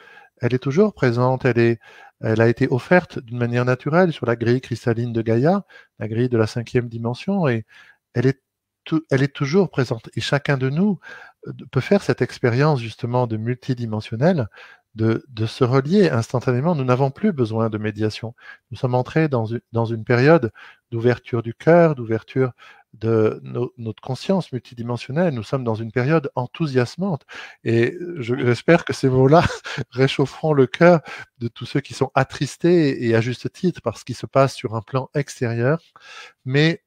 elle est toujours présente, elle a été offerte d'une manière naturelle sur la grille cristalline de Gaïa, la grille de la 5e dimension, et elle est toujours présente. Et chacun de nous peut faire cette expérience justement de multidimensionnel, de se relier instantanément. Nous n'avons plus besoin de médiation. Nous sommes entrés dans une période d'ouverture du cœur, d'ouverture de notre conscience multidimensionnelle. Nous sommes dans une période enthousiasmante. Et j'espère que ces mots-là réchaufferont le cœur de tous ceux qui sont attristés, et à juste titre, par ce qui se passe sur un plan extérieur. Mais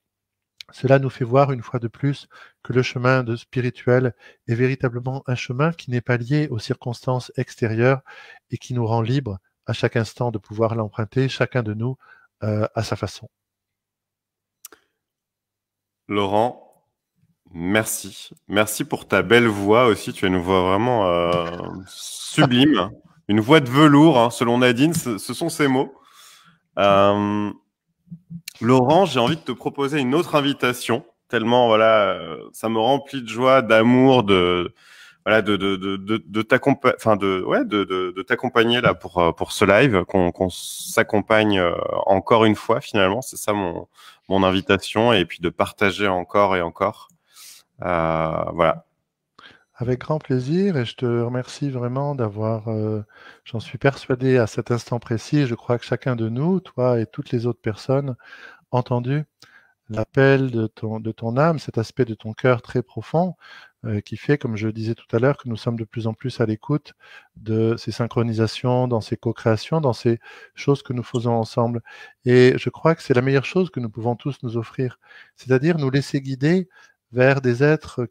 cela nous fait voir une fois de plus que le chemin de spirituel est véritablement un chemin qui n'est pas lié aux circonstances extérieures et qui nous rend libres à chaque instant de pouvoir l'emprunter, chacun de nous à sa façon. Laurent, merci. Merci pour ta belle voix aussi. Tu as une voix vraiment sublime. Une voix de velours, hein, selon Nadine, ce sont ses mots. Laurent, j'ai envie de te proposer une autre invitation. Tellement, voilà, ça me remplit de joie, d'amour, voilà, de t'accompagner, enfin de t'accompagner là pour ce live, qu'on s'accompagne encore une fois finalement. C'est ça mon invitation, et puis de partager encore et encore. Voilà. Avec grand plaisir, et je te remercie vraiment d'avoir, j'en suis persuadé à cet instant précis, je crois que chacun de nous, toi et toutes les autres personnes, entendu l'appel de ton âme, cet aspect de ton cœur très profond, qui fait, comme je le disais tout à l'heure, que nous sommes de plus en plus à l'écoute de ces synchronisations, dans ces co-créations, dans ces choses que nous faisons ensemble. Et je crois que c'est la meilleure chose que nous pouvons tous nous offrir, c'est-à-dire nous laisser guider vers des êtres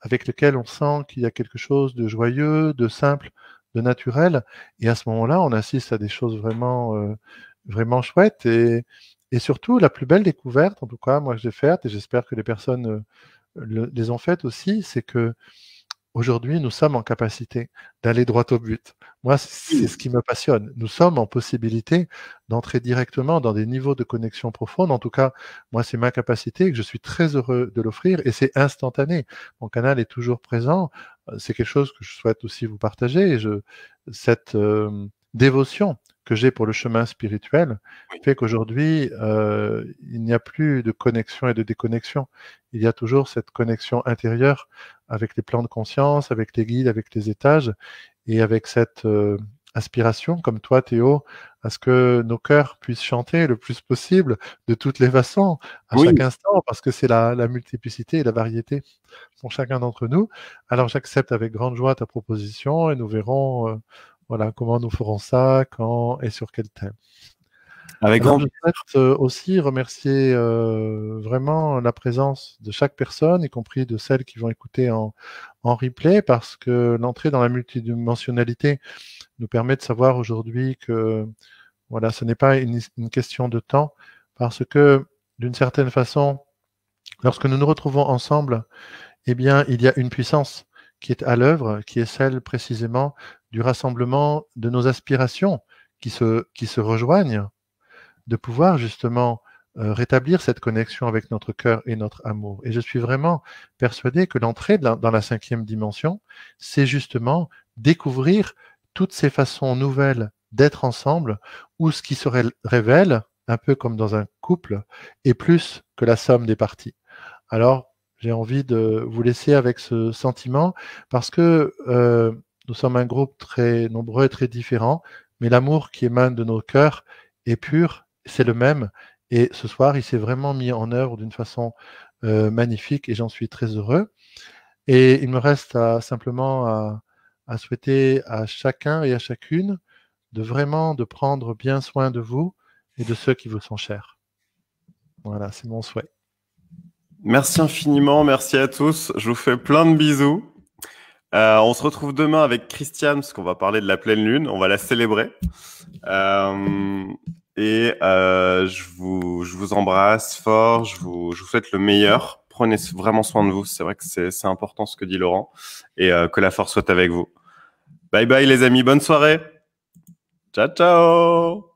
avec lesquels on sent qu'il y a quelque chose de joyeux, de simple, de naturel. Et à ce moment-là, on assiste à des choses vraiment chouettes. Et surtout, la plus belle découverte, en tout cas, moi, que j'ai faite, et j'espère que les personnes les ont faites aussi, c'est que aujourd'hui, nous sommes en capacité d'aller droit au but. Moi, c'est ce qui me passionne. Nous sommes en possibilité d'entrer directement dans des niveaux de connexion profonde. En tout cas, moi, c'est ma capacité et que je suis très heureux de l'offrir, et c'est instantané. Mon canal est toujours présent. C'est quelque chose que je souhaite aussi vous partager. Et cette dévotion que j'ai pour le chemin spirituel fait qu'aujourd'hui, il n'y a plus de connexion et de déconnexion. Il y a toujours cette connexion intérieure avec les plans de conscience, avec les guides, avec les étages, et avec cette aspiration, comme toi Théo, à ce que nos cœurs puissent chanter le plus possible, de toutes les façons, à chaque instant, parce que c'est la multiplicité et la variété pour chacun d'entre nous. Alors j'accepte avec grande joie ta proposition, et nous verrons voilà, comment nous ferons ça, quand et sur quel thème. Avec Alors, grand je souhaite aussi remercier vraiment la présence de chaque personne, y compris de celles qui vont écouter en replay, parce que l'entrée dans la multidimensionnalité nous permet de savoir aujourd'hui que voilà, ce n'est pas une question de temps, parce que d'une certaine façon, lorsque nous nous retrouvons ensemble, eh bien, il y a une puissance qui est à l'œuvre, qui est celle précisément du rassemblement de nos aspirations qui se rejoignent, de pouvoir justement rétablir cette connexion avec notre cœur et notre amour. Et je suis vraiment persuadé que l'entrée dans la 5e dimension, c'est justement découvrir toutes ces façons nouvelles d'être ensemble, où ce qui se révèle, un peu comme dans un couple, est plus que la somme des parties. Alors, j'ai envie de vous laisser avec ce sentiment, parce que nous sommes un groupe très nombreux et très différent, mais l'amour qui émane de nos cœurs est pur, c'est le même. Et ce soir, il s'est vraiment mis en œuvre d'une façon magnifique, et j'en suis très heureux. Et il me reste simplement à souhaiter à chacun et à chacune de prendre bien soin de vous et de ceux qui vous sont chers. Voilà, c'est mon souhait. Merci infiniment, merci à tous. Je vous fais plein de bisous. On se retrouve demain avec Christiane, parce qu'on va parler de la pleine lune. On va la célébrer. Je vous embrasse fort. Je vous souhaite le meilleur. Prenez vraiment soin de vous. C'est vrai que c'est important ce que dit Laurent. Et que la force soit avec vous. Bye bye les amis. Bonne soirée. Ciao, ciao.